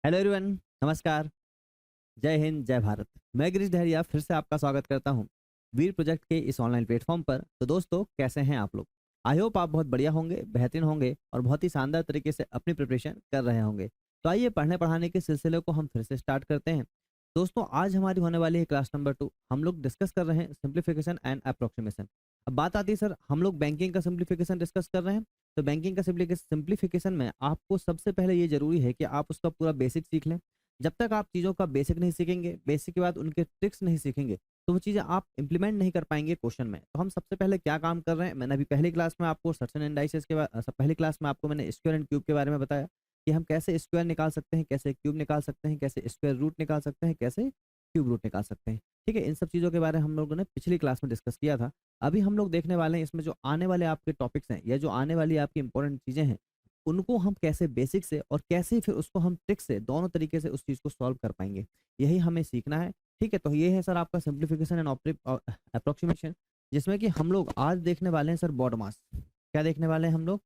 Hello everyone. नमस्कार। जय हिंद, जय भारत। मैं गिरीश डहरिया फिर से आपका स्वागत करता हूं वीर प्रोजेक्ट के इस ऑनलाइन प्लेटफॉर्म पर। तो दोस्तों, कैसे हैं आप लोग? आई होप आप बहुत बढ़िया होंगे, बेहतरीन होंगे और बहुत ही शानदार तरीके से अपनी प्रिपरेशन कर रहे होंगे। तो आइए पढ़ने पढ़ाने के सिलसिले को हम फिर से स्टार्ट करते हैं। दोस्तों, आज हमारी होने वाली है क्लास नंबर 2। हम लोग डिस्कस कर रहे हैं सिंप्लीफिकेशन एंड अप्रोक्सीमेशन। अब बात आती है सर, हम लोग बैंकिंग का सिंप्लीफिकेशन डिस्कस कर रहे हैं। तो बैंकिंग का सिंप्लीफिकेशन में आपको सबसे पहले ये जरूरी है कि आप उसका पूरा बेसिक सीख लें। जब तक आप चीज़ों का बेसिक नहीं सीखेंगे, बेसिक के बाद उनके ट्रिक्स नहीं सीखेंगे, तो वो चीज़ें आप इंप्लीमेंट नहीं कर पाएंगे क्वेश्चन में। तो हम सबसे पहले क्या काम कर रहे हैं, मैंने अभी पहली क्लास में आपको सर्चन एंड डाइसेस के पहली क्लास में आपको मैंने स्क्वायर एंड क्यूब के बारे में बताया कि हम कैसे स्क्वायर निकाल सकते हैं, कैसे क्यूब निकाल सकते हैं, कैसे स्क्वायर रूट निकाल सकते हैं, कैसे क्यूब रूट निकाल सकते हैं। ठीक है, इन सब चीज़ों के बारे में हम लोगों ने पिछली क्लास में डिस्कस किया था। अभी हम लोग देखने वाले हैं इसमें जो आने वाले आपके टॉपिक्स हैं या जो आने वाली आपकी इंपॉर्टेंट चीज़ें हैं, उनको हम कैसे बेसिक से और कैसे फिर उसको हम ट्रिक से दोनों तरीके से उस चीज़ को सॉल्व कर पाएंगे, यही हमें सीखना है। ठीक है, तो ये है सर आपका सिंप्लीफिकेशन एंड अप्रोक्सीमेशन, जिसमें कि हम लोग आज देखने वाले हैं सर बॉड मास। क्या देखने वाले हैं हम लोग?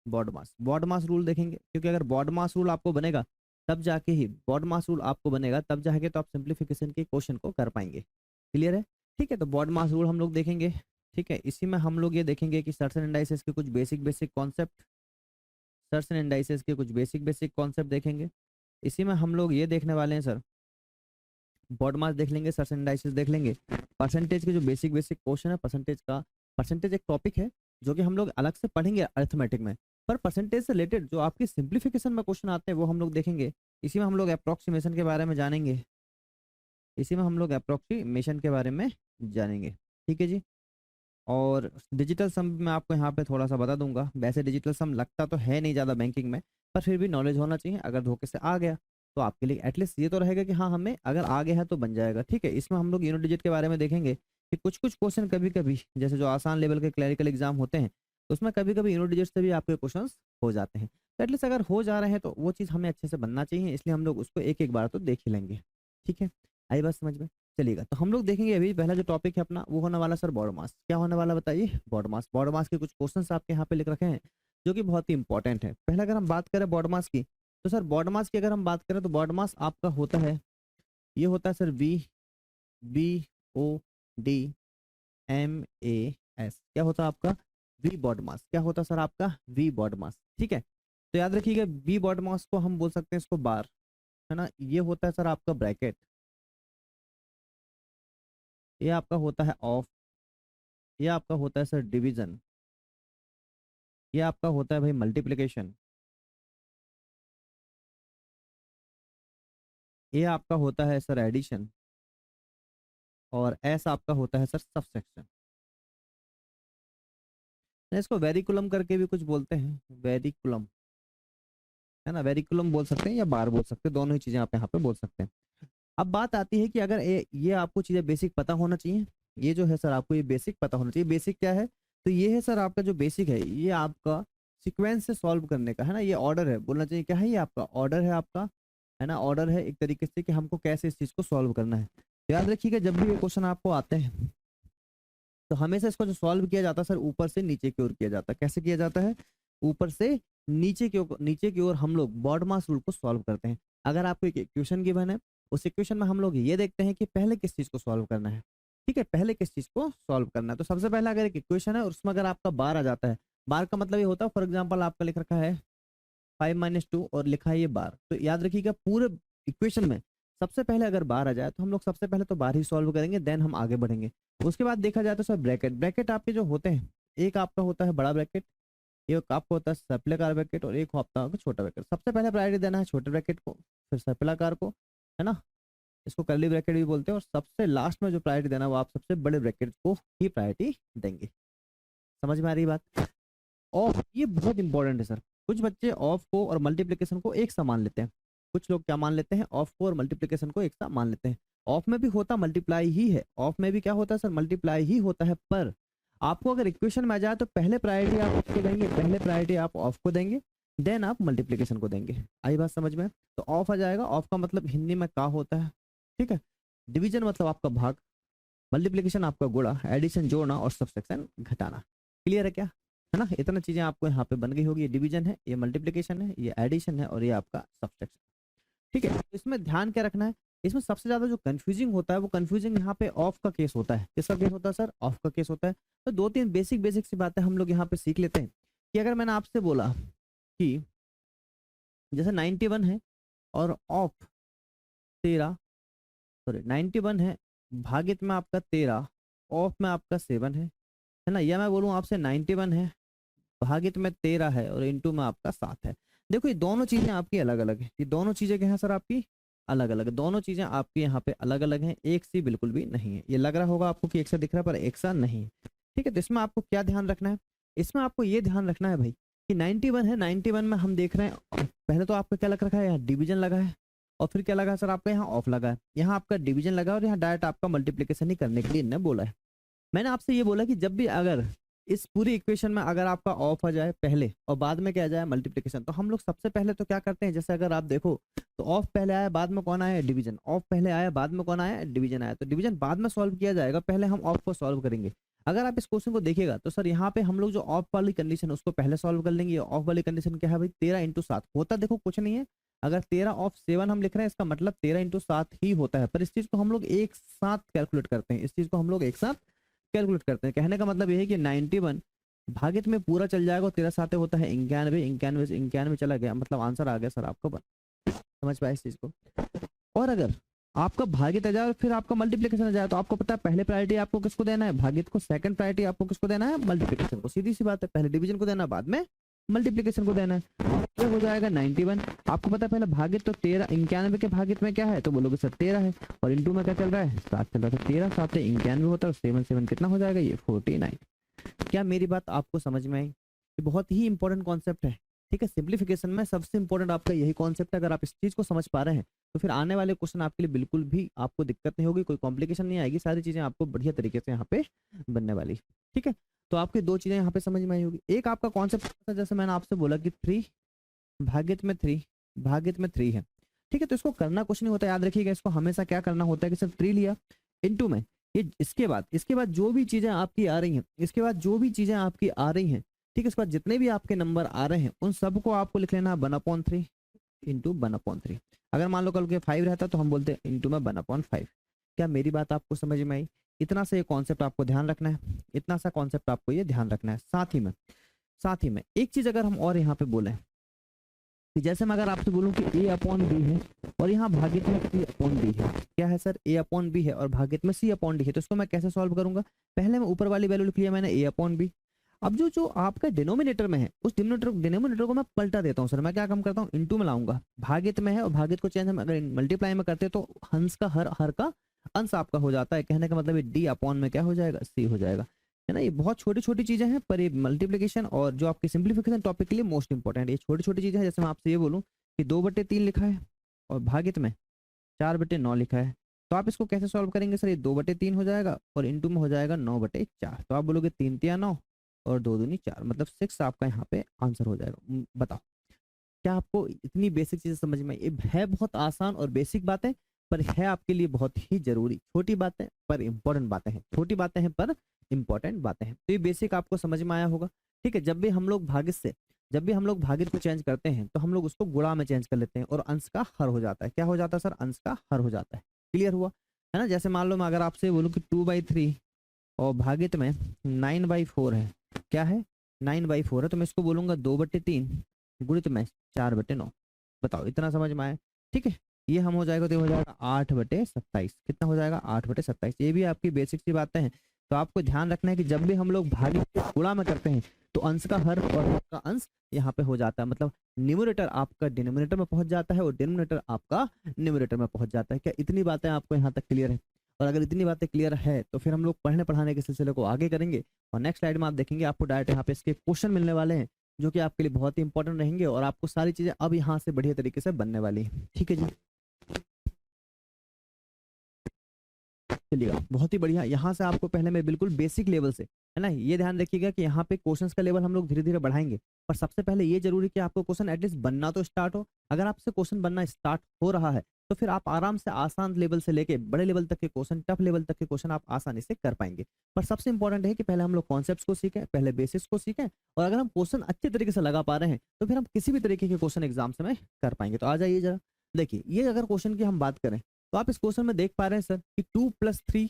बॉड मास रूल देखेंगे, क्योंकि अगर बॉड मास रूल आपको बनेगा तब जाके ही बॉड मास रूल आपको बनेगा तब जाके तो आप सिंप्लीफिकेशन के क्वेश्चन को कर पाएंगे। क्लियर है? ठीक है, तो बॉड मास रूल हम लोग देखेंगे। ठीक है, इसी में हम लोग ये देखेंगे कि सर्टेन एंडाइसिस के कुछ बेसिक बेसिक कॉन्सेप्ट, सर्टेन एंडाइसिस के कुछ बेसिक बेसिक कॉन्सेप्ट देखेंगे। इसी में हम लोग ये देखने वाले हैं सर, बॉड मास देख लेंगे, सर्टेन एंडाइसिस देख लेंगे, परसेंटेज के जो बेसिक बेसिक क्वेश्चन है परसेंटेज का। परसेंटेज एक टॉपिक है जो कि हम लोग अलग से पढ़ेंगे अर्थमेटिक में, पर परसेंटेज से रिलेटेड जो आपकी सिंप्लीफिकेशन में क्वेश्चन आते हैं वो हम लोग देखेंगे। इसी में हम लोग अप्रोक्सीमेशन के बारे में जानेंगे। इसी में हम लोग अप्रोक्सीमेशन के बारे में जानेंगे। ठीक है जी। और डिजिटल सम मैं आपको यहाँ पे थोड़ा सा बता दूंगा। वैसे डिजिटल सम लगता तो है नहीं ज़्यादा बैंकिंग में, पर फिर भी नॉलेज होना चाहिए। अगर धोखे से आ गया तो आपके लिए एटलीस्ट ये तो रहेगा कि हाँ, हमें अगर आ गया है तो बन जाएगा। ठीक है, इसमें हम लोग यूनिट डिजिट के बारे में देखेंगे कि कुछ कुछ क्वेश्चन कभी कभी जैसे जो आसान लेवल के क्लरिकल एग्जाम होते हैं, तो उसमें कभी कभी यूनिट डिजिट से भी आपके क्वेश्चन हो जाते हैं। तो एटलीस्ट अगर हो जा रहे हैं तो वो चीज़ हमें अच्छे से बनना चाहिए, इसलिए हम लोग उसको एक एक बार तो देख ही लेंगे। ठीक है, आई बात समझ में? चलिएगा, तो हम लोग देखेंगे अभी पहला जो टॉपिक है अपना वो होने वाला सर बॉड मास। क्या होने वाला बताइए? बॉड मास। बॉड मास के कुछ क्वेश्चंस आपके यहाँ पे लिख रखे हैं जो कि बहुत ही इंपॉर्टेंट है। पहले अगर हम बात करें बॉड मास की, तो सर बॉड मास की अगर हम बात करें तो बॉड मास आपका होता है, ये होता है sir V, B O D M A S. क्या होता है आपका? V BODMAS. क्या होता है सर आपका? V BODMAS. ठीक है, तो याद रखिएगा वी बॉड मास को हम बोल सकते हैं इसको बार, है ना। ये होता है सर आपका ब्रैकेट, ये आपका होता है ऑफ, ये आपका होता है सर डिवीजन, ये आपका होता है भाई मल्टीप्लिकेशन, ये आपका होता है सर एडिशन, और एस आपका होता है सर सबसेक्शन। इसको वेरिकुलम करके भी कुछ बोलते हैं, वेरिकुलम, है ना। वेरिकुलम बोल सकते हैं या बार बोल सकते हैं, दोनों ही चीजें आप यहाँ पे बोल सकते हैं। अब बात आती है कि अगर ये आपको चीजें बेसिक पता होना चाहिए। ये जो है सर आपको ये बेसिक पता होना चाहिए। बेसिक क्या है? तो ये है सर आपका जो बेसिक है, ये आपका सीक्वेंस से सॉल्व करने का, है ना। ये ऑर्डर है, बोलना चाहिए क्या है, ये आपका ऑर्डर है आपका, है ना। ऑर्डर है एक तरीके से कि हमको कैसे इस चीज को सॉल्व करना है। तो याद रखिएगा जब भी ये क्वेश्चन आपको आते हैं तो हमेशा इसको जो सॉल्व किया जाता है सर ऊपर से नीचे की ओर किया जाता है। कैसे किया जाता है? ऊपर से नीचे की ओर हम लोग बॉड मास रूल को सॉल्व करते हैं। अगर आपको एक इक्वेशन गिवन है, उस इक्वेशन में हम लोग ये देखते हैं कि पहले किस चीज को सॉल्व करना है। ठीक है, पहले किस चीज को सॉल्व करना है। तो सबसे पहले अगर एक इक्वेशन है और उसमें अगर आपका बार आ जाता है, बार का मतलब ये होता है, फॉर एग्जाम्पल आपका लिख रखा है 5 - 2 और लिखा है ये बार, तो याद रखिएगा पूरे इक्वेशन में सबसे पहले अगर बार आ जाए तो हम लोग सबसे पहले तो बार ही सॉल्व करेंगे, देन हम आगे बढ़ेंगे। उसके बाद देखा जाए तो सर ब्रैकेट, ब्रैकेट आपके जो होते हैं, एक आपका होता है बड़ा ब्रैकेट, एक आपका होता है सर्पिलाकार ब्रैकेट, और एक होता है छोटा ब्रैकेट। सबसे पहले प्रायोरिटी देना है छोटे ब्रैकेट को, फिर सर्पिलाकार को, है ना। इसको कर्ली ब्रैकेट भी बोलते हैं। और सबसे लास्ट में जो प्रायोरिटी देना है वो आप सबसे बड़े ब्रैकेट को ही प्रायोरिटी देंगे। समझ में आ रही बात? ऑफ ये बहुत इंपॉर्टेंट है सर। कुछ बच्चे ऑफ को और मल्टीप्लिकेशन को एक सा मान लेते हैं। कुछ लोग क्या मान लेते हैं? ऑफ को और मल्टीप्लिकेशन को एक सा मान लेते हैं। ऑफ में भी होता मल्टीप्लाई ही है, ऑफ में भी क्या होता है सर? मल्टीप्लाई ही होता है। पर आपको अगर इक्वेशन में आ जाए तो पहले प्रायोरिटी आप उसको देंगे, पहले प्रायोरिटी आप ऑफ को देंगे, देन आप मल्टीप्लिकेशन को देंगे। आई बात समझ में? तो ऑफ आ जाएगा, ऑफ का मतलब हिंदी में का होता है। ठीक है, डिवीजन मतलब आपका भाग, मल्टीप्लिकेशन आपका गुणा, एडिशन जोड़ना, और सबसेक्शन घटाना। क्लियर है क्या? है ना। इतना चीजें आपको यहाँ पे बन गई होगी। ये डिवीजन है, ये मल्टीप्लिकेशन है, ये एडिशन है, और ये आपका सबट्रैक्शन। ठीक है, इसमें ध्यान क्या रखना है, इसमें सबसे ज्यादा जो कंफ्यूजिंग होता है वो कंफ्यूजिंग यहाँ पे ऑफ का केस होता है। किसका केस होता है सर? ऑफ का केस होता है। तो दो तीन बेसिक बेसिक सी बातें हम लोग यहाँ पे सीख लेते हैं कि अगर मैंने आपसे बोला कि जैसे 91 है और ऑफ 13, सॉरी 91 है, भागित में आपका 13, ऑफ में आपका 7 है ना, या मैं बोलूँ आपसे 91 है, भागित में 13 है और इंटू में आपका 7 है। देखो ये दोनों चीजें आपकी अलग अलग है, ये दोनों चीजें क्या है सर आपकी अलग अलग, दोनों चीजें आपकी यहाँ पे अलग अलग हैं, एक सी बिल्कुल भी नहीं है। ये लग रहा होगा आपको कि एक सा दिख रहा है पर एक सा नहीं है। ठीक है, तो इसमें आपको क्या ध्यान रखना है, इसमें आपको ये ध्यान रखना है भाई कि 91 है, 91 में हम देख रहे हैं पहले तो आपका क्या लग रखा है, यहाँ डिवीजन लगा है और फिर क्या लगा है सर आपका यहाँ ऑफ लगा है, यहाँ आपका डिवीजन लगा है और यहाँ डायरेक्ट आपका मल्टीप्लीकेशन ही करने के लिए इन्होंने बोला है। मैंने आपसे ये बोला कि जब भी अगर इस पूरी इक्वेशन में अगर आपका ऑफ आ जाए पहले और बाद में क्या आ जाए मल्टीप्लिकेशन, तो हम लोग सबसे पहले तो क्या करते हैं, जैसे अगर आप देखो तो ऑफ पहले आया बाद में कौन आया, डिवीजन, ऑफ पहले आया बाद में कौन आया, डिवीजन आया, तो डिवीजन बाद में सॉल्व किया जाएगा, पहले हम ऑफ को सॉल्व करेंगे। अगर आप इस क्वेश्चन को देखिएगा तो सर यहाँ पे हम लोग जो ऑफ वाली कंडीशन उसको पहले सॉल्व कर लेंगे। ऑफ वाली कंडीशन क्या है भाई, 13 इंटू 7 होता, देखो कुछ नहीं है, अगर 13 ऑफ 7 हम लिख रहे हैं इसका मतलब 13 इंटू 7 ही होता है, पर इस चीज को हम लोग एक साथ कैलकुलेट करते हैं, इस चीज को हम लोग एक साथ कैलकुलेट करते हैं। कहने का मतलब ये है कि 91 भागित में पूरा चल जाएगा, 13 साते होता है 91, 91 से 91 चला गया, मतलब आंसर आ गया सर आपको। समझ पाए इस चीज को? और अगर आपका भागित आ जाए फिर आपका मल्टीप्लिकेशन आ जाए तो आपको पता है पहले प्रायोरिटी आपको किसको देना है, भागित को, सेकंड प्रायोरिटी आपको किसको देना है, मल्टीप्लिकेशन को। सीधी सी बात है, पहले डिवीजन को देना बाद में मल्टीप्लिकेशन को देना है। तो हो जाएगा 91, आपको पता है पहले भागित तो 13, 91 के भागित में क्या है तो बोलोगे सर 13 है, और इंटू में क्या चल रहा है 7 चल रहा है, 13 7 91 होता है, 7 7 कितना हो जाएगा ये 49। क्या मेरी बात आपको समझ में आई? ये बहुत ही इंपॉर्टेंट कॉन्सेप्ट है। ठीक है, सिंप्लीफिकेशन में सबसे इंपॉर्टेंट आपका यही कॉन्सेप्ट है। अगर आप इस चीज को समझ पा रहे हैं तो फिर आने वाले क्वेश्चन आपके लिए बिल्कुल भी आपको दिक्कत नहीं होगी, कोई कॉम्प्लिकेशन नहीं आएगी, सारी चीजें आपको बढ़िया तरीके से यहाँ पे बनने वाली। ठीक है, तो आपकी दो चीजें यहाँ पे समझ में आई होगी। एक आपका कॉन्सेप्ट जैसे मैंने आपसे बोला कि 3 भागित में 3 भागित में 3 है। ठीक है, तो इसको करना कुछ नहीं होता, याद रखिएगा, इसको हमेशा क्या करना होता है कि सिर्फ 3 लिया इंटू में ये, इसके बाद जो भी चीजें आपकी आ रही हैं, इसके बाद जो भी चीजें आपकी आ रही हैं, ठीक है, इसके बाद जितने भी आपके नंबर आ रहे हैं उन सबको आपको लिख लेना 1/3 इंटू 1/3। अगर मान लो कल के 5 रहता तो हम बोलते इंटू में 1/5। क्या मेरी बात आपको समझ में आई? इतना सा ये कॉन्सेप्ट आपको ध्यान रखना है, इतना सा कॉन्सेप्ट आपको ये ध्यान रखना है। साथ ही में एक चीज अगर हम और यहाँ पे बोले कि जैसे मैं अगर आपसे बोलूं कि a/b है और यहाँ भागित में c/d है, क्या है सर, a/b है और भागित में c/d है, तो इसको मैं कैसे सॉल्व करूंगा, पहले मैं ऊपर वाली वैल्यू लिख लिया मैंने a/b। अब जो आपका डिनोमिनेटर में है उस डिनोमिनेटर को मैं पलटा देता हूँ सर, मैं क्या काम करता हूँ, इंटू में लाऊंगा, भागित में है और भागित को चेंज हम अगर मल्टीप्लाई में करते तो हंस का हर का अंश आपका हो जाता है। कहने का मतलब ये d/, में क्या हो जाएगा, c हो जाएगा, है ना। ये बहुत छोटी छोटी चीजें हैं पर ये मल्टीप्लिकेशन और जो आपकी सिंप्लीफिकेशन टॉपिक के लिए मोस्ट इंपॉर्टेंट है। ये छोटी छोटी चीजें हैं, जैसे मैं आपसे ये बोलूँ कि 2/3 लिखा है और भागित में 4/9 लिखा है, तो आप इसको कैसे सॉल्व करेंगे सर, ये 2/3 हो जाएगा और इंटू में हो जाएगा 9/4, तो आप बोलोगे 3 तिया 9 और 2 दूनी 4, मतलब 6 आपका यहाँ पे आंसर हो जाएगा। बताओ क्या आपको इतनी बेसिक चीजें समझ में? ये है बहुत आसान और बेसिक बातें, पर है आपके लिए बहुत ही जरूरी, छोटी बातें पर इंपॉर्टेंट बातें हैं, छोटी बातें हैं पर इंपॉर्टेंट बातें हैं। तो ये बेसिक आपको समझ में आया होगा। ठीक है, जब भी हम लोग भागित को चेंज करते हैं तो हम लोग उसको गुणा में चेंज कर लेते हैं और अंश का हर हो जाता है। क्या हो जाता है सर, अंश का हर हो जाता है। क्लियर हुआ है ना। जैसे मान लो मैं अगर आपसे बोलूँ कि 2/3 और भागित में 9/4 है, क्या है 9/4 है, तो मैं इसको बोलूंगा 2/3 गुणित में 4/9। बताओ इतना समझ में आया? ठीक है, ये हम हो जाएगा तो हो जाएगा 8/27। कितना हो जाएगा 8/27। ये भी आपकी बेसिक सी बातें हैं। तो आपको ध्यान रखना है कि जब भी हम लोग भागित को गुणा में करते हैं तो अंश का हर और हर का अंश यहाँ पे हो जाता है, मतलब न्यूमरेटर आपका डिनोमिनेटर में पहुंच जाता है और डिनोमिनेटर आपका न्यूमरेटर में पहुंच जाता है। क्या इतनी बातें आपको यहाँ तक क्लियर है? और अगर इतनी बातें क्लियर है तो फिर हम लोग पढ़ने पढ़ाने के सिलसिले को आगे करेंगे और नेक्स्ट स्लाइड में आप देखेंगे आपको डायरेक्ट यहाँ पे इसके क्वेश्चन मिलने वाले हैं जो कि आपके लिए बहुत ही इंपॉर्टेंट रहेंगे और आपको सारी चीजें अब यहाँ से बढ़िया तरीके से बनने वाली है। ठीक है जी, चलिएगा, बहुत ही बढ़िया। यहाँ से आपको पहले मैं बिल्कुल बेसिक लेवल से, है ना, ये ध्यान रखिएगा कि यहाँ पे क्वेश्चंस का लेवल हम लोग धीरे धीरे बढ़ाएंगे, पर सबसे पहले ये जरूरी कि आपको क्वेश्चन एटलीस्ट बनना तो स्टार्ट हो। अगर आपसे क्वेश्चन बनना स्टार्ट हो रहा है तो फिर आप आराम से आसान लेवल से लेके बड़े लेवल तक के क्वेश्चन, टफ लेवल तक के क्वेश्चन आप आसानी से कर पाएंगे। पर सबसे इंपॉर्टेंट है कि पहले हम लोग कॉन्सेप्ट्स को सीखें, पहले बेसिक्स को सीखें, और अगर हम क्वेश्चन अच्छे तरीके से लगा पा रहे हैं तो फिर हम किसी भी तरीके के क्वेश्चन एग्जाम्स में कर पाएंगे। तो आ जाइए जरा, देखिए ये अगर क्वेश्चन की हम बात करें तो आप इस क्वेश्चन में देख पा रहे हैं सर कि 2 + 3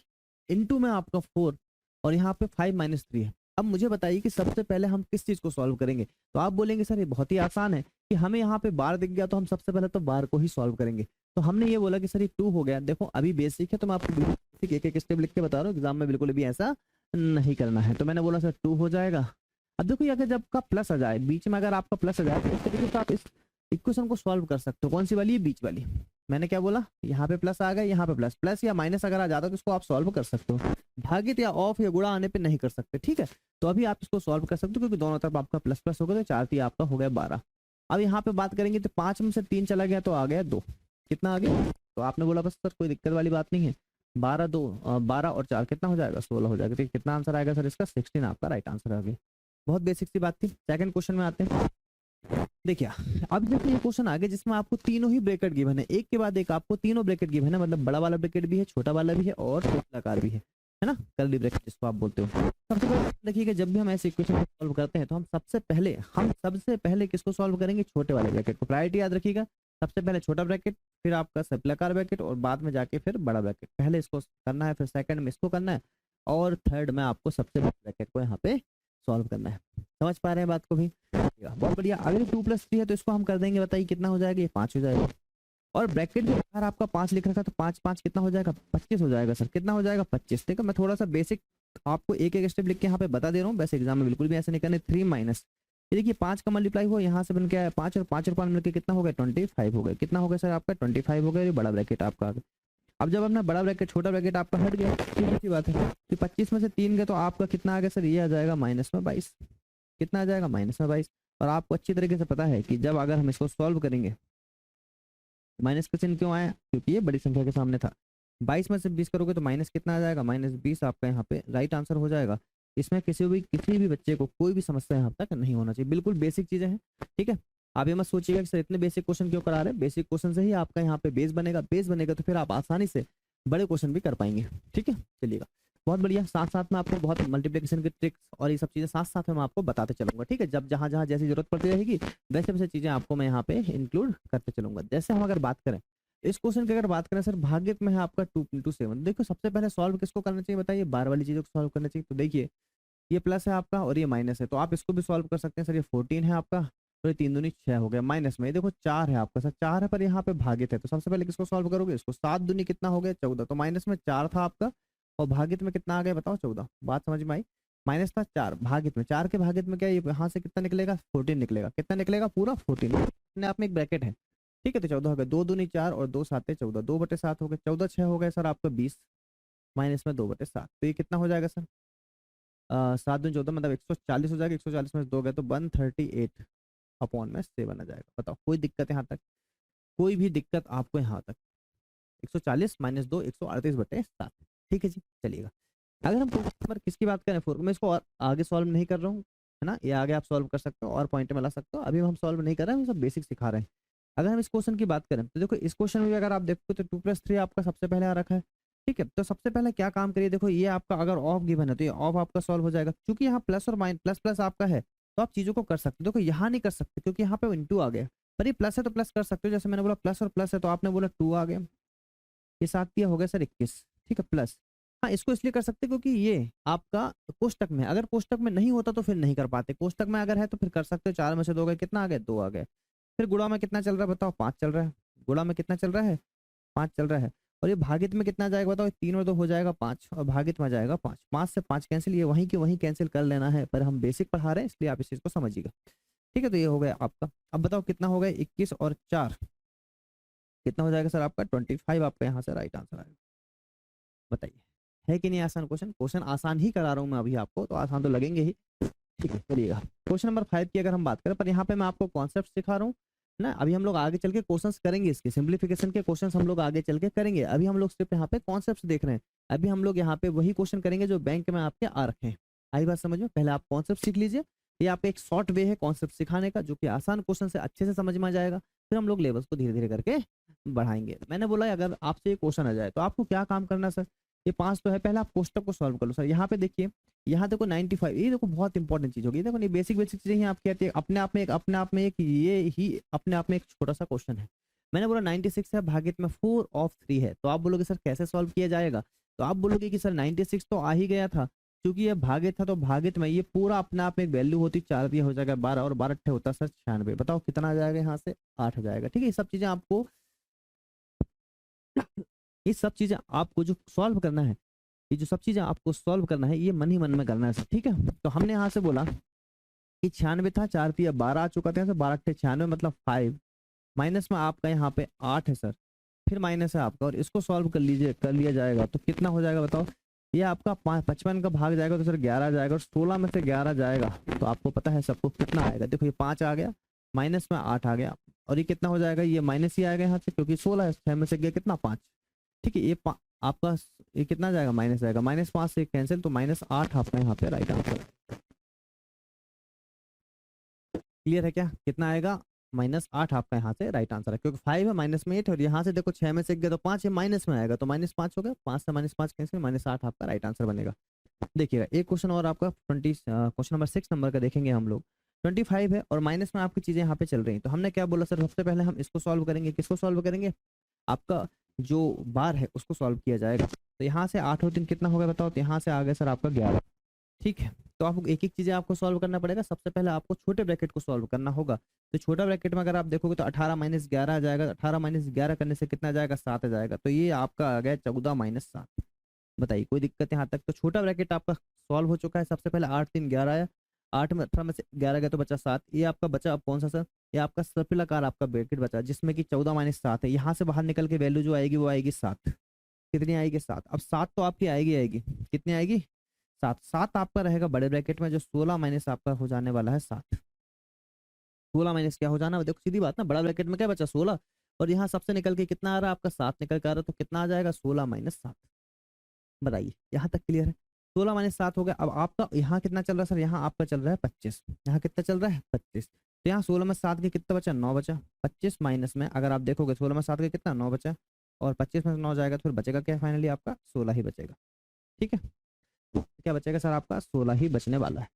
इंटू में आपका 4 और यहाँ पे 5 - 3 है। अब मुझे बताइए कि सबसे पहले हम किस चीज को सॉल्व करेंगे। तो आप बोलेंगे सर ये बहुत ही आसान है कि हमें यहाँ पे बार दिख गया तो हम सबसे पहले तो बार को ही सॉल्व करेंगे। तो हमने ये बोला कि सर ये 2 हो गया। देखो अभी बेसिक है तो मैं आपको बेसिक एक एक स्टेप लिख के बता रहा हूँ, एग्जाम में बिल्कुल भी ऐसा नहीं करना है। तो मैंने बोला सर 2 हो जाएगा। अब देखो ये अगर जब का प्लस आ जाए बीच में, अगर आपका प्लस आ जाए तो इस तरीके से आप इस इक्वेशन को सॉल्व कर सकते हो। कौन सी वाली है? बीच वाली। मैंने क्या बोला, यहाँ पे प्लस आ गया, यहाँ पे प्लस प्लस या माइनस अगर आ जाता तो इसको आप सॉल्व कर सकते हो। भागित या ऑफ या गुणा आने पे नहीं कर सकते, ठीक है। तो अभी आप इसको सॉल्व कर सकते हो क्योंकि दोनों तरफ आपका प्लस प्लस हो गया, तो 4 आपका हो गया 12। अब यहाँ पे बात करेंगे तो 5 में से 3 चला गया तो आ गया 2। कितना आ गया? तो आपने बोला बस सर कोई दिक्कत वाली बात नहीं है। 12 और 4 कितना हो जाएगा? 16 हो जाएगा। ठीक, कितना आंसर आएगा सर इसका? 16 आपका राइट आंसर आ गया। बहुत बेसिक सी बात थी। सेकंड क्वेश्चन में आते हैं। देखिए अब देखिए ये क्वेश्चन आ गया जिसमें आपको तीनों ही ब्रैकेट गिवन है, एक के बाद एक आपको तीनों ब्रैकेट गिवन है, मतलब बड़ा वाला ब्रैकेट भी है, छोटा वाला भी है और आकार भी है ना, कर्ली ब्रैकेट जिसको आप बोलते हो। सबसे पहले देखिए जब भी हम ऐसे इक्वेशन को सॉल्व करते हैं तो हम सबसे पहले किसको सॉल्व करेंगे? छोटे वाले ब्रैकेट को। प्रायोरिटी याद रखिएगा, सबसे पहले छोटा ब्रैकेट, फिर आपका सर्कलाकार ब्रैकेट और बाद में जाके फिर बड़ा ब्रैकेट। पहले इसको करना है, फिर सेकंड में इसको करना है और थर्ड में आपको सबसे बड़े ब्रैकेट को यहाँ पे सॉल्व करना है। समझ पा रहे हैं बात को भी? बहुत बढ़िया। अगर 2 + 3 है तो इसको हम कर देंगे, बताइए कितना हो जाएगा? ये 5 हो जाएगा। और ब्रैकेट के बाहर आपका 5 लिख रखा है तो 5 5 कितना हो जाएगा? 25 हो जाएगा सर। कितना हो जाएगा? 25। देखो मैं थोड़ा सा बेसिक आपको एक एक स्टेप लिख के यहाँ पे बता दे रहा हूँ, वैसे एग्जाम में बिल्कुल भी ऐसे नहीं करने। 3 माइनस ये देखिए 5 का मल्टीप्लाई हुआ, यहाँ से बन के आया 5 और 5 और 5 मिलकर कितना हो गया? 25 हो गया। कितना हो गया सर आपका? 25 हो गया। ये बड़ा ब्रैकेट आपका आ गया। अब जब अपना बड़ा ब्रैकेट छोटा ब्रैकेट आपका हट गया, सीधी सी बात है कि 25 में से 3 गए तो आपका कितना आ गया सर? ये आ जाएगा -22। कितना आ जाएगा? -22। और आपको अच्छी तरीके से पता है कि जब अगर हम इसको सॉल्व करेंगे, माइनस का चिन्ह क्यों आया? क्योंकि ये बड़ी संख्या के सामने था। 22 में से 20 करोगे तो माइनस कितना आ जाएगा? -20 आपका यहाँ पे राइट आंसर हो जाएगा। इसमें किसी भी बच्चे को कोई भी समस्या यहाँ तक नहीं होना चाहिए। बिल्कुल बेसिक चीजें हैं, ठीक है। आप ये मत सोचिएगा कि सर इतने बेसिक क्वेश्चन क्यों करा रहे हैं। बेसिक क्वेश्चन से ही आपका यहाँ पे बेस बनेगा, बेस बनेगा तो फिर आप आसानी से बड़े क्वेश्चन भी कर पाएंगे, ठीक है। चलिएगा बहुत बढ़िया। साथ साथ में आपको बहुत मल्टीप्लिकेशन की ट्रिक्स और ये सब चीजें साथ साथ में मैं आपको बताते चलूंगा, ठीक है। जब जहां जहां जैसी जरूरत पड़ती रहेगी वैसे वैसे चीजें आपको मैं यहाँ पे इंक्लूड करते चलूंगा। जैसे हम अगर बात करें इस क्वेश्चन की, अगर बात करें सर भाग्यक में है आपका 2 × 7। देखो सबसे पहले सॉल्व किसको करना चाहिए बताइए? बार वाली चीजों को सॉल्व करना चाहिए। तो देखिए ये प्लस है आपका और ये माइनस है, तो आप इसको भी सॉल्व कर सकते हैं। सर ये 14 है आपका, तो ये 3 दूनी 6 हो गया। माइनस में ये देखो 4 है आपका, सर 4 है पर यहाँ पे भागित है, तो सबसे पहले किसको सॉल्व करोगे? इसको। 7 दूनी कितना हो गया? 14। तो माइनस में 4 था आपका और भागित में कितना आ गया बताओ? 14। बात समझ में आई? माइनस था 4, भागित में 4 के भागित में क्या ये यहाँ से कितना निकलेगा? 14 निकलेगा। कितना निकलेगा? पूरा 14। अपने आप में एक ब्रैकेट है, ठीक है। तो 14 हो गया। 2 दूनी 4 और 2 7 14, 2/7 हो गया। 14 6 हो गया सर आपका 20 माइनस में 2/7, तो ये कितना हो जाएगा सर? 7 दूनी 14 मतलब 140 हो जाएगा। 140 में 2 गए तो 138/7 आ जाएगा। बताओ कोई दिक्कत यहाँ तक? कोई भी दिक्कत आपको यहाँ तक? 140 - 2 138/7, ठीक है जी। चलिएगा अगर हम क्वेश्चन नंबर किसकी बात करें 4, मैं इसको और आगे सॉल्व नहीं कर रहा हूँ, है ना। ये आगे आप सॉल्व कर सकते हो और पॉइंट में ला सकते हो। अभी हम सॉल्व नहीं कर रहे हैं, हम सब बेसिक सिखा रहे हैं। अगर हम इस क्वेश्चन की बात करें तो देखो इस क्वेश्चन में भी अगर आप देखो तो 2 + 3 आपका सबसे पहले आ रखा है, ठीक है। तो सबसे पहले क्या काम करिए, देखो ये आपका अगर ऑफ गिवन है तो ये ऑफ आपका सॉल्व हो जाएगा। क्योंकि यहाँ प्लस और माइनस प्लस प्लस आपका है तो आप चीजों को कर सकते हो। देखो यहाँ नहीं कर सकते क्योंकि यहाँ पे इंटू आ गया, पर ये प्लस है तो प्लस कर सकते हो। जैसे मैंने बोला प्लस और प्लस है तो आपने बोला 2 आ गया। ये 7 हो गया सर 21, ठीक है प्लस। हाँ इसको इसलिए कर सकते क्योंकि ये आपका कोष्टक में, अगर कोष्टक में नहीं होता तो फिर नहीं कर पाते। कोष्टक में अगर है तो फिर कर सकते हो। 4 में से 2 गए, कितना आ गया? 2 आ गया। फिर गुणा में कितना चल रहा है बताओ? 5 चल रहा है। गुणा में कितना चल रहा है? 5 चल रहा है। और ये भागित में कितना जाएगा बताओ? 3 और 2 हो जाएगा 5 और भागित में जाएगा 5। 5 से 5 कैंसिल, ये वहीं के वहीं कैंसिल कर लेना है, पर हम बेसिक पढ़ा रहे हैं इसलिए आप इस चीज को समझिएगा, ठीक है। तो ये हो गया आपका। अब बताओ कितना हो गया? 21 और 4 कितना हो जाएगा सर आपका? 25 आपका यहाँ से राइट आंसर आएगा। बताइए है कि नहीं आसान क्वेश्चन? क्वेश्चन आसान ही करा रहा हूँ मैं अभी आपको, तो आसान तो लगेंगे ही, ठीक है। चलिएगा क्वेश्चन नंबर 5 की अगर हम बात करें, पर यहाँ पे मैं आपको कॉन्सेप्ट सिखा रहा हूँ ना। अभी हम लोग आगे चल के क्वेश्चंस करेंगे, इसके सिंप्लीफिकेशन के क्वेश्चंस हम लोग आगे चल के करेंगे। अभी हम लोग सिर्फ यहाँ पे कॉन्सेप्ट देख रहे हैं। अभी हम लोग यहाँ पे वही क्वेश्चन करेंगे जो बैंक में आपके आ रखे हैं। आई बात समझ में? पहले आप कॉन्सेप्ट सीख लीजिए, ये आपका एक शॉर्ट वे है कॉन्सेप्ट सिखाने का, जो कि आसान क्वेश्चन से अच्छे से समझ में आ जाएगा। फिर हम लोग लेवल्स को धीरे धीरे करके बढ़ाएंगे। मैंने बोला अगर आपसे ये क्वेश्चन आ जाए तो आपको क्या काम करना है सर? ये 5 तो है, पहले आप कोष्टक को सॉल्व कर लो सर। यहाँ पे देखिए, यहाँ देखो 95, ये देखो बहुत इंपॉर्टेंट चीज होगी। देखो ये बेसिक बेसिक चीजें ही आपकी आती है। अपने आप में एक ये ही अपने आप में एक छोटा सा क्वेश्चन है। मैंने बोला 96 है भागित में 4 ऑफ 3 है, तो आप बोलोगे सर कैसे सॉल्व किया जाएगा, तो आप बोलोगे कि सर 96 तो आ ही गया था, क्योंकि ये भागित था तो भागित में ये पूरा अपने आप में एक वैल्यू होती, 4 दिया हो जाएगा 12 और 12 अट्ठे होता है सर 96। बताओ कितना आ जाएगा यहाँ से, 8 आ जाएगा। ठीक है, ये सब चीजें आपको ये सब चीजें आपको जो सॉल्व करना है, ये जो सब चीजें आपको सॉल्व करना है, ये मन ही मन में करना है सर। ठीक है, तो हमने यहाँ से बोला कि 96 था, 4 दिया 12 आ चुका था, 12 अट्ठे 96 मतलब 5, माइनस में आपका यहाँ पे 8 है सर, फिर माइनस है आपका, और इसको सॉल्व कर लीजिए, कर लिया जाएगा तो कितना हो जाएगा बताओ। ये आपका 55 का भाग जाएगा तो सर 11 आ जाएगा, और 16 में से 11 जाएगा तो आपको पता है सबको कितना आएगा। देखो ये 5 आ गया, माइनस में 8 आ गया, और ये कितना हो जाएगा, ये माइनस ही आएगा यहाँ से, क्योंकि 16 है, 6 में से गया कितना 5। ठीक है, ये आपका ये कितना जाएगा, माइनस जाएगा, -5 से कैंसिल, तो -8 आपका यहाँ पे राइट आंसर। क्लियर है क्या, कितना आएगा, -8 आपका यहाँ से राइट आंसर है, क्योंकि 5 है, माइनस में 8 और यहाँ से देखो 6 में से गया तो 5 है, माइनस में आएगा तो -5 हो गया, 5 से -5 कैंसिल, -8 आपका राइट आंसर बनेगा। देखिएगा एक क्वेश्चन और आपका क्वेश्चन नंबर 6 नंबर का देखेंगे हम लोग। 25 है और माइनस में आपकी चीजें यहाँ पे चल रही हैं, तो हमने क्या बोला सर, सबसे पहले हम इसको सॉल्व करेंगे, किसको सॉल्व करेंगे, आपका जो बार है उसको सॉल्व किया जाएगा। तो यहाँ से 8 और 3 कितना होगा बताओ, तो यहाँ से आ गया सर आपका 11। ठीक है, तो आपको एक एक चीजें आपको सॉल्व करना पड़ेगा। सबसे पहले आपको छोटे ब्रैकेट को सॉल्व करना होगा, तो छोटा ब्रैकेट में अगर आप देखोगे तो 18 - 11 आ जाएगा, 18 - 11 करने से कितना आ जाएगा, 7 आ जाएगा, तो ये आपका आ गया 14 - 7। बताइए कोई दिक्कत यहाँ तक, तो छोटा ब्रैकेट आपका सॉल्व हो चुका है। सबसे पहले 8 3 11 आया, 8 में 18 में से 11 गया तो बचा 7, ये आपका बचा अब कौन सा सर, ये आपका सर्पिलाकार आपका ब्रैकेट बचा, जिसमें कि 14 - 7 है, यहाँ से बाहर निकल के वैल्यू जो आएगी वो आएगी 7। कितनी आएगी, 7। अब 7 तो आपकी आएगी आएगी, कितनी आएगी, 7। 7 आपका रहेगा बड़े ब्रैकेट में, जो 16 माइनस आपका हो जाने वाला है 7। 16 माइनस क्या हो जाना, देखो सीधी बात ना, बड़ा ब्रैकेट में क्या बचा 16, और यहाँ सबसे निकल के कितना आ रहा है आपका 7 निकल के आ रहा है, तो कितना आ जाएगा 16 - 7। बताइए यहाँ तक क्लियर है, 16 - 7 हो गया। अब आपका यहाँ कितना चल रहा है सर, यहाँ आपका चल रहा है 25, यहाँ कितना चल रहा है 25, तो यहाँ 16 में 7 के कितना बचा, 9 बचा। 25 माइनस में अगर आप देखोगे 16 में 7 के कितना 9 बचा, और 25 में 9 जाएगा तो फिर बचेगा क्या, फाइनली आपका 16 ही बचेगा। ठीक है, क्या बचेगा सर, आपका 16 ही बचने वाला है।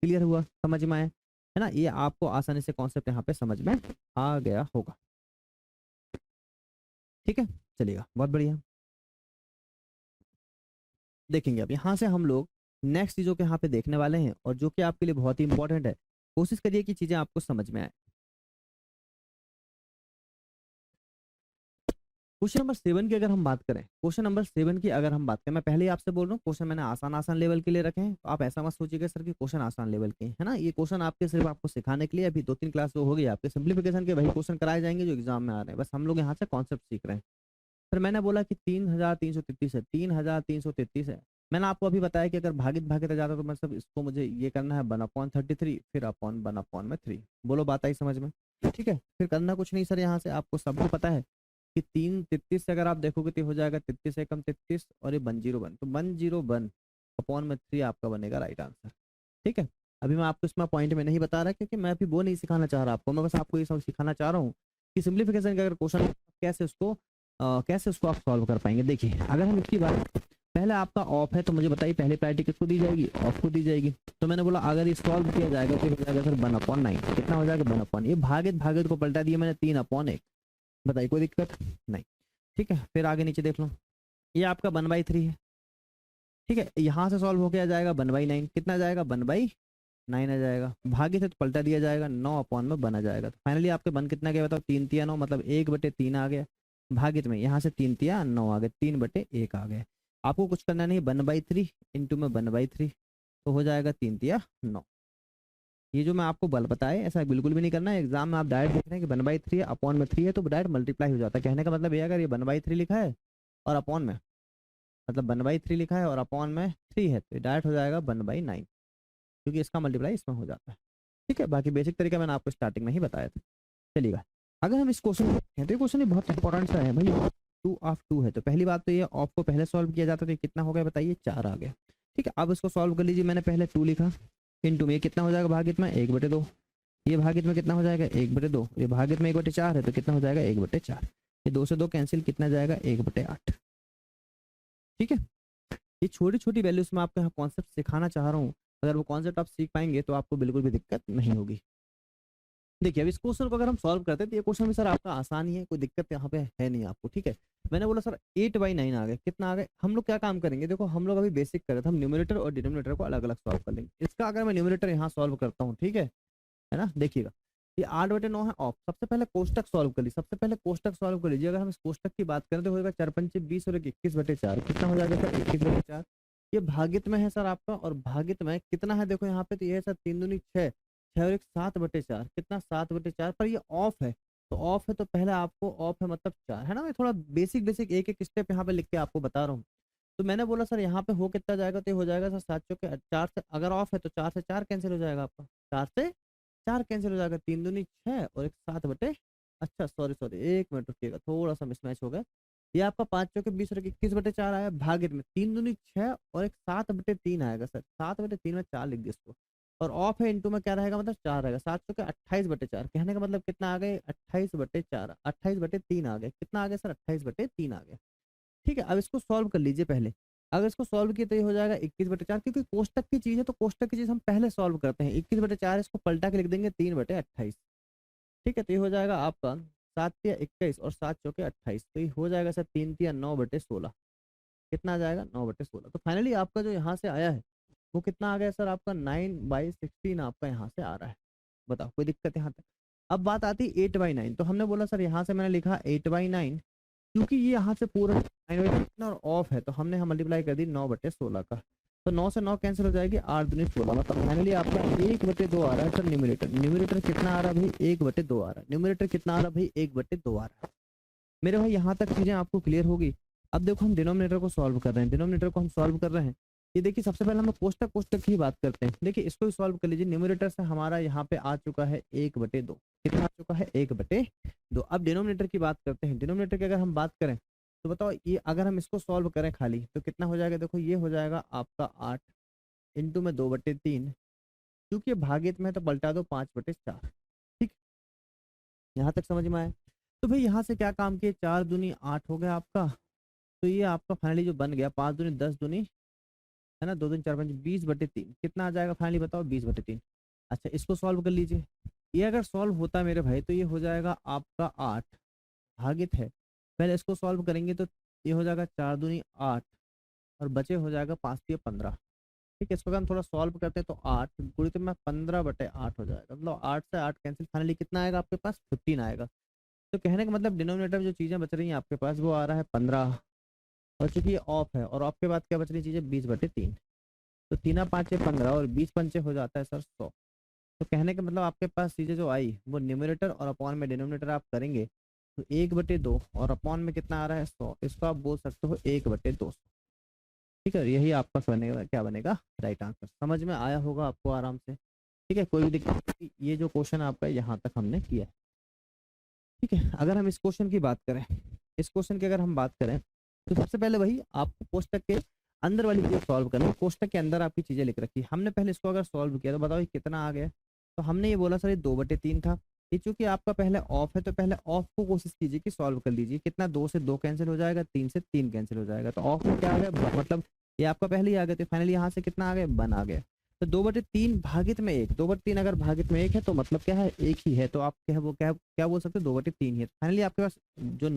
क्लियर हुआ, समझ में आया है ना, ये आपको आसानी से कॉन्सेप्ट यहाँ पे समझ में आ गया होगा। ठीक है, चलिएगा बहुत बढ़िया। देखेंगे अब यहाँ से हम लोग नेक्स्ट चीजों के यहाँ पे देखने वाले हैं, और जो कि आपके लिए बहुत ही इंपॉर्टेंट है। कोशिश करिए कि चीजें आपको समझ में आए। क्वेश्चन नंबर 7 की अगर हम बात करें, क्वेश्चन नंबर 7 की अगर हम बात करें, मैं पहले ही आपसे बोल रहा हूँ क्वेश्चन मैंने आसान आसान लेवल के लिए रखे हैं, तो आप ऐसा मत सोचिएगा सर कि क्वेश्चन आसान लेवल के है ना, ये क्वेश्चन आपके सिर्फ आपको सिखाने के लिए, अभी 2-3 क्लास हो गई आपके सिंप्लीफिकेशन के, वही क्वेश्चन कराए जाएंगे जो एग्जाम में आ रहे हैं, बस हम लोग यहाँ से कॉन्सेप्ट सीख रहे हैं। फिर मैंने बोला कि 3333 है, 3333 है। मैंने आपको अभी बताया कि अगर भागित भागित आ जाता तो मतलब इसको मुझे ये करना है 1/33 फिर अपॉन 1/3। बोलो बात आई समझ में। ठीक है, फिर करना कुछ नहीं सर, यहाँ से आपको सबको पता है कि 3 33 से अगर आप देखोगे तो हो जाएगा 33 एकम 33, और ये 101, तो 101 अपॉन में 3 आपका बनेगा राइट आंसर। ठीक है, अभी मैं आपको इसमें पॉइंट में नहीं बता रहा, क्योंकि मैं अभी वो नहीं सिखाना चाह रहा आपको, मैं बस आपको ये सब सिखाना चाह रहा हूँ कि सिंप्लीफिकेशन का अगर क्वेश्चन कैसे उसको कैसे उसको आप सॉल्व कर पाएंगे। देखिए अगर हम इसकी बात, पहले आपका ऑफ है तो मुझे बताइए पहले प्रायोरिटी किसको दी जाएगी, ऑफ को दी जाएगी। तो मैंने बोला अगर ये सॉल्व किया जाएगा तो हो जाएगा सर 1/9, कितना हो जाएगा 1/, ये भागित भागित को पलटा दिया मैंने 3/1। बताइए कोई दिक्कत नहीं। ठीक है, फिर आगे नीचे देख लो, ये आपका 1/3 है। ठीक है, यहाँ से सॉल्व होकर आ जाएगा 1/9, कितना जाएगा 1/9 आ जाएगा, भागित है तो पलटा दिया जाएगा 9/1 आ जाएगा, तो फाइनली आपके 1 कितना गया बताओ, 3 तिया 9 मतलब 1/3 आ गया, भागित में यहाँ से 3 तिया 9 आ गए, 3/1 आ गए। आपको कुछ करना नहीं, 1/3 इंटू में 1/3 तो हो जाएगा 3 तिया 9। ये जो मैं आपको बल बताए ऐसा बिल्कुल भी नहीं करना है, एग्जाम में आप डायरेक्ट देख रहे हैं कि 1/3 है अपॉन में 3 है तो डायरेक्ट मल्टीप्लाई हो जाता है। कहने का मतलब ये अगर ये 1/3 लिखा है और अपॉन में, मतलब 1/3 लिखा है और अपॉन में 3 है तो डायरेक्ट हो जाएगा 1/9, क्योंकि इसका मल्टीप्लाई इसमें हो जाता है। ठीक है, बाकी बेसिक तरीका मैंने आपको स्टार्टिंग में ही बताया था। चलिएगा अगर हम इस क्वेश्चन को देखें तो ये क्वेश्चन बहुत इंपॉर्टेंट सा है भाई, 2 ऑफ 2 है, तो पहली बात तो ये ऑफ को पहले सॉल्व किया जाता है, तो कितना हो गया बताइए 4 आ गया। ठीक है, अब इसको सॉल्व कर लीजिए, मैंने पहले 2 लिखा इंटू में, ये कितना हो जाएगा भागित में 1/2, ये भागित में कितना हो जाएगा 1/2, ये भागित में 1/4 है तो कितना हो जाएगा 1/4, ये 2 से 2 कैंसिल, कितना जाएगा 1/8। ठीक है, ये छोटी छोटी वैल्यूज में आपको यहाँ कॉन्सेप्ट सिखाना चाह रहा हूँ, अगर वो कॉन्सेप्ट आप सीख पाएंगे तो आपको बिल्कुल भी दिक्कत नहीं होगी। देखिए अब इस क्वेश्चन को अगर हम सॉल्व करते हैं तो ये क्वेश्चन भी सर आपका आसान ही है, कोई दिक्कत यहाँ पे है नहीं आपको, ठीक है। मैंने बोला सर 8/9 आ गए, कितना आ गए, हम लोग क्या काम करेंगे, देखो हम लोग अभी बेसिक कर रहे थे, हम न्यूमरेटर और डिनोमिनेटर को अलग अलग सॉल्व कर लेंगे। इसका अगर मैं न्यूमरेटर यहाँ सॉल्व करता हूँ, ठीक है ना, देखिएगा ये 8/9 है ऑफ। सबसे पहले कोष्टक सॉल्व कर लीजिए, सबसे पहले कोष्टक सॉल्व कर लीजिए। अगर हम इस कोष्टक की बात करें तो होगा 4×5 = 20 और 21/4, कितना हो जाएगा सर 21/4। ये भागित में है सर आपका, और भागित में कितना है देखो यहाँ पे, तो ये है सर 3 दूनी 6, 6 और 1 7/4, कितना 7/4, पर ये ऑफ है। तो ऑफ है तो पहले आपको ऑफ है मतलब 4 है ना। मैं थोड़ा बेसिक बेसिक एक एक स्टेप यहाँ पे लिख के आपको बता रहा हूँ। तो मैंने बोला सर यहाँ पे हो कितना जाएगा, तो ये हो जाएगा सर 7×4 से, अगर ऑफ है तो 4 से 4 कैंसिल हो जाएगा आपका, 4 से 4 कैंसिल हो जाएगा, 3 दूनी 6 और 1 7 अच्छा सॉरी सॉरी 1 मिनट रुकिएगा, थोड़ा सा मिसमैच हो गया। ये आपका 5×4 = 20 और 21/4 आया, भागित में 3 दूनी 6 और 1 7/3 आएगा सर, 7/3 में 4 लिख दिया इसको। और ऑफ है इंटू में क्या रहेगा, मतलब 4 रहेगा, 7×4 = 28/4, कहने का मतलब कितना आ गए 28/4, 28/3 आ गए, कितना आ गया सर 28/3 आ गया। ठीक है, अब इसको सॉल्व कर लीजिए पहले। अगर इसको सॉल्व किया तो ये हो जाएगा 21/4, क्योंकि कोष्टक की चीज है तो कोष्टक की चीज हम पहले सॉल्व करते हैं। 21/4 इसको पलटा के लिख देंगे 3/28। ठीक है, तो ये हो जाएगा आपका 7×3 = 21 और 7×4 = 28, तो ये हो जाएगा सर 3×3 = 9/16, कितना आ जाएगा 9/16। तो फाइनली आपका जो यहाँ से आया है वो कितना आ गया सर, आपका 9/16 आपका यहाँ से आ रहा है। बताओ कोई दिक्कत यहाँ तक। अब बात आती है 8/9, तो हमने बोला सर यहाँ से मैंने लिखा 8/9, क्योंकि ये यहाँ से पूरा 9/16 और ऑफ है तो हमने हम मल्टीप्लाई कर दी 9/16 का। तो 9 से 9 कैंसिल हो जाएगी, 8 दूनी 16, मतलब फाइनली आपका 1/2 आ रहा है सर न्यूमरेटर। न्यूमरेटर कितना आ रहा है भाई 1/2 आ रहा है। न्यूमरेटर कितना आ रहा है भाई 1/2 आ रहा है। मेरे भाई यहाँ तक चीजें आपको क्लियर होगी। अब देखो हम डिनोमिनेटर को सॉल्व कर रहे हैं, डिनोमिनेटर को हम सॉल्व कर रहे हैं। ये देखिए सबसे पहले हम लोग कोष्टक कोष्टक की बात करते हैं। देखिए इसको भी सॉल्व कर लीजिए। न्यूमरेटर से हमारा यहाँ पे आ चुका है 1/2, कितना आ चुका है 1/2। अब डिनोमिनेटर की बात करते हैं। डिनोमिनेटर की अगर हम बात करें तो बताओ ये अगर हम इसको सॉल्व करें खाली तो कितना हो जाएगा, देखो ये हो जाएगा आपका 8 इंटू में 2/3, क्योंकि ये भागित में है तो पलटा दो 5/4। ठीक, यहाँ तक समझ में आया। तो भाई यहाँ से क्या काम किए, 4 दूनी 8 हो गया आपका। तो ये आपका फाइनली जो बन गया 5 दूनी 10 दूनी है ना, 2 दूनी 4 5 20/3, कितना आ जाएगा फाइनली बताओ 20/3। अच्छा इसको सॉल्व कर लीजिए। ये अगर सॉल्व होता है मेरे भाई तो ये हो जाएगा आपका 8 भागित है, पहले इसको सॉल्व करेंगे तो ये हो जाएगा 4 दूनी 8 और बचे हो जाएगा 5×3 = 15। ठीक है, इसको अगर हम थोड़ा सॉल्व करते हैं तो 8 गुणित में 15/8 हो जाएगा, मतलब 8 से 8 कैंसिल, फाइनली कितना आएगा आपके पास 15 आएगा। तो कहने का मतलब डिनोमिनेटर में जो चीज़ें बच रही हैं आपके पास वो आ रहा है 15, और चूंकि ये ऑफ है और ऑफ के बाद क्या बच रही चीज़ें 20/3। तो 3×5 = 15 और 20×5 हो जाता है सर 100। तो कहने का मतलब आपके पास चीज़ें जो आई वो न्यूमरेटर और अपॉन में डिनोमिनेटर आप करेंगे तो 1/2 और अपॉन में कितना आ रहा है 100, इसको आप बोल सकते हो 1/200। ठीक है, यही आपका बनेगा, क्या बनेगा राइट आंसर। समझ में आया होगा आपको आराम से। ठीक है, कोई भी दिक्कत नहीं, ये जो क्वेश्चन आपका यहाँ तक हमने किया है। ठीक है, अगर हम इस क्वेश्चन की बात करें, इस क्वेश्चन की अगर हम बात करें तो सबसे पहले वही आपको कोष्टक के अंदर वाली चीज़ सॉल्व करना है। कोष्टक के अंदर आपकी चीज़ें लिख रखी है, हमने पहले इसको अगर सॉल्व किया तो बताओ ये कितना आ गया। तो हमने ये बोला सर ये 2/3 था। ये चूंकि आपका पहले ऑफ है तो पहले ऑफ को कोशिश कीजिए कि सॉल्व कर लीजिए। कितना 2 से 2 कैंसिल हो जाएगा, 3 से 3 कैंसिल हो जाएगा, तो ऑफ में क्या आ गया मतलब ये आपका पहले ही आ गया। तो फाइनली यहाँ से कितना आ गया 1 आ गया। तो 2/3 भागित में 1, 2/3 अगर भागित में 1 है तो मतलब क्या है एक ही है, तो आप क्या वो क्या बोल सकते हो 2/3 ही है। फाइनली आपके पास जो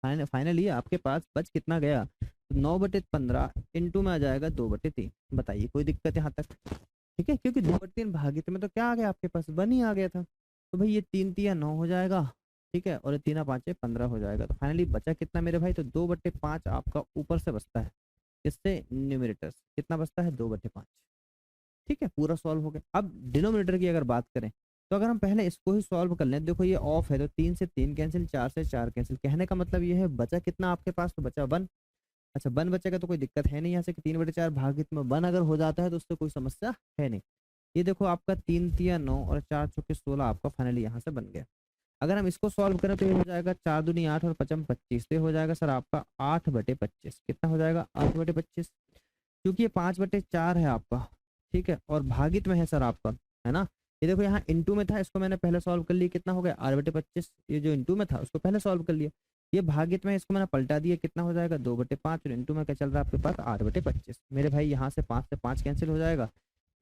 फाइनली आपके पास बच कितना गया, तो 9/15 इंटू में आ जाएगा 2/3। बताइए कोई दिक्कत यहाँ तक। ठीक है, क्योंकि 2/3 भागित में तो क्या आ गया आपके पास 1 ही आ गया था। तो भाई ये 3×3 = 9 हो जाएगा। ठीक है, और ये 3×5 = 15 हो जाएगा। तो फाइनली बचा कितना मेरे भाई, तो 2/5 आपका ऊपर से बचता है। इससे न्यूमरेटर कितना बचता है 2/5। ठीक है, पूरा सॉल्व हो गया। अब डिनोमिनेटर की अगर बात करें तो अगर हम पहले इसको ही सॉल्व कर लें, देखो ये ऑफ है तो 3 से 3 कैंसिल, 4 से 4 कैंसिल, कहने का मतलब ये है बचा कितना आपके पास, तो बचा 1। अच्छा 1 बचेगा तो कोई दिक्कत है नहीं यहाँ से कि 3/4 भागित में 1 अगर हो जाता है तो उससे कोई समस्या है नहीं। ये देखो आपका 3×3 = 9 और 4×4 = 16 आपका फाइनली यहाँ से बन गया। अगर हम इसको सॉल्व करें तो ये हो जाएगा 4 दूनी 8 और 5×25, तो ये हो जाएगा सर आपका 8/25। कितना हो जाएगा 8/25, क्योंकि ये 5/4 है आपका। ठीक है, और भागित में है सर आपका, है ना। ये देखो यहाँ इंटू में था, इसको मैंने पहले सॉल्व कर लिया, कितना हो गया 8/25। ये जो इंटू में था उसको पहले सॉल्व कर लिया, ये भागित में इसको मैंने पलटा दिया, कितना हो जाएगा 2/5 और इंटू में क्या चल रहा है आपके पास 8/25। मेरे भाई यहाँ से 5 से 5 कैंसिल हो जाएगा,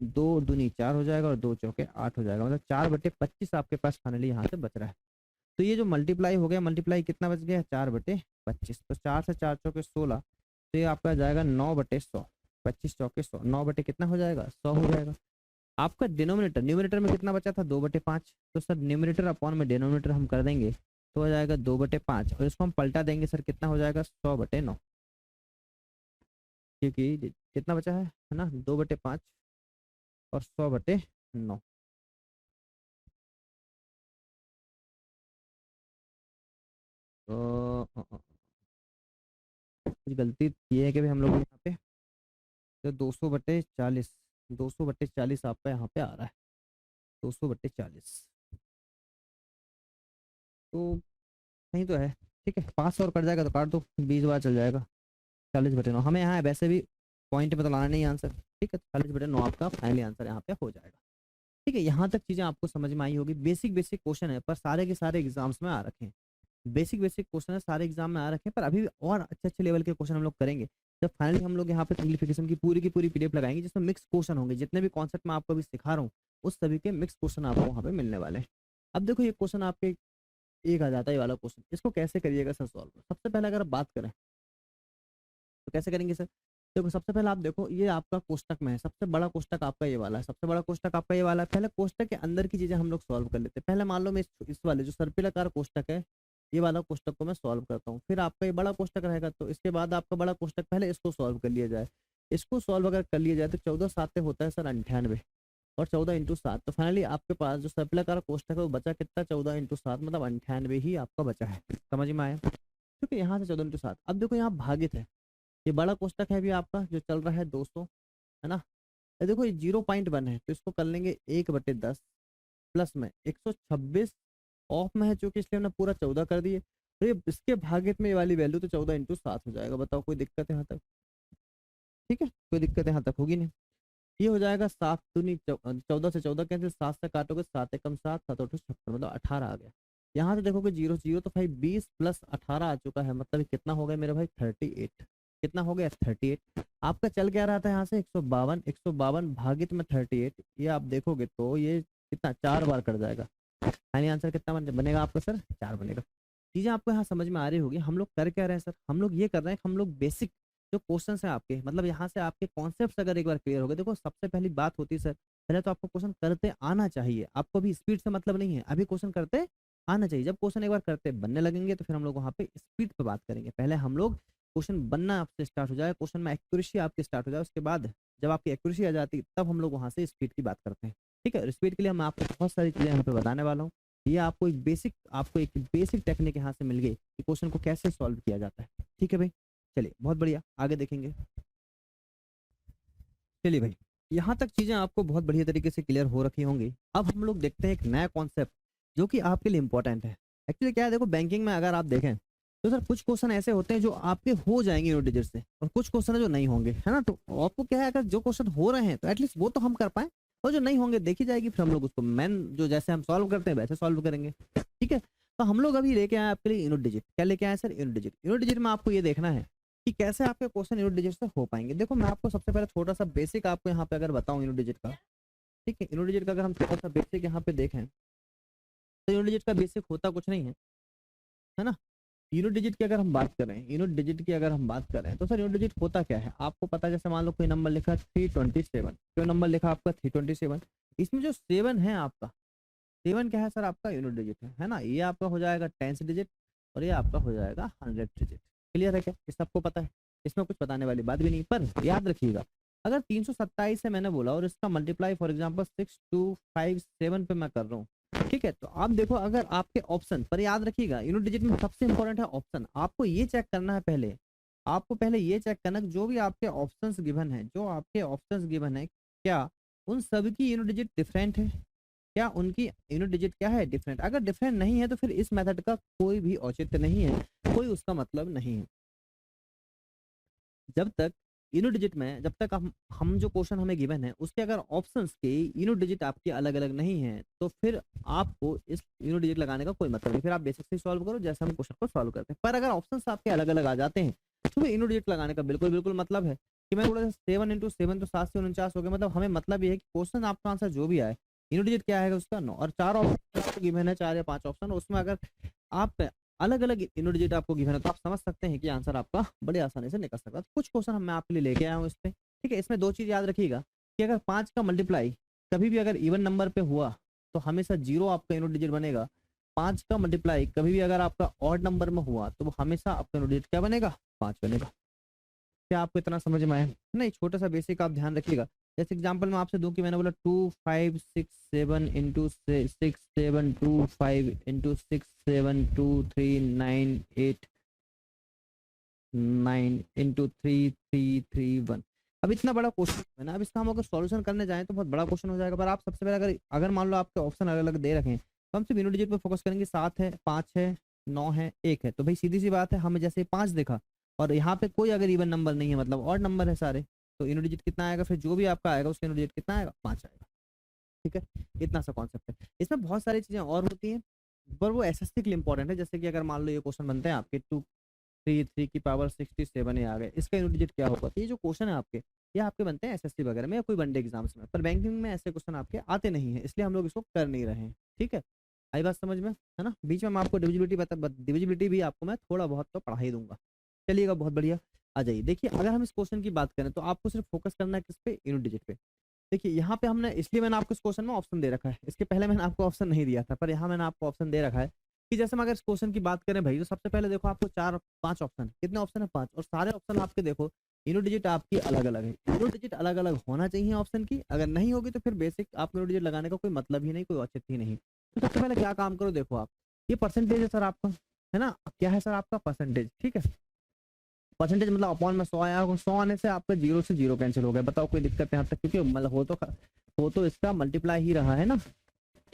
2 दूनी 4 हो जाएगा और 2 चौके 8 हो जाएगा, मतलब 4/25 आपके पास फाइनली यहाँ से बच रहा है। तो ये जो मल्टीप्लाई हो गया, मल्टीप्लाई कितना बच गया 4/25, तो 4 से 4 चौके 16, तो ये आपका जाएगा 9/100, 25 चौके 100, 9 बटे कितना हो जाएगा 100 हो जाएगा। आपका डिनोमिनेटर, न्यूमिनेटर में कितना बचा था 2/5, तो सर न्यूमिनेटर अपॉन में डिनोमिनेटर हम कर देंगे तो हो जाएगा 2/5, और इसको हम पलटा देंगे सर कितना हो जाएगा 100/9, क्योंकि कितना बचा है ना 2/5 और 100/9। तो कुछ गलती ये है कि भाई हम लोग यहाँ पे तो 200/40, 200/40 आपका यहाँ पे आ रहा है, 200/40, तो नहीं तो है। ठीक है, 5 और कट जाएगा तो काट दो, 20 बार चल जाएगा। 40/9 हमें यहाँ वैसे भी पॉइंट पे तो लाना नहीं आंसर। ठीक है, 40/9 आपका फाइनली आंसर यहाँ पे हो जाएगा। ठीक है, यहाँ तक चीज़ें आपको समझ में आई होगी। बेसिक बेसिक क्वेश्चन है पर सारे के सारे एग्जाम्स में आ रखे हैं। बेसिक बेसिक क्वेश्चन है, सारे एग्जाम में आ रखे हैं, पर अभी भी और अच्छे अच्छे लेवल के क्वेश्चन हम लोग करेंगे जब फाइनली हम लोग यहाँ पे सिंप्लीफिकेशन की पूरी पीडीएफ लगाएंगे, जिसमें मिक्स क्वेश्चन होंगे। जितने भी कॉन्सेप्ट मैं आपको अभी सिखा रहा हूँ उस सभी के मिक्स क्वेश्चन आपको वहाँ पे मिलने वाले हैं। अब देखो ये क्वेश्चन आपके एक आ जाता है, ये वाला क्वेश्चन, इसको कैसे करिएगा सर सॉल्व। सबसे पहले अगर आप बात करें तो कैसे करेंगे सर। देखो सबसे पहले आप देखो ये आपका कोष्टक में है, सबसे बड़ा कोष्टक आपका ये वाला है, सबसे बड़ा कोष्टक आपका ये वाला है। पहले कोष्टक के अंदर की चीजें हम लोग सॉल्व कर लेते हैं। पहले मान लो मैं इस वाले जो सर्पिलाकार कोष्टक है, ये वाला कोष्टक को मैं सॉल्व करता हूँ, फिर आपका ये बड़ा कोष्टक रहेगा, तो इसके बाद आपका बड़ा कोष्टक, पहले इसको सॉल्व कर लिया जाए। इसको सॉल्व अगर कर लिया जाए तो 14 7 होता है सर 98, और 14 × 7, तो फाइनली आपके पास जो सर्पिलाकार कोष्टक है वो बचा कितना 14 × 7, मतलब 98 ही आपका बचा है। समझ में आया। क्योंकि यहाँ से 14 × 7, अब देखो यहाँ भागित है, ये बड़ा कोष्टक है भी आपका जो चल रहा है 200, है ना। ये देखो ये 0.1 है, तो इसको कर लेंगे 1/10 प्लस में 126 ऑफ में है चूंकि, इसलिए हमने पूरा 14 कर दिए। तो ये इसके भागित में ये वाली वैल्यू तो 14 × 7 हो जाएगा। बताओ कोई दिक्कत है यहाँ तक। ठीक है, कोई दिक्कत यहाँ तक होगी नहीं। ये हो जाएगा 7 दूनी 14 से 14 कैंसिल, 7 से काटोगे 7 एकम 7, 7 8 56, मतलब 18 आ गया। यहाँ से देखोगे 0 0, तो भाई 20 प्लस 18 आ चुका है, मतलब कितना हो गया मेरे भाई 38। कितना हो गया 38। आपका चल क्या रहा था यहाँ से 152, 152 भागित में 38, ये आप देखोगे तो ये कितना 4 बार कट जाएगा। फाइनल आंसर कितना बनेगा आपका सर 4 बनेगा। चीजें आपको यहाँ समझ में आ रही होगी। हम लोग कर क्या रहे हैं सर, हम लोग ये कर रहे हैं कि हम लोग बेसिक जो क्वेश्चंस हैं आपके, मतलब यहाँ से आपके कॉन्सेप्ट्स अगर एक बार क्लियर हो गए। देखो सबसे पहली बात होती है सर, पहले तो आपको क्वेश्चन करते आना चाहिए। आपको भी स्पीड से मतलब नहीं है, अभी क्वेश्चन करते आना चाहिए। जब क्वेश्चन एक बार करते बनने लगेंगे तो फिर हम लोग वहाँ पे स्पीड पे बात करेंगे। पहले हम लोग क्वेश्चन बनना आपसे स्टार्ट हो जाए, क्वेश्चन में एक्यूरेसी आपकी स्टार्ट हो जाए, उसके बाद जब आपकी एक्यूरेसी आ जाती है तब हम लोग वहाँ से स्पीड की बात करते हैं। ठीक है, स्पीड के लिए मैं आपको बहुत सारी चीज़ें यहाँ पे बताने वाला हूँ। ये आपको एक बेसिक टेक्निक यहाँ से मिल गई कि क्वेश्चन को कैसे सॉल्व किया जाता है। ठीक है भाई, चलिए बहुत बढ़िया, आगे देखेंगे। चलिए भाई, यहाँ तक चीजें आपको बहुत बढ़िया तरीके से क्लियर हो रखी होंगी। अब हम लोग देखते हैं एक नया कॉन्सेप्ट जो कि आपके लिए इंपॉर्टेंट है। एक्चुअली क्या है, देखो बैंकिंग में अगर आप देखें तो सर कुछ क्वेश्चन ऐसे होते हैं जो आपके हो जाएंगे यूनिट डिजिट से, और कुछ क्वेश्चन है जो नहीं होंगे, है ना। तो आपको क्या है, अगर जो क्वेश्चन हो रहे हैं तो एटलीस्ट वो तो हम कर पाए, और जो नहीं होंगे देखी जाएगी, फिर हम लोग उसको मैन जो जैसे हम सॉल्व करते हैं वैसे सॉल्व करेंगे। ठीक है, तो हम लोग अभी लेके आए आपके लिए यूनिट डिजिट। क्या लेके आए sir, unit digit. Unit digit में आपको ये देखना है कि कैसे आपके क्वेश्चन यूनिट डिजिट से हो पाएंगे। देखो मैं आपको सबसे पहले छोटा सा बेसिक आपको यहाँ पे अगर बताऊं यूनिट डिजिट का। ठीक है, यूनिट डिजिट का अगर हम थोड़ा सा बेसिक यहाँ पे देखें तो यूनिट डिजिट का बेसिक होता कुछ नहीं है ना। यूनिट डिजिट की अगर हम बात करें, यूनिट डिजिट की अगर हम बात करें तो सर यूनिट डिजिट होता क्या है आपको पता है। जैसे मान लो कोई नंबर लिखा 327, कोई नंबर लिखा आपका 327, इसमें जो 7 है आपका, 7 क्या है सर आपका यूनिट डिजिट है ना। ये आपका हो जाएगा 10th डिजिट और ये आपका हो जाएगा 100th डिजिट। क्लियर है क्या, ये सबको पता है, इसमें कुछ बताने वाली बात भी नहीं। पर याद रखिएगा अगर 327 से मैंने बोला और इसका मल्टीप्लाई फॉर एग्जांपल 6257 पे मैं कर रहा हूँ, ठीक है, तो आप देखो अगर आपके ऑप्शन पर, याद रखिएगा यूनिट डिजिट में सबसे इंपॉर्टेंट है ऑप्शन। आपको ये चेक करना है पहले, आपको पहले ये चेक करना कि जो भी आपके ऑप्शंस गिवन है, जो आपके ऑप्शंस गिवन है, क्या उन सभी की यूनिट डिजिट डिफरेंट है, क्या उनकी यूनिट डिजिट क्या है डिफरेंट। अगर डिफरेंट नहीं है तो फिर इस मेथड का कोई भी औचित्य नहीं है, कोई उसका मतलब नहीं है। जब तक यूनिट डिजिट में, जब तक हम जो क्वेश्चन हमें गिवन है उसके अगर ऑप्शंस के यूनिट डिजिट आपके अलग अलग नहीं है तो फिर आपको इस यूनिट डिजिट लगाने का कोई मतलब नहीं। फिर आप बेसिक से सॉल्व करो जैसे हम क्वेश्चन को सॉल्व करते हैं। पर अगर ऑप्शंस आपके अलग अलग आ जाते हैं तो यूनिट डिजिट लगाने का बिल्कुल बिल्कुल मतलब है। कि मैं थोड़ा सा 7 इंटू 7 तो 7 से 49 हो गया। मतलब हमें मतलब ये है कि क्वेश्चन आपका आंसर जो भी आए यूनिट डिजिट क्या आएगा उसका 9। और 4 ऑप्शन आपको गिवन है, 4 या 5 ऑप्शन, उसमें अगर आप अलग अलग यूनिट डिजिट आपको गिवन है तो आप समझ सकते हैं कि आंसर आपका बड़े आसानी से निकल सकता है। कुछ क्वेश्चन मैं आपके लिए लेके आया हूँ इस पे, ठीक है। इसमें 2 चीज याद रखिएगा कि अगर 5 का मल्टीप्लाई कभी भी अगर इवन नंबर पे हुआ तो हमेशा 0 आपका यूनिट डिजिट बनेगा। 5 का मल्टीप्लाई कभी भी अगर आपका ऑड नंबर में हुआ तो वो हमेशा आपका यूनिट डिजिट क्या बनेगा, 5 बनेगा। क्या आपको इतना समझ में आया? नहीं, छोटा सा बेसिक आप ध्यान रखिएगा। जैसे एग्जांपल मैं आपसे दूं कि मैंने बोला 2 5 6 7 इंटू 6 7 2 5 इंटू 6 7 2 3 9 8 9 इंटू 3 3 3 1। अब इतना बड़ा क्वेश्चन है ना, अब इसका हम अगर सॉल्यूशन करने जाएं तो बहुत बड़ा क्वेश्चन हो जाएगा। पर आप सबसे पहले अगर अगर मान लो आपके ऑप्शन अलग अलग दे रखे हैं तो हम सिर्फ यूनिट डिजिट पे फोकस करेंगे। 7 है, 5 है, 9 है, 1 है, तो भाई सीधी सी बात है, हमें जैसे 5 देखा और यहाँ पे कोई अगर इवन नंबर नहीं है मतलब ऑड नंबर है सारे, तो यूनिट डिजिट कितना आएगा, फिर जो भी आपका आएगा उसका यूनिट डिजिट कितना आएगा, 5 आएगा। ठीक है, इतना सा कॉन्सेप्ट है। इसमें बहुत सारी चीजें और होती हैं पर वो एसएससी के लिए इंपॉर्टेंट है। जैसे कि अगर मान लो ये क्वेश्चन बनते हैं आपके 2 3 3 की पावर 67 ये आ गए, इसका यूनिट डिजिट क्या होगा। तो ये जो क्वेश्चन है आपके, ये आपके बनते हैं एसएससी वगैरह में या कोई वनडे एग्जाम्स में, पर बैंकिंग में ऐसे क्वेश्चन आपके आते नहीं है, इसलिए हम लोग इसको कर नहीं रहे हैं। ठीक है, आई बात समझ में, है ना। बीच में मैं आपको डिविजिबिलिटी भी आपको मैं थोड़ा बहुत तो पढ़ा ही दूंगा। चलिएगा, बहुत बढ़िया। आ जाइए, देखिए अगर हम इस क्वेश्चन की बात करें तो आपको सिर्फ फोकस करना है किस पे, यूनिट डिजिट पे। देखिए यहाँ पे हमने, इसलिए मैंने आपको इस क्वेश्चन में ऑप्शन दे रखा है, इसके पहले मैंने आपको ऑप्शन नहीं दिया था, पर यहाँ मैंने आपको ऑप्शन दे रखा है कि जैसे हम अगर इस क्वेश्चन की बात करें भाई, तो सबसे पहले देखो आपको 4 5 ऑप्शन, कितने ऑप्शन है, 5, और सारे ऑप्शन आपके देखो यूनिट डिजिट आपकी अलग अलग है। यूनिट डिजिट अलग अलग होना चाहिए ऑप्शन की, अगर नहीं होगी तो फिर बेसिक आप यूनिट डिजिट लगाने का कोई मतलब ही नहीं, कोई औचित्य ही नहीं। तो सबसे पहले क्या काम करो, देखो आप ये परसेंटेज है सर आपका, है ना, क्या है सर आपका परसेंटेज। ठीक है, परसेंटेज मतलब अपॉन में 100 आया, 100 आने से आपका 0 से 0 कैंसिल हो गया। बताओ कोई दिक्कत है यहाँ तक, क्योंकि मतलब हो तो इसका मल्टीप्लाई ही रहा है ना।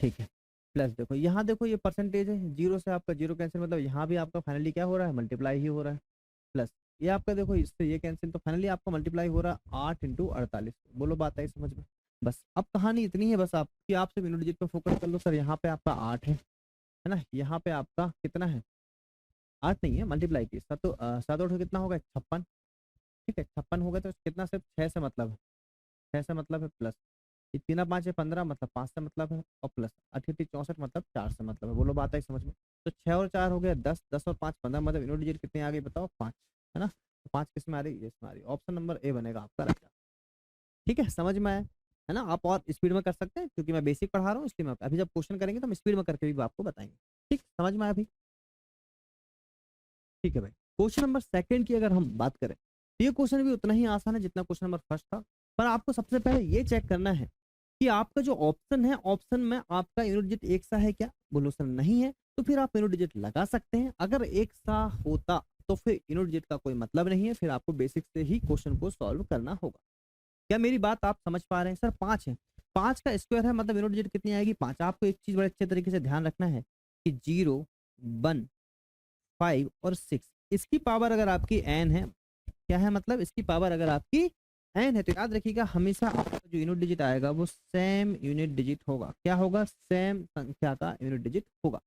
ठीक है, प्लस देखो यहाँ देखो ये परसेंटेज है, 0 से आपका 0 कैंसिल, मतलब यहाँ भी आपका फाइनली क्या हो रहा है, मल्टीप्लाई ही हो रहा है। प्लस ये आपका देखो इससे ये कैंसिल, तो फाइनली आपका मल्टीप्लाई हो रहा है 8 इंटू 48। बोलो बात आई समझ में। बस अब कहानी इतनी है बस, आप कि आप सिर्फ यूनिट डिजिट पे फोकस कर लो। सर यहाँ पे आपका 8 है ना, यहाँ पे आपका कितना है, 8 नहीं है, मल्टीप्लाई की 7 8 कितना होगा, 56। ठीक है, 56 होगा तो कितना, सिर्फ 6 से मतलब है, 6 से मतलब है, प्लस ये 3 5 है 15 मतलब 5 से मतलब है, और प्लस 88 64 मतलब 4 से मतलब है। बोलो बात आई समझ में। तो 6 और 4 हो गया 10, 10 और 5 15, मतलब यूनिट डिजिट कितने आ गई बताओ, 5, है ना। तो 5 किस में आ रही है, इसमें आ रही है, ऑप्शन नंबर ए बनेगा आपका राइट। ठीक है, समझ में आया, है ना। आप और स्पीड में कर सकते हैं क्योंकि मैं बेसिक पढ़ा रहा हूँ, इसलिए मैं अभी जब क्वेश्चन करेंगे तो हम स्पीड में करके भी आपको बताएंगे। ठीक, समझ में आया अभी। ठीक है भाई, क्वेश्चन नंबर सेकंड की अगर हम बात करें तो ये क्वेश्चन भी उतना ही आसान है जितना क्वेश्चन नंबर फर्स्ट था। पर आपको सबसे पहले ये चेक करना है कि आपका जो ऑप्शन है, ऑप्शन में आपका यूनिट डिजिट एक सा है क्या। बोलो सर नहीं है, तो फिर आप यूनिट डिजिट लगा सकते हैं। अगर एक सा होता तो फिर यूनिट डिजिट का कोई मतलब नहीं है, फिर आपको बेसिक से ही क्वेश्चन को सॉल्व करना होगा। क्या मेरी बात आप समझ पा रहे हैं। सर 5 है, 5 का स्क्वायर है, मतलब यूनिट डिजिट कितनी आएगी, 5। आपको एक चीज बड़े अच्छे तरीके से ध्यान रखना है कि 0 1 5 और 6, इसकी पावर अगर आपकी n है, क्या है मतलब इसकी पावर अगर आपकी n है, तो याद रखिएगा हमेशा आपका जो यूनिट डिजिट आएगा वो सेम यूनिट डिजिट होगा। क्या होगा, सेम संख्या का यूनिट डिजिट होगा।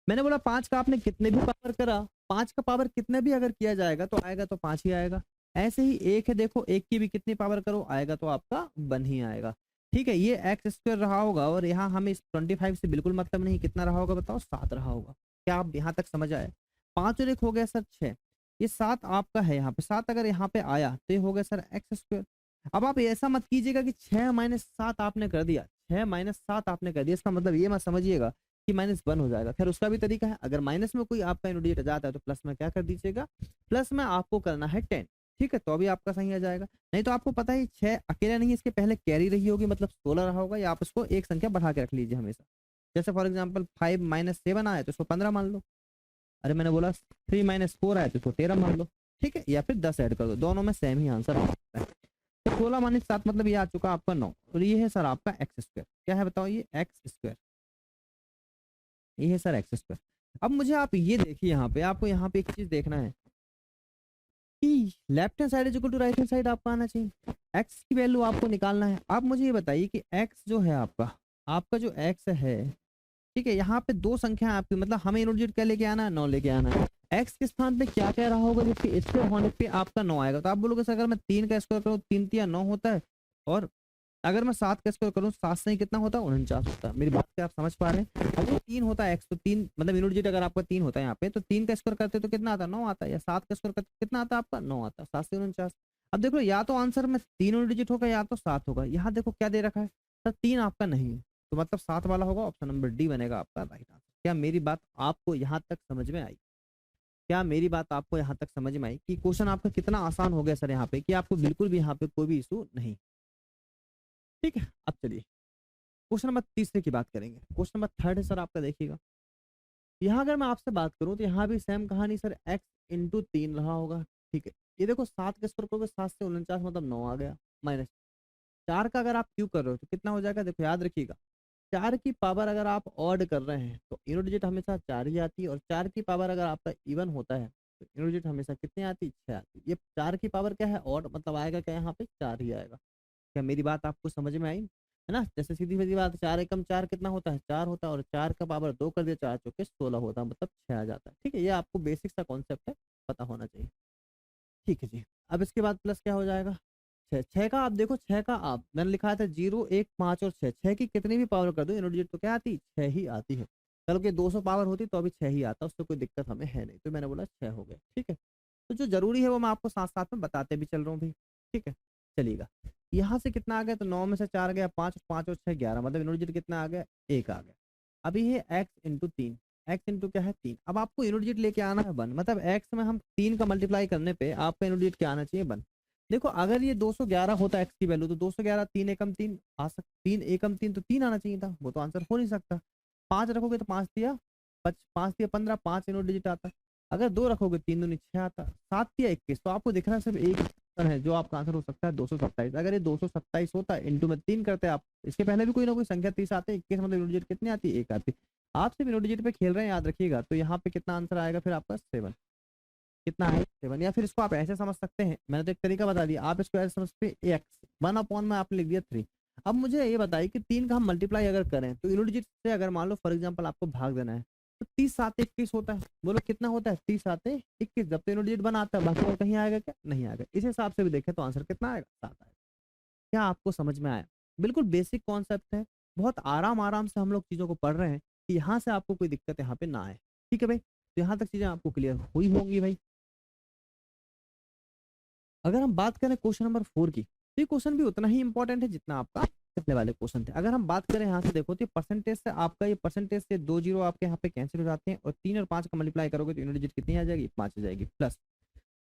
मैंने बोला 5 का आपने कितने भी पावर करा, 5 का पावर कितने भी अगर किया जाएगा तो आएगा तो 5 ही आएगा। ऐसे ही 1 है, देखो 1 की भी कितनी पावर करो आएगा तो आपका 1 ही आएगा। ठीक है, ये एक्स स्क्वायर रहा होगा, और यहाँ हमें इस 25 से बिल्कुल मतलब नहीं, कितना रहा होगा बताओ, 7 रहा होगा। क्या आप यहाँ तक समझ आए। 5 और 1 हो गया सर 6, ये 7 आपका है, यहाँ पे 7 अगर यहाँ पे आया तो ये हो गया सर एक्स स्क्वायर। अब आप ऐसा मत कीजिएगा कि 6 माइनस 7 आपने कर दिया, 6 माइनस 7 आपने कर दिया, इसका मतलब ये मत समझिएगा कि -1 हो जाएगा। खैर उसका भी तरीका है, अगर माइनस में कोई आपका यूनिट डिजिट जाता है तो प्लस में क्या कर दीजिएगा, प्लस में आपको करना है 10। ठीक है, तो अभी आपका सही आ जाएगा। नहीं तो आपको पता है 6 अकेला नहीं, इसके पहले कैरी रही होगी, मतलब 16 रहा होगा, या आप इसको एक संख्या बढ़ा के रख लीजिए हमेशा। जैसे फॉर एग्जाम्पल 5 - 7 आया तो इसको 15 मान लो। अरे मैंने बोला 3 - 4 आया तो इसको 13 मान लो। ठीक है, या फिर 10 ऐड कर दो, दोनों में सेम ही आंसर आ सकता है। तो 16 - 7 मतलब ये आ चुका आपका 9, और ये है सर आपका एक्स स्क्वायर। क्या है बताओ, ये एक्स स्क्वायर, ये है सर एक्स स्क्वायर। अब मुझे आप ये देखिए, यहाँ पे आपको यहाँ पे एक चीज देखना है कि left hand side is equal to right hand side आपका आना चाहिए। एक्स की वैल्यू आपको निकालना है। आप मुझे ये बताइए कि एक्स जो है आपका, आपका जो एक्स है, ठीक है, यहाँ पे 2 संख्या आपकी, मतलब हमें यूनिट डिजिट क्या लेके आना है, 9 लेके आना है। एक्स के स्थान पे क्या क्या रहा होगा, जबकि इसके होने पे आपका 9 आएगा। तो आप बोलोगे सर अगर मैं 3 का स्क्वायर करूँ 3 3 9 होता है, और अगर मैं 7 का स्क्वायर करूँ 7 से ही कितना होता है 49 होता है। मेरी बात क्या आप समझ पा रहे हैं? अगर 3 होता है एक्स, तो 3 मतलब यूनिट डिजिट अगर आपका 3 होता है यहाँ पे, तो 3 का स्क्वायर करते तो कितना आता है 9 आता है, या 7 का स्क्वायर करते कितना आता है आपका 9 आता है, 7 से 49। अब देखो या तो आंसर में 3 यूनिट डिजिट होगा या तो 7 होगा। यहाँ देखो क्या दे रखा है सर, 3 आपका नहीं है, तो मतलब 7 वाला होगा, ऑप्शन नंबर डी बनेगा आपका राइट आंसर। क्या मेरी बात आपको यहाँ तक समझ में आई? क्या मेरी बात आपको यहाँ तक समझ में आई कि क्वेश्चन आपका कितना आसान हो गया सर यहाँ पे, कि आपको बिल्कुल भी यहाँ पे कोई भी इशू नहीं? ठीक है, अब चलिए क्वेश्चन नंबर तीसरे की बात करेंगे। क्वेश्चन नंबर थर्ड है सर आपका, देखिएगा यहाँ अगर मैं आपसे बात करूँ तो यहाँ भी सेम कहानी सर, एक्स इंटू 3 रहा होगा। ठीक है, ये देखो 7 के स्क्वायर करोगे 7 से 49 मतलब 9 आ गया, माइनस 4 का अगर आप क्यू कर रहे हो तो कितना हो जाएगा, देखो याद रखिएगा 4 की पावर अगर आप ऑड कर रहे हैं तो यूनिट डिजिट हमेशा 4 ही आती है, और 4 की पावर अगर आपका इवन होता है तो यूनिट डिजिट हमेशा कितनी आती है, 6 आती है। ये 4 की पावर क्या है, ऑड, मतलब आएगा क्या यहाँ पे 4 ही आएगा। क्या मेरी बात आपको समझ में आई? है ना, जैसे सीधी सीधी बात, 4 एकम 4 कितना होता है 4 होता है, और 4 का पावर 2 कर दिया 4 चौके 16 होता है, मतलब 6 आ जाता है। ठीक है, ये आपको बेसिक सा कॉन्सेप्ट है, पता होना चाहिए। ठीक है जी, अब इसके बाद प्लस क्या हो जाएगा, 6। 6 का आप देखो, 6 का आप मैंने लिखा था 0 1 5 और 6, 6 की कितनी भी पावर कर दो यूनिट डिजिट तो क्या आती, 6 ही आती है। चलो कि 200 पावर होती तो अभी 6 ही आता, उससे कोई दिक्कत हमें है नहीं, तो मैंने बोला 6 हो गया। ठीक है, तो जो जरूरी है वो मैं आपको साथ साथ में बताते भी चल रहा हूँ भाई। ठीक है, चलिएगा यहाँ से कितना आ गया, तो 9 में से 4 गया 5, 5 और 6 11, मतलब यूनिट डिजिट कितना आ गया 1 आ गया। अभी है एक्स इंटू 3, एक्स इंटू क्या है 3। अब आपको यूनिट डिजिट लेके आना है 1, मतलब एक्स में हम 3 का मल्टीप्लाई करने पे आपका यूनिट डिजिट क्या आना चाहिए 1। देखो अगर ये 211 होता एक्स की वैल्यू, तो 211 3 एकम 3 आ सकता, 3 एकम 3 तो 3 आना चाहिए था, वो तो आंसर हो नहीं सकता। 5 रखोगे तो 5 दिया 5 दिया 15, 5 यूनिट डिजिट आता। अगर 2 रखोगे 3 दूनी 6 आता, 7 दिया 21, तो आपको दिख रहा है सिर्फ एक आंसर है जो आपका आंसर हो सकता है 227। अगर ये 227 होता है इंटू में 3 करते हैं आप, इसके पहले भी कोई ना कोई संख्या 30 आते, 21 मतलब यूनिट डिजिट कितनी आती है 1 आती। आप सिर्फ यूनिट डिजिट पे खेल रहे हैं याद रखिएगा, तो यहाँ पे कितना आंसर आएगा फिर आपका 7। कितना है 7, या फिर इसको आप ऐसे समझ सकते हैं, मैंने तो एक तरीका बता दिया, आप इसको ऐसे समझते हैं एक्स 1 में आपने लिख दिया 3। अब मुझे ये बताइए कि 3 का हम मल्टीप्लाई अगर करें तो यूनिट डिजिट से अगर मान लो फॉर एग्जांपल आपको भाग देना है, तो 30 7 21 होता है। बोलो कितना होता है 30 7 21, जब तो यूनिट डिजिट बनाता है, बाकी और कहीं आएगा क्या, नहीं आएगा। इस हिसाब से भी देखें तो आंसर कितना आएगा 7 आएगा। क्या आपको समझ में आया? बिल्कुल बेसिक कॉन्सेप्ट है, बहुत आराम आराम से हम लोग चीज़ों को पढ़ रहे हैं कि यहाँ से आपको कोई दिक्कत यहाँ पे ना आए। ठीक है भाई, तो यहाँ तक चीज़ें आपको क्लियर हुई होंगी भाई। अगर हम बात करें क्वेश्चन नंबर 4 की, तो ये क्वेश्चन भी उतना ही इंपॉर्टेंट है जितना आपका पिछले वाले क्वेश्चन थे। अगर हम बात करें यहाँ से देखो, तो परसेंटेज से आपका ये परसेंटेज से 2 जीरो आपके यहाँ पे कैंसिल हो जाते हैं, और 3 और 5 का मल्टीप्लाई करोगे तो यूनिट डिजिट कितनी आ जाएगी 5 आ जाएगी। प्लस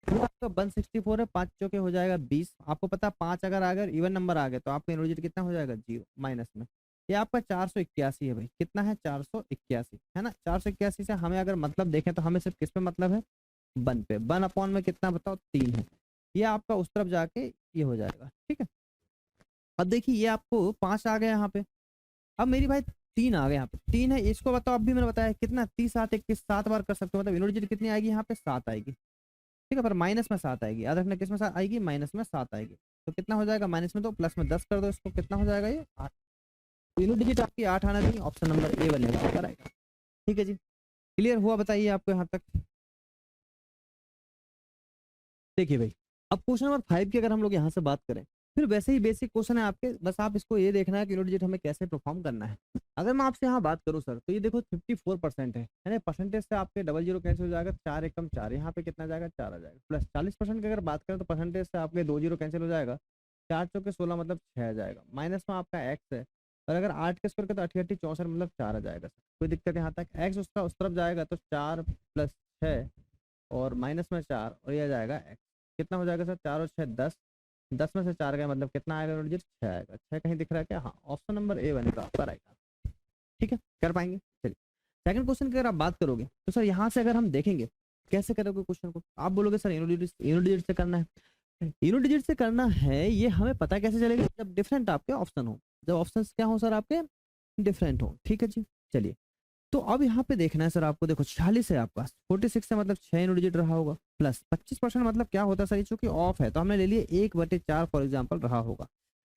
ये आपका 164 है, 5 चौके हो जाएगा 20। आपको पता है 5 अगर इवन नंबर आ गए तो आपका यूनिट डिजिट कितना हो जाएगा 0 माइनस में। ये आपका 481 है भाई, कितना है 481 है ना। 481 से हमें अगर मतलब देखें तो हमें सिर्फ किस पे मतलब है 1 पे, 1 अपॉन में कितना बताओ 3 है। ये आपका उस तरफ जाके ये हो जाएगा। ठीक है, अब देखिए ये आपको 5 आ गया यहाँ पे, अब मेरी भाई 3 आ गया यहाँ पे, 3 है, इसको बताओ। अब भी मैंने बताया कितना 30 7 21 7 बार कर सकते हो, मतलब यूनिट डिजिट कितनी आएगी यहाँ पे 7 आएगी। ठीक है, पर माइनस में 7 आएगी, याद रखना किस में 7 आएगी, माइनस में 7 आएगी। तो कितना हो जाएगा माइनस में, तो प्लस में 10 कर दो इसको, कितना हो जाएगा ये 8। यूनिट डिजिट आपकी 8 आना चाहिए, ऑप्शन नंबर ए बनेगा आपका राइट। ठीक है जी, क्लियर हुआ बताइए आपको यहाँ तक? देखिए भाई, अब क्वेश्चन नंबर 5 की अगर हम लोग यहाँ से बात करें, फिर वैसे ही बेसिक क्वेश्चन है आपके, बस आप इसको ये देखना है कि यूनिट डिजिट हमें कैसे परफॉर्म करना है। अगर मैं आपसे यहाँ बात करूँ सर, तो ये देखो 54% है ना, परसेंटेज से आपके डबल जीरो कैंसिल हो जाएगा, 4 एकम 4, यहाँ पे कितना जाएगा 4 आ जाएगा। प्लस 40% की अगर बात करें तो परसेंटेज से आपके 2 जीरो कैंसिल हो जाएगा, 4 चौके 16 मतलब 6 आ जाएगा। माइनस में आपका एक्स है, और अगर 8 के स्क्वायर का तो 88 64 मतलब 4 आ जाएगा सर। कोई दिक्कत है यहाँ तक? एक्स उसका उस तरफ जाएगा तो 4 प्लस 6 और माइनस में 4, और ये आ जाएगा एक्स। कितना हो जाएगा सर 4 और 6 10, 10 में से 4 गए मतलब कितना आएगा यूनिट डिजिट 6 आएगा। 6 कहीं दिख रहा है क्या? हाँ, ऑप्शन नंबर ए बनेगा आपका राइट। ठीक है, कर पाएंगे? चलिए सेकंड क्वेश्चन की अगर आप बात करोगे तो सर यहाँ से अगर हम देखेंगे कैसे करोगे क्वेश्चन को, आप बोलोगे सर यूनिट डिजिट से करना है। यूनिट डिजिट से करना है, ये हमें पता कैसे चलेगा जब डिफरेंट आपके ऑप्शन हो, जब ऑप्शन क्या हो सर आपके डिफरेंट हो। ठीक है जी, चलिए तो अब यहाँ पे देखना है सर आपको, देखो 46 है आपके पास, 46 से मतलब 6 यूनिट डिजिट रहा होगा, प्लस 25% मतलब क्या होता है सर, ये चूंकि ऑफ है तो हमने ले लिया 1/4 फॉर एग्जाम्पल रहा होगा।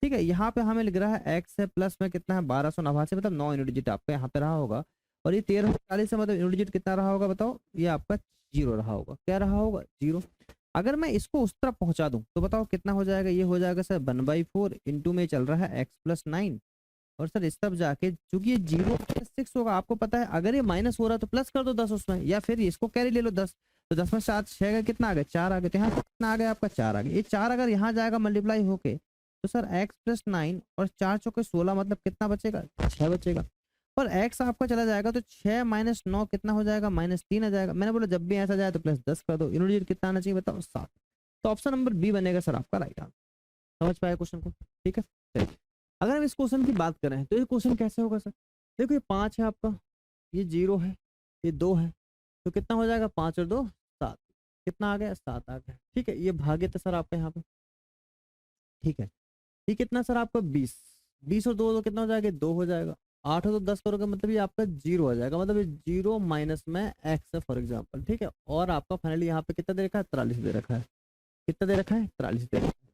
ठीक है, यहाँ पे हमें लिख रहा है एक्स है, प्लस में कितना है 1289 मतलब 9 यूनिट डिजिट आपका यहाँ पे रहा होगा, और ये 1340 से मतलब यूनिट डिजिट कितना रहा होगा बताओ, ये आपका जीरो रहा होगा। क्या रहा होगा? जीरो। अगर मैं इसको उस तरफ पहुंचा दूं तो बताओ कितना हो जाएगा? ये हो जाएगा सर 1/4 इंटू में चल रहा है x+9, और सर इस तरफ जाके चूंकि ये 0 - 6 होगा, आपको पता है अगर ये माइनस हो रहा है तो प्लस कर दो 10 उसमें, या फिर इसको कैरी ले लो 10। तो 10 में 7 6 का कितना आ गया? 4 आ गया। तो यहाँ से कितना आ गया आपका? 4 आ गया। ये 4 अगर यहाँ जाएगा मल्टीप्लाई होके तो सर x+9 और 4 चौके 16, मतलब कितना बचेगा? 6 बचेगा। और x आपका चला जाएगा तो 6 - 9 कितना हो जाएगा? -3 आ जाएगा। मैंने बोला जब भी ऐसा जाए तो +10 कर दो। यूनिट कितना आना चाहिए बताओ? 7। तो ऑप्शन नंबर बी बनेगा सर आपका राइट आंसर। समझ पाए क्वेश्चन को? ठीक है, चलिए। अगर हम इस क्वेश्चन की बात करें तो ये क्वेश्चन कैसे होगा सर? देखो ये 5 है आपका, ये 0 है, ये 2 है, तो कितना हो जाएगा? 5 और 2 7। कितना आ गया? 7 आ गया। ठीक है, ये भाग्य था सर आपका यहाँ पे। ठीक है, ये कितना सर आपका? 20। 20 और 2 कितना हो जाएगा? 2 हो जाएगा। 8 और 2 10 करोगे, मतलब ये आपका 0 आ जाएगा, मतलब ये 0 माइनस में एक्स है फॉर एग्जाम्पल। ठीक है, और आपका फाइनली यहाँ पे कितना दे रखा है? 43 दे रखा है। कितना दे रखा है? 43 दे रखा है।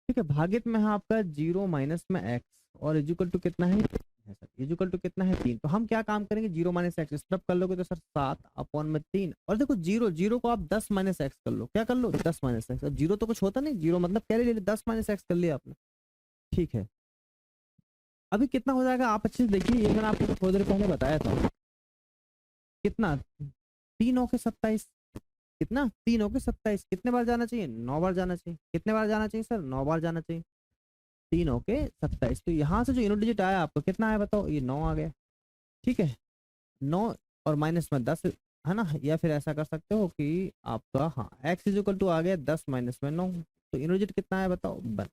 ठीक है, भागित में है आपका 0 माइनस में एक्स, और इजुकल टू कितना है सर? इजुकल टू कितना है? 3। तो हम क्या काम करेंगे? 0 माइनस एक्स स्टप कर लोगे तो सर 7/3। और देखो जीरो जीरो को आप 10 माइनस एक्स कर लो। क्या कर लो? 10 माइनस एक्स। अब जीरो तो कुछ होता नहीं, जीरो मतलब क्या ले लिया? 10 माइनस एक्स कर लिया आपने। ठीक है, अभी कितना हो जाएगा आप अच्छे से देखिए, ये मैंने आपको थोड़ी देर पहले बताया था। कितना? 3 × 27। कितना? 3 × 27। कितने बार जाना चाहिए? 9 बार जाना चाहिए। कितने बार जाना चाहिए सर? 9 बार जाना चाहिए। 3 × 27। तो यहाँ से जो यूनिट डिजिट आया आपको कितना आया बताओ? ये 9 आ गया। ठीक है, 9 और माइनस में 10 है ना, या फिर ऐसा कर सकते हो कि आपका हाँ x इक्वल टू आ गया 10 माइनस में 9। तो यूनिट डिजिट कितना है बताओ? 1।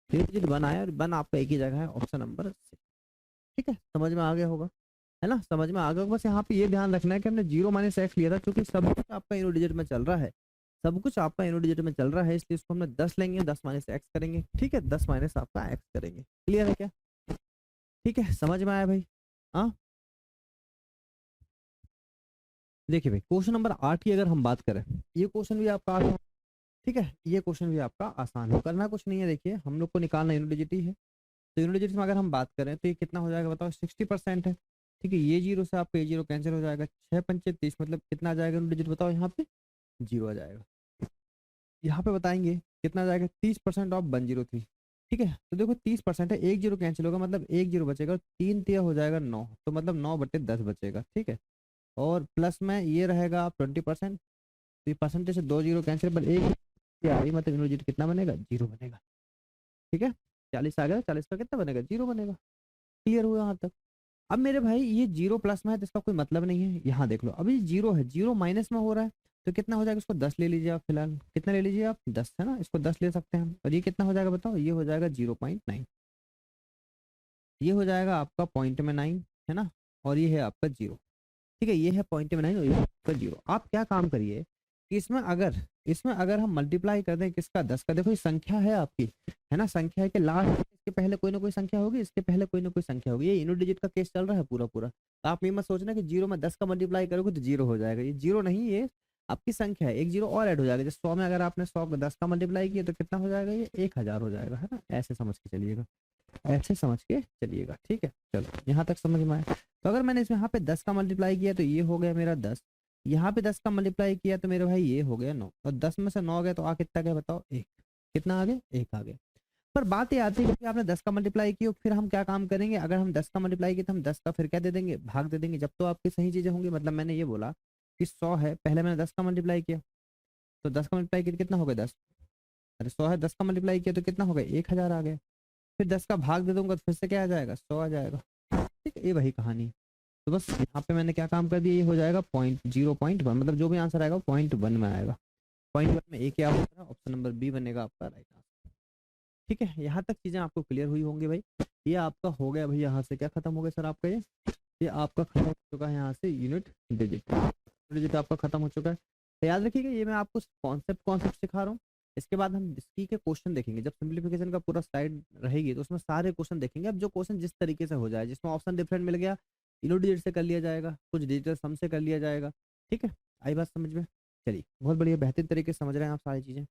यूनिट डिजिट 1 आया, और 1 आपका एक ही जगह है, ऑप्शन नंबर सी। ठीक है, समझ में आ गया होगा, है ना? समझ में आ गया होगा। बस यहाँ पे ये ध्यान रखना है कि हमने 0 माइनस एक्स लिया था, क्योंकि सब कुछ आपका यूनिट डिजिट में चल रहा है। सब कुछ आपका यूनिट डिजिट में चल रहा है, इसलिए इसको हमने 10 लेंगे, 10 माइनस एक्स करेंगे। ठीक है, 10 माइनस आपका एक्स करेंगे। क्लियर है क्या? ठीक है, समझ में आया भाई? हाँ, देखिए भाई, क्वेश्चन नंबर 8 की अगर हम बात करें, ये क्वेश्चन भी आपका आसान। ठीक है, ये क्वेश्चन भी आपका आसान है, करना कुछ नहीं है। देखिए हम लोग को निकालना यूनिट डिजिट ही है। तो यूनिट डिजिट में अगर हम बात करें तो ये कितना हो जाएगा बताओ? 60% है। ठीक है, ये जीरो से आपका ये जीरो कैंसिल हो जाएगा। 6×5 = 30, मतलब कितना आ जाएगा यूनिट डिजिट बताओ? यहाँ पे 0 आ जाएगा। यहाँ पे बताएंगे कितना आ जाएगा? 30% ऑफ 103। ठीक है, तो देखो 30% है, एक जीरो कैंसिल होगा, मतलब एक जीरो बचेगा, 3 हो जाएगा 9, तो मतलब 9/10 बचेगा। ठीक है, और प्लस में ये रहेगा 20%। तो ये परसेंटेज से 2 जीरो कैंसिल, पर एक आ रही, मतलब यूनिट डिजिट कितना बनेगा? 0 बनेगा। ठीक है, 40 आ गया, 40 का कितना बनेगा? 0 बनेगा। क्लियर हुआ यहाँ तक? अब मेरे भाई ये 0 प्लस में है तो इसका कोई मतलब नहीं है। यहाँ देख लो, अभी 0 है, 0 माइनस में हो रहा है, तो कितना हो जाएगा? इसको 10 ले लीजिए आप फिलहाल। कितना ले लीजिए आप? 10 है ना, इसको 10 ले सकते हैं हम। और ये कितना हो जाएगा बताओ? ये हो जाएगा 0.9। ये हो जाएगा आपका पॉइंट में 9, है ना, और ये है आपका 0। ठीक है, ये है पॉइंट में 9 और ये है आपका 0। आप क्या काम करिए कि इसमें अगर हम मल्टीप्लाई कर दें किसका? 10 का। देखो ये संख्या है आपकी, है ना, संख्या है कि लास्ट इसके पहले कोई ना कोई संख्या होगी, इसके पहले कोई ना कोई संख्या होगी। ये यूनिट डिजिट का केस चल रहा है पूरा पूरा। तो आप ये मत सोचना कि 0 में 10 का मल्टीप्लाई करोगे तो 0 हो जाएगा। ये 0 नहीं, ये आपकी संख्या है। एक 0 और ऐड हो जाएगा। जैसे 100 में अगर आपने 100 को 10 का मल्टीप्लाई किया तो कितना हो जाएगा? ये 1000 हो जाएगा, है ना। ऐसे समझ के चलिएगा, ऐसे समझ के चलिएगा। ठीक है, चलो यहाँ तक समझ में आया। तो अगर मैंने इसमें यहाँ पे 10 का मल्टीप्लाई किया तो ये हो गया मेरा 10। यहाँ पे 10 का मल्टीप्लाई किया तो मेरे भाई ये हो गया 9, और 10 में से 9 गया तो आ कितना गया बताओ? 1। कितना आ गया? 1 आ गया। पर बात ये आती है कि आपने 10 का मल्टीप्लाई किया, फिर हम क्या काम करेंगे? अगर हम 10 का मल्टीप्लाई किया तो हम 10 का फिर क्या दे देंगे? भाग दे देंगे, जब तो आपकी सही चीजें होंगी। मतलब मैंने ये बोला कि 100 है, पहले मैंने 10 का मल्टीप्लाई किया, तो 10 का मल्टीप्लाई किया तो कितना हो गया? 10। अरे 100 है, 10 का मल्टीप्लाई किया तो कितना हो गया? 1000 आ गया। फिर 10 का भाग दे दूंगा तो फिर से क्या आ जाएगा? 100 आ जाएगा। ठीक है, ये वही कहानी। तो बस यहाँ पे मैंने क्या काम कर दिया, ये हो जाएगा 0.1, मतलब जो भी आंसर आएगा 0.1 में आएगा। 0.1 में एक क्या होगा? ऑप्शन नंबर बी बनेगा आपका राइट आंसर। ठीक है, यहाँ तक चीजें आपको क्लियर हुई होंगी भाई। ये आपका हो गया भाई, यहाँ से क्या खत्म हो गया सर आपका? ये आपका खत्म हो चुका है यहाँ से यूनिट डिजिट। डिजिट आपका खत्म हो चुका है। तो याद रखिएगा, ये मैं आपको कॉन्सेप्ट सिखा रहा हूँ। इसके बाद हम इसकी के क्वेश्चन देखेंगे। जब सिंप्लीफिकेशन का पूरा स्लाइड रहेगी तो उसमें सारे क्वेश्चन देखेंगे। अब जो क्वेश्चन जिस तरीके से हो जाए, जिसमें ऑप्शन डिफरेंट मिल गया, यूनिट डिजिट से कर लिया जाएगा, कुछ डिजिटल सम से कर लिया जाएगा। ठीक है, आई बात समझ में? चलिए, बहुत बढ़िया, बेहतरीन तरीके से समझ रहे हैं आप सारी चीजें।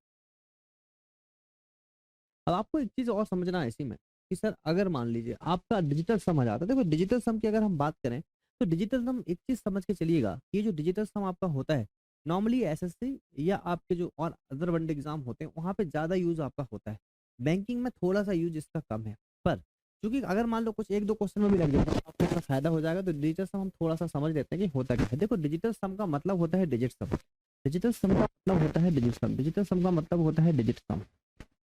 अब आपको एक चीज और समझना है इसी में कि सर अगर मान लीजिए आपका डिजिटल सम आ जाता है। देखो डिजिटल सम की अगर हम बात करें तो डिजिटल सम एक चीज समझ के चलिएगा कि ये जो डिजिटल सम आपका होता है, नॉर्मली एसएससी या आपके जो और अदर वन एग्जाम होते हैं वहाँ पे ज़्यादा यूज आपका होता है। बैंकिंग में थोड़ा सा यूज इसका कम है, पर क्योंकि अगर मान लो कुछ एक दो क्वेश्चन में भी लग जाए तो आपको इसका फायदा हो जाएगा। तो डिजिटल सम हम थोड़ा सा समझ लेते हैं कि होता क्या है। देखो, डिजिटल सम का मतलब होता है डिजिट सम। डिजिटल सम का मतलब होता है डिजिट सम। डिजिटल सम का मतलब होता है डिजिट सम।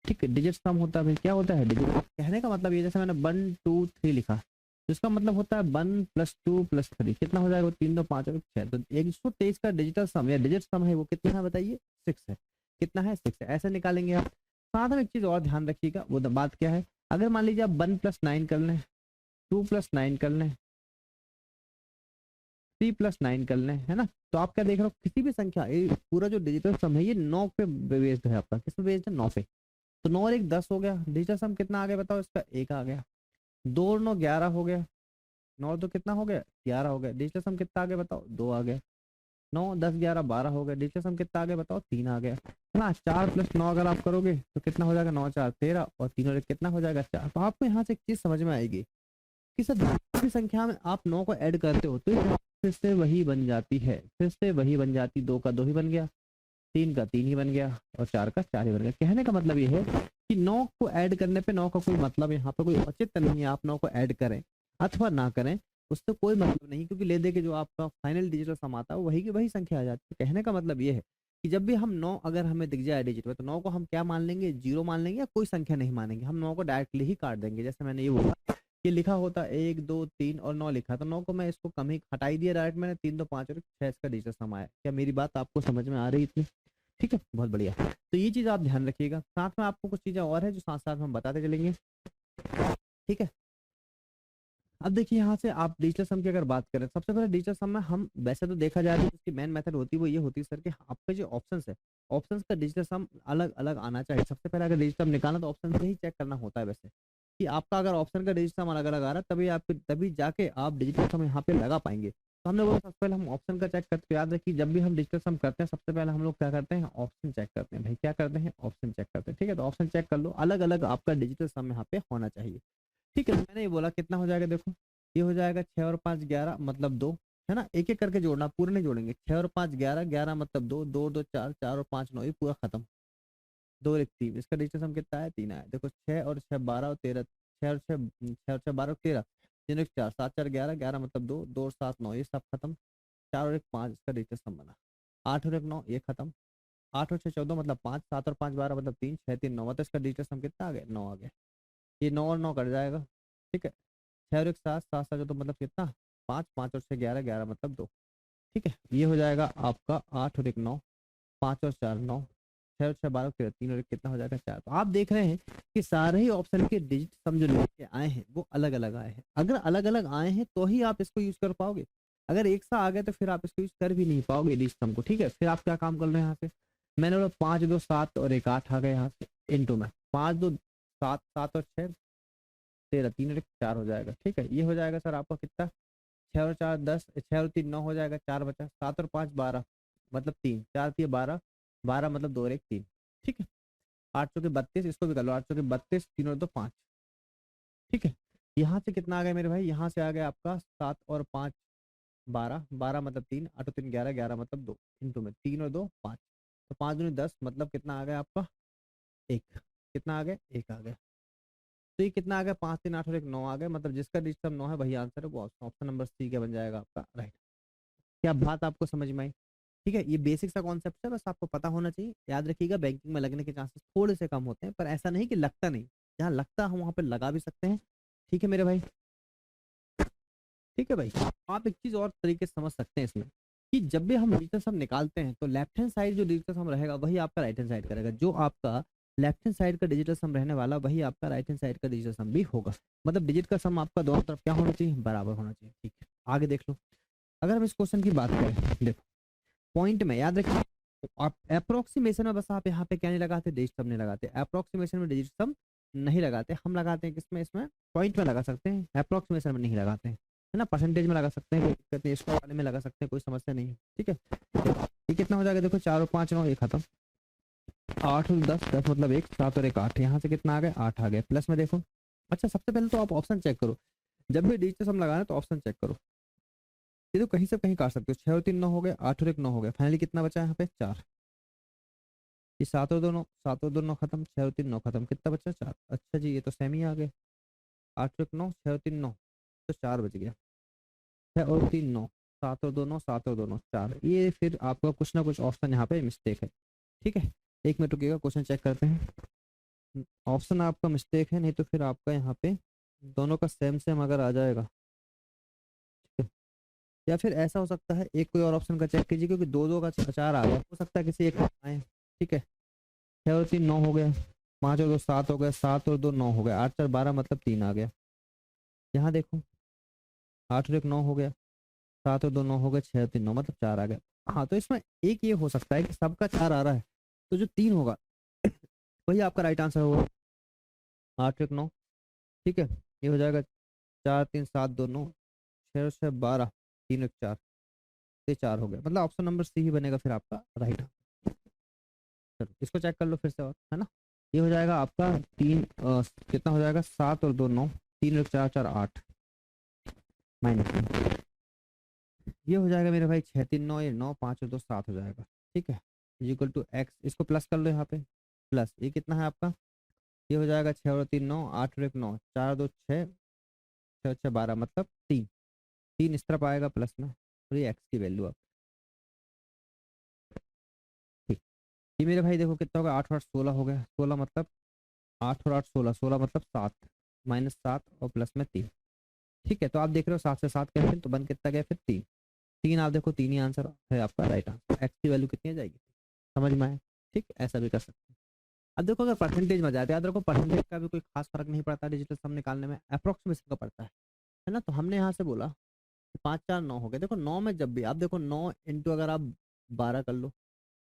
ठीक है, डिजिट सम होता है भाई, क्या होता है डिजिट। कहने का मतलब ये, जैसे मैंने 1 2 3 लिखा, तो इसका मतलब होता है 1 + 2 + 3 कितना हो जाएगा, वो 3 2 5 और 6। तो 123 का डिजिटल सम या डिजिट सम है वो कितना है बताइए, 6 है। कितना है, 6 है। ऐसे निकालेंगे आप। साथ में एक चीज और ध्यान रखिएगा, वो बात क्या है, अगर मान लीजिए आप 1 + 9 कर लें, 2 + 9 कर लें, 3 + 9 कर लें, है ना, तो आप क्या देख रहे हो, किसी भी संख्या, ये पूरा जो डिजिटल सम है ये 9 पे बेस्ड है आपका। किस पे बेस्ड है, 9 पे। तो 9 और 1 10 हो गया। डिजिटल सम कितना आ गया बताओ, इसका 1 आ गया। 2 और 9 11 हो गया। 9 तो कितना हो गया, 11 हो गया। डिजिटल सम कितना आ गया बताओ, 2 आ गया। 9 10 11 12 हो गया। डिजिटल सम कितना आ गया बताओ, 3 आ गया, है ना। 4 + 9 अगर आप करोगे तो कितना हो जाएगा, 9 4 13 और 3 और 1 कितना हो जाएगा, 4। तो आपको यहाँ से एक चीज समझ में आएगी कि सर जिस भी संख्या में आप 9 को ऐड करते हो तो ये फिर से वही बन जाती है, फिर से वही बन जाती। 2 का 2 ही बन गया, 3 का 3 ही बन गया और 4 का 4 ही बन गया। कहने का मतलब ये है कि 9 को ऐड करने पे 9 का कोई मतलब यहाँ पे कोई औचित्य नहीं है। आप 9 को ऐड करें अथवा ना करें उससे कोई मतलब नहीं, क्योंकि ले दे के जो आपका फाइनल डिजिटल सम आता है वही की वही संख्या आ जाती है। कहने का मतलब ये है कि जब भी हम 9 अगर हमें दिख जाए डिजिट में, तो 9 को हम क्या मान लेंगे, 0 मान लेंगे या कोई संख्या नहीं मानेंगे। हम 9 को डायरेक्टली ही काट देंगे। जैसे मैंने ये बोला कि लिखा होता 1 2 3 और 9 लिखा, तो 9 को मैं इसको कम ही हटा ही दिया डायरेक्ट मैंने। 3 2 5 और 6 इसका डिजिटल सम आया। क्या मेरी बात आपको समझ में आ रही थी? ठीक है, बहुत बढ़िया। तो ये चीज़ आप ध्यान रखिएगा। साथ में आपको कुछ चीज़ें और है जो साथ साथ हम बताते चलेंगे। ठीक है, अब देखिए यहाँ से आप डिजिटल सम की अगर बात करें, सबसे पहले डिजिटल सम में हम वैसे तो देखा जाए तो इसकी मेन मेथड होती है वो ये होती है सर कि आपके जो ऑप्शंस है, ऑप्शंस का डिजिटल सम अलग अलग आना चाहिए। सबसे पहले अगर डिजिटल सम निकालना तो ऑप्शन से ही चेक करना होता है वैसे, कि आपका अगर ऑप्शन का डिजिटल सम अलग अलग आ रहा है तभी आप तभी जाके आप डिजिटल सम यहाँ पे लगा पाएंगे। तो हमने बोला सबसे पहले हम ऑप्शन का चेक करते हैं। याद रखिए जब भी हम डिजिटल सम करते हैं सबसे पहले हम लोग क्या करते हैं, ऑप्शन चेक करते हैं। भाई क्या करते हैं, ऑप्शन चेक करते हैं। ठीक है, तो ऑप्शन चेक कर लो, अलग अलग आपका डिजिटल सम यहाँ पे होना चाहिए। ठीक है, तो मैंने ये बोला कितना हो जाएगा, देखो ये हो जाएगा 6 और 5 11 मतलब 2, है ना। एक एक करके जोड़ना, पूरे नहीं जोड़ेंगे। 6 और 5 11 11 मतलब 2 2 2 4 4 और 5 9, ये पूरा खत्म। 2 और 1 3, इसका डिजिटल सम कितना है, 3 आया। देखो 6 और 6 12 और 13, 6 और 6 6 और 6 12 और 13, 3 और 1 4 7 4 11 11 मतलब 2 2 और 7 9, ये सब खत्म। 4 और 1 5, इसका डिजिटल सम बना। 8 और 1 9, ये खत्म। 8 और 6 14 मतलब 5, 7 और 5 12 मतलब 3, 6 3 9, मतलब इसका डिजिटल सम कितना आ गया, 9 आ गया। ये 9 और 9 कट जाएगा। ठीक है, 6 और 1 7, 7 7 तो मतलब कितना, 5, 5 और 6 11 11 मतलब 2। ठीक है, ये हो जाएगा आपका 8 और 1 9, 5 और 4 9, 6 और 6 12 13, 3 और 1 कितना हो जाएगा, 4। तो आप देख रहे हैं कि सारे ही ऑप्शन के डिजिट सम जो लेके आए हैं वो अलग अलग आए हैं। अगर अलग अलग आए हैं तो ही आप इसको यूज कर पाओगे। अगर एक सा आ गया तो फिर आप इसको यूज कर भी नहीं पाओगे डिजिट सम को। ठीक है, फिर आप क्या काम कर रहे हैं यहाँ से, मैंने बोला 5 2 7 और 1 8 आ गया यहाँ से इंटू में 5 2 7 7 और 6 13, 3 और 1 4 हो जाएगा। ठीक है, ये हो जाएगा सर आपका कितना, 6 और 4 10, 6 और 3 9 हो जाएगा, 4 बचा। 7 और 5 12 मतलब 3, 4 3 12, 12 मतलब 2 और 1 3। ठीक है, 8 चौके 32, इसको भी कर लो, 8 चौके 32, 3 और 2 5। ठीक है, यहाँ से कितना आ गया मेरे भाई, यहाँ से आ गया आपका 7 और 5 12, 12 मतलब 3, 8 और 3 11, 11 मतलब 2 इंटू में 3 और 2 5। तो 5 दूनी 10 मतलब कितना आ गया आपका, 1। कितना आ गया, 1 आ गया। तो ये कितना आ गया, 5 3 8 और 1 9 आ गया। मतलब जिसका डिजिटल 9 है वही आंसर है, वो ऑप्शन नंबर सी क्या बन जाएगा आपका, राइट। क्या बात आपको समझ में आई? ठीक है, ये बेसिक सा कॉन्सेप्ट है, बस आपको पता होना चाहिए। याद रखिएगा बैंकिंग में लगने के चांसेस थोड़े से कम होते हैं, पर ऐसा नहीं कि लगता नहीं, जहाँ लगता हम वहाँ पे लगा भी सकते हैं। ठीक है मेरे भाई, ठीक है भाई। आप एक चीज और तरीके से समझ सकते हैं इसमें, कि जब भी हम डिजिटल सम निकालते हैं तो लेफ्ट हैंड साइड जो डिजिटल सम रहेगा वही आपका राइट हैंड साइड करेगा। जो आपका लेफ्ट हैंड साइड का डिजिटल सम रहने वाला वही आपका राइट हैंड साइड का डिजिटल सम भी होगा। मतलब डिजिट का सम आपका दोनों तरफ क्या होना चाहिए, बराबर होना चाहिए। ठीक है, आगे देख लो। अगर हम इस क्वेश्चन की बात करें, देखो पॉइंट में याद रखिए, आप अप्रोक्सीमेशन में बस आप यहाँ पे क्या नहीं लगाते, डिजिट सम नहीं लगाते। अप्रोक्सीमेशन में डिजिट सम नहीं लगाते, हम लगाते हैं किसमें, इसमें पॉइंट में लगा सकते हैं, अप्रोक्सीमेशन में नहीं लगाते हैं, है ना। परसेंटेज में लगा सकते हैं, कोई दिक्कत नहीं, स्क्वायर वाले में लगा सकते हैं, कोई समस्या नहीं है। ठीक है, ये कितना हो जाएगा, देखो 4 और 5 9, ये खत्म। 8 और 10 10 मतलब 1, 7 और 1 8, यहाँ से कितना आ गया, 8 आ गया। प्लस में देखो, अच्छा सबसे पहले तो आप ऑप्शन चेक करो, जब भी डिजिटल सम लगाना है तो ऑप्शन चेक करो। ये तो कहीं से कहीं काट सकते हो, 6 और 3 9 हो गए, 8 और 1 9 हो गया, फाइनली कितना बचा यहाँ पे 4। ये 7 और 2 9, 7 और 2 9 खत्म, 6 और 3 9 खत्म, कितना बचा 4। अच्छा जी, ये तो सेम ही आ गए। 8 और 1 9, 6 और 3 9, तो 4 बच गया। 6 और 3 9, 7 और 2 9, 7 और 2 9 4। ये फिर आपका कुछ ना कुछ ऑप्शन यहाँ पे मिस्टेक है। ठीक है, 1 मिनट रुकिएगा, क्वेश्चन चेक करते हैं। ऑप्शन आपका मिस्टेक है, नहीं तो फिर आपका यहाँ पे दोनों का सेम सेम अगर आ जाएगा, ठीक है। या फिर ऐसा हो सकता है, एक कोई और ऑप्शन का चेक कीजिए, क्योंकि दो दो का 4 आ गया, हो सकता है किसी एक में आए। ठीक है, 6 और 3 9 हो गया, 5 और 2 7 हो गया, 7 और 2 9 हो गया, 8 4 12 मतलब 3 आ गया। यहाँ देखो, 8 और 1 9 हो गया, 7 और 2 9 हो गया, 6 और 3 9 मतलब 4 आ गया। हाँ, तो इसमें एक ये हो सकता है कि सबका 4 आ रहा है, तो जो 3 होगा वही आपका राइट आंसर होगा। 8 1 9, ठीक है, ये हो जाएगा 4 3 7 2 9, 6 और 6 12, 3 1 4, ये 4 हो गया, मतलब ऑप्शन नंबर सी ही बनेगा फिर आपका राइट। चलो इसको चेक कर लो फिर से, और है ना, ये हो जाएगा आपका 3 कितना हो जाएगा, 7 और 2 9, 3 1 4 4 8 माइनस, ये हो जाएगा मेरे भाई 6 3 9, ये 9 5 और 2 7 हो जाएगा। ठीक है, इक्वल टू एक्स, इसको प्लस कर लो यहाँ पे, प्लस ये कितना है आपका, ये हो जाएगा 6 और 3 9, 8 और 1 9, 4 2 6, 6 6 12 मतलब 3, 3 इस तरफ आएगा प्लस में, और ये एक्स की वैल्यू आप। ठीक, ये मेरे भाई देखो कितना होगा, 8 और 8 16 हो गया, 16 मतलब 8 और 8 16, 16 मतलब 7, माइनस 7 और प्लस में 3। ठीक है, तो आप देख रहे हो 7 से 7 कैंसिल, तो बन कितना गया फिर 3। 3 आप देखो, 3 ही आंसर है आपका राइट आंसर, एक्स की वैल्यू कितनी आ जाएगी, समझ में आए। ठीक, ऐसा भी कर सकते हैं। अब देखो, अगर परसेंटेज में जाते हैं, याद रखो परसेंटेज का भी कोई खास फर्क नहीं पड़ता डिजिटल सम निकालने में, अप्रोक्सीमेशन का पड़ता है ना। तो हमने यहाँ से बोला 5 4 9 हो गए, देखो 9 में जब भी आप देखो, 9 इंटू अगर आप 12 कर लो,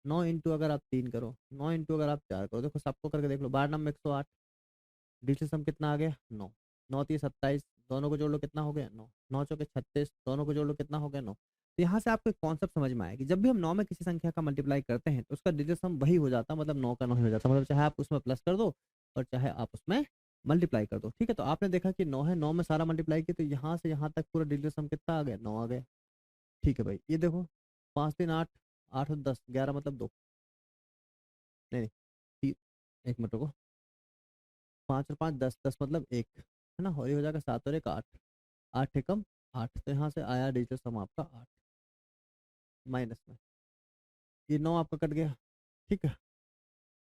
9 इंटू अगर आप 3 करो, 9 इंटू अगर आप 4 करो, देखो सबको करके देख लो, 12 नंबर 108, डिजिटल सम कितना आ गया 9, 9 3 27, दोनों को जोड़ लो कितना हो गया 9, 9 चौके 36, दोनों को जोड़ लो कितना हो गया 9। तो यहाँ से आपको एक कॉन्सेप्ट समझ में आया कि जब भी हम 9 में किसी संख्या का मल्टीप्लाई करते हैं तो उसका डिजिटल सम वही हो जाता है, मतलब 9 का 9 ही हो जाता है, मतलब चाहे आप उसमें प्लस कर दो और चाहे आप उसमें मल्टीप्लाई कर दो। ठीक है, तो आपने देखा कि 9 है, 9 में सारा मल्टीप्लाई किया, तो यहाँ से यहाँ तक पूरा डिजिटल सम कितना आ गया 9 आ गया। ठीक है भाई, ये देखो 5 3 8, 8 और 10 11 मतलब 2, नहीं नहीं 3, एक मिनट रुको, 5 और 5 10, 10 मतलब 1, है ना, और ये हो जाएगा 7 और 1 8, 8 एकम 8, तो यहाँ से आया डिजिटल सम आपका 8, माइनस में ये 9 आपका कट गया। ठीक है,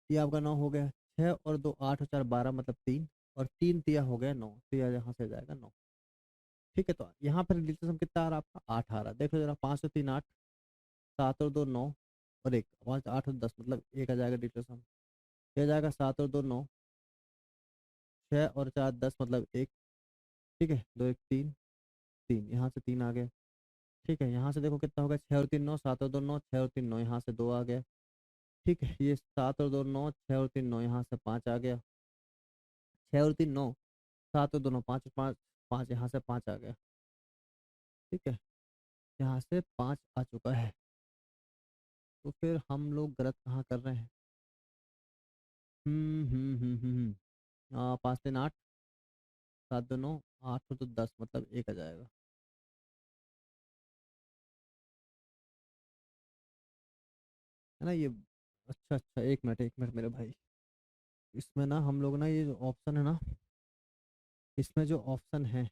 ये आपका 9 हो गया, 6 और 2 8 और 4 12 मतलब 3, और 3 तिया हो गया 9, तो यह यहाँ से जाएगा 9। ठीक है, तो यहाँ पर डिजिटल सम कितना आ रहा है आपका 8 आ रहा है, देखो जरा, 5 और 3 8, 7 और 2 9, और 1 5 8 और 10 मतलब 1 आ जाएगा डिजिटल सम, यह जाएगा 7 और 2 9, 6 और 4 10 मतलब 1। ठीक है, 2 1 3, 3 यहाँ से 3 आ गया। ठीक है, यहाँ से देखो कितना हो गया, 6 और 3 9, 7 और 2 9, 6 और 3 9, यहाँ से 2 आ गया। ठीक है, ये 7 और 2 9, 6 और 3 9, यहाँ से 5 आ गया, 6 और 3 9, 7 और 2 9 5 और 5 5, यहाँ से 5 आ गया। ठीक है, यहाँ से 5 आ चुका है, तो फिर हम लोग गलत कहाँ कर रहे हैं। 5 3 8, 7 2 9, 8 तो 10 मतलब 1 आ जाएगा, है ना ये। अच्छा अच्छा, एक मिनट मेरे भाई, इसमें ना हम लोग ना ये जो ऑप्शन है ना, इसमें जो ऑप्शन है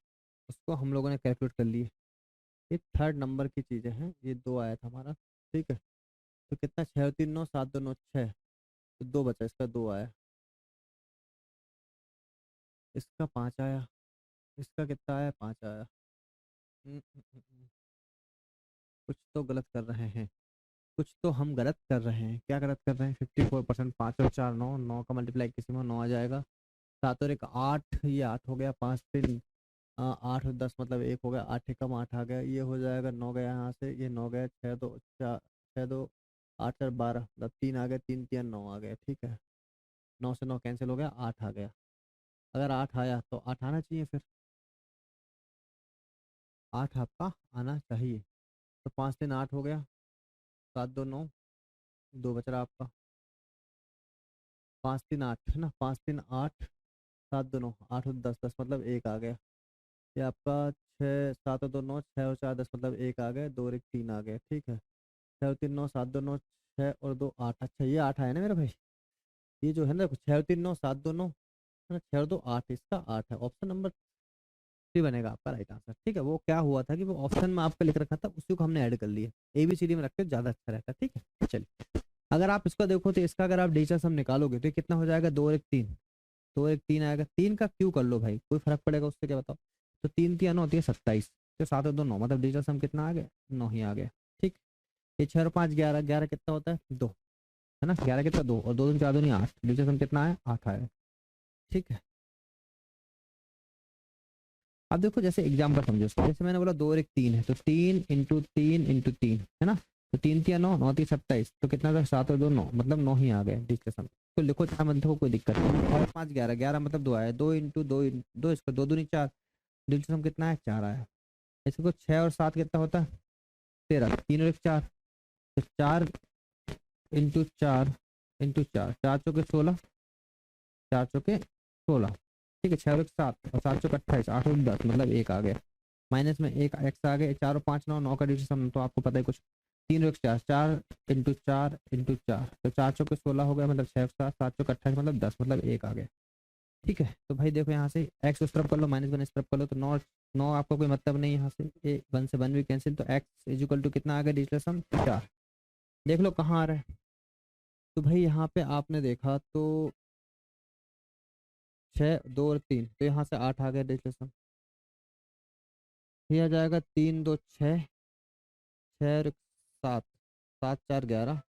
उसको हम लोगों ने कैलकुलेट कर लिए, ये थर्ड नंबर की चीज़ें हैं, ये 2 आया था हमारा। ठीक है, तो कितना, 6 और 3 9, 7 2 9 6, तो 2 बचा, इसका 2 आया, इसका 5 आया, इसका कितना आया 5 आया। कुछ तो गलत कर रहे हैं, कुछ तो हम गलत कर रहे हैं, क्या गलत कर रहे हैं, 54%, 5 और 4 9, 9 का मल्टीप्लाई किसी में 9 आ जाएगा, 7 और 1 8, ये 8 हो गया, 5 3 8 और 10 मतलब 1 हो गया, 8 एकम 8 आ गया, ये हो जाएगा 9 गया यहाँ से, ये 9 गया, 6 2 4, 6 2 8 4 12 मतलब 3 आ गया, 3 3 9 आ गया। ठीक है, 9 से 9 कैंसिल हो गया, 8 आ गया, अगर 8 आया तो 8 आना चाहिए फिर, 8 आपका आना चाहिए, तो 5 3 8 हो गया, 7 2 9, 2 बच रहा आपका, 5 3 8 है ना, 5 3 8, 7 2 9 8 और 10 10 मतलब 1 आ गया, ये आपका छः, 7 और 2 9, 6 और 4 10 मतलब 1 आ गए, 2 और 1 3 आ गए, ठीक है। 6 और 3 9, 7 2 9, 6 और 2 8, अच्छा ये 8 आया ना मेरे भाई। ये जो है ना 6 और 3 9, 7 2 9 है ना, 6 और 2 8, इसका 8 है, ऑप्शन नंबर 3 बनेगा आपका राइट आंसर, ठीक है। वो क्या हुआ था कि वो ऑप्शन में आपका लिख रखा था, उसी को हमने ऐड कर लिया, ABCD में रखते ज़्यादा अच्छा रहता है, ठीक है। चलिए अगर आप इसका देखो तो इसका अगर आप डिजिटल सम निकालोगे तो ये कितना हो जाएगा, 2 और 1 3, 2 और 1 3 आएगा, 3 का क्यों कर लो भाई, कोई फर्क पड़ेगा उससे, क्या बताओ। तो 3 3 9 होती है 27, तो 7 और 2 9 मतलब डिजिटल सम कितना आ गया, 9 ही आ गया, ठीक। ये 6 और 5 11, 11 कितना होता है 2, है ना, 11 कितना 2 और 2 2 4 2 नहीं 8, डिजिटल सम कितना आया 8 आया, ठीक है। अब देखो जैसे एग्जाम्पल समझो उसको, जैसे मैंने बोला 2 और 1 3 है, तो 3 इंटू 3 इंटू 3 है ना, तो 3 3 9, 9 3 27, तो कितना था 7 और 2 9 मतलब 9 ही आ गए डिजिटल सम। तो लिखो चाहे मत लिखो कोई दिक्कत नहीं, और 5 11, 11 मतलब 2 आया, 2 इंटू 2 2 इसका 2 दूनी 4, डिजिटल सम कितना है 4 आया। इसको 6 और 7 कितना होता है 13, 3 और 1 4, तो 4 इंटू 4 इंटू 4, 4 चौके 16, 4 चौके 16, ठीक है। 6 और 1 7 और 7 चौके 28, 8 और 10 मतलब 1 आ गया, माइनस में 1 एक्स आ गए, 4 और 5 9, 9 का डिजिट सम तो आपको पता है कुछ, 3 और 1 4, 4 इंटू 4 इंटू 4, तो 4 चौके 16 हो गया मतलब 6 7, 7 चौके 28 मतलब 10 मतलब 1 आ गया, ठीक है। तो भाई देखो यहाँ से एक्स उस तरफ कर लो, -1 इस तरफ कर लो, तो 9 9 आपका कोई मतलब नहीं यहाँ से, ए 1 से 1 भी कैंसिल, तो एक्स इज इक्वल टू कितना आ गया डिजिटल सम 4, देख लो कहाँ आ रहा है। तो भाई यहाँ पे आपने देखा तो 6 2 और 3, तो यहाँ से 8 आ गया डिजिटल सम, ये आ जाएगा 3 2 6, 6 और 7, 7 4 11,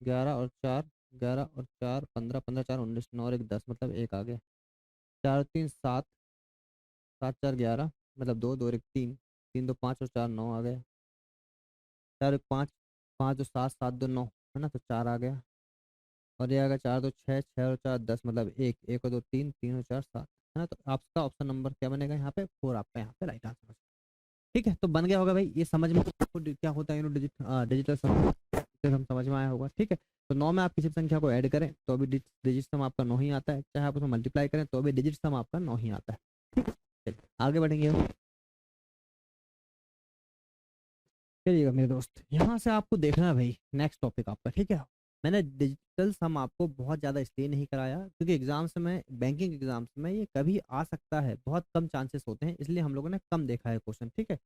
11 और 4, 11 और 4 15, 15 4 19, 9 और 1 10 मतलब 1 आ गया, 4 3 7, 7 4 11 मतलब 2, 2 और 1 3, 3 2 5 और 4 9 आ गया, 4 1 5, 5 2 7, 7 2 9 है ना, तो 4 आ गया, और ये आ गया 4 2 6, 6 और 4 10 मतलब 1, 1 और 2 3, 3 और 4 7 है ना, तो आपका ऑप्शन नंबर क्या बनेगा यहाँ पे 4, आपका यहाँ पे राइट आंसर, ठीक है। तो बन गया होगा भाई, ये समझ में आपको क्या होता है डिजिटल सम, हम समझ में आया होगा, ठीक है। तो 9 में आप किसी भी संख्या को ऐड करें तो अभी डिजिट सम आपका 9 ही आता है, चाहे आप उसमें मल्टीप्लाई करें तो अभी डिजिट सम आपका 9 ही आता है, ठीक है। चलिए आगे बढ़ेंगे, चलिएगा मेरे दोस्त, यहाँ से आपको देखना है भाई नेक्स्ट टॉपिक आपका, ठीक है। मैंने डिजिटल सम आपको बहुत ज़्यादा इसलिए नहीं कराया क्योंकि एग्जाम्स में, बैंकिंग एग्जाम्स में ये कभी आ सकता है, बहुत कम चांसेस होते हैं, इसलिए हम लोगों ने कम देखा है क्वेश्चन, ठीक है।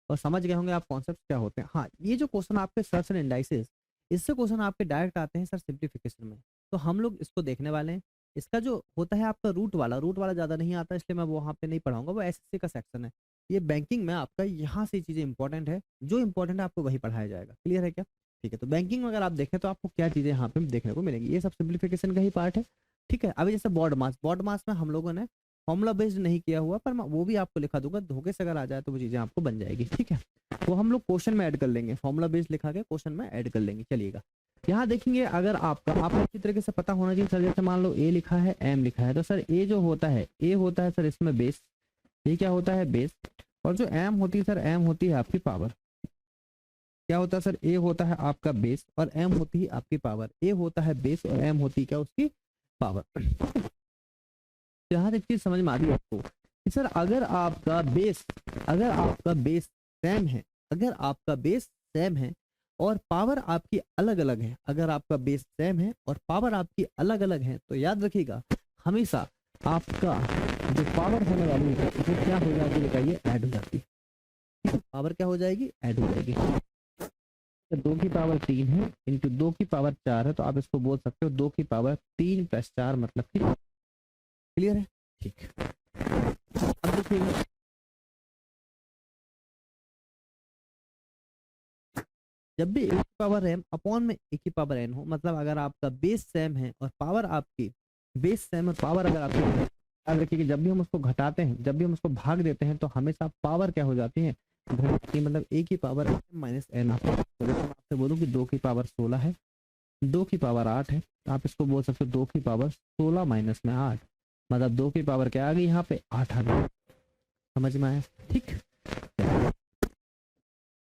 और समझ गए होंगे आप कॉन्सेप्ट क्या होते हैं। हाँ, ये जो क्वेश्चन आपके सर्च एंड इंडाइसेस, इससे क्वेश्चन आपके डायरेक्ट आते हैं सर सिंप्लीफिकेशन में, तो हम लोग इसको देखने वाले हैं। इसका जो होता है आपका रूट वाला ज़्यादा नहीं आता, इसलिए मैं वहाँ पे नहीं पढ़ाऊंगा, वो एसएससी का सेक्शन है। ये बैंकिंग में आपका यहाँ से चीज़ें इंपॉर्टेंट है, जो इंपॉर्टेंट है आपको वही पढ़ाया जाएगा, क्लियर है क्या, ठीक है। तो बैंकिंग में अगर आप देखें तो आपको क्या चीज़ें यहाँ पे देखने को मिलेंगी, ये सब सिंप्लीफिकेशन का ही पार्ट है, ठीक है। अभी जैसे बॉड मास में हम लोगों ने फॉर्मूला बेस्ड नहीं किया हुआ, पर मैं वो भी आपको लिखा दूंगा, धोखे से अगर आ जाए तो वो चीज़ें आपको बन जाएगी, ठीक है। वो हम लोग क्वेश्चन में ऐड कर लेंगे, फॉर्मूला बेस्ड लिखा के क्वेश्चन में ऐड कर लेंगे, चलिएगा। यहाँ देखेंगे अगर आपका, आपको अच्छी तरीके से पता होना चाहिए सर, जैसे मान लो ए लिखा है एम लिखा है, तो सर ए जो होता है, ए होता है सर इसमें बेस, ये क्या होता है बेस, और जो एम होती है सर, एम होती है आपकी पावर, क्या होता है सर, ए होता है आपका बेस और एम होती है आपकी पावर, ए होता है बेस और एम होती है क्या उसकी पावर। यहाँ एक चीज समझ में आ रही है आपको कि सर अगर आपका बेस सेम है, अगर आपका बेस सेम है और पावर आपकी अलग अलग है, अगर आपका बेस सेम है और पावर आपकी अलग अलग है, तो याद रखिएगा हमेशा आपका जो पावर होने वाली है वो क्या हो जाती है, बताइए ऐड हो जाती है, पावर क्या हो जाएगी ऐड हो जाएगी। तो 2 की पावर 3 है इंटू 2 की पावर 4 है, तो आप इसको बोल सकते हो 2 की पावर 3 प्लस 4 मतलब कि, क्लियर है, ठीक। अब देखिए जब भी एक की पावर एम अपॉन में एक की पावर एन हो, मतलब अगर आपका बेस सेम है और पावर आपकी, बेस सेम और पावर अगर आपकी, याद रखिए कि जब भी हम उसको घटाते हैं, जब भी हम उसको भाग देते हैं, तो हमेशा पावर क्या हो जाती है घटती, मतलब ए की पावर माइनस एन। आपसे बोलूँ कि 2 की पावर 16 है, 2 की पावर 8 है, तो आप इसको बोल सकते हो 2 की पावर 16 माइनस में 8, मतलब 2 की पावर क्या आ गई यहाँ पे 8 आ गई, समझ में आया, ठीक।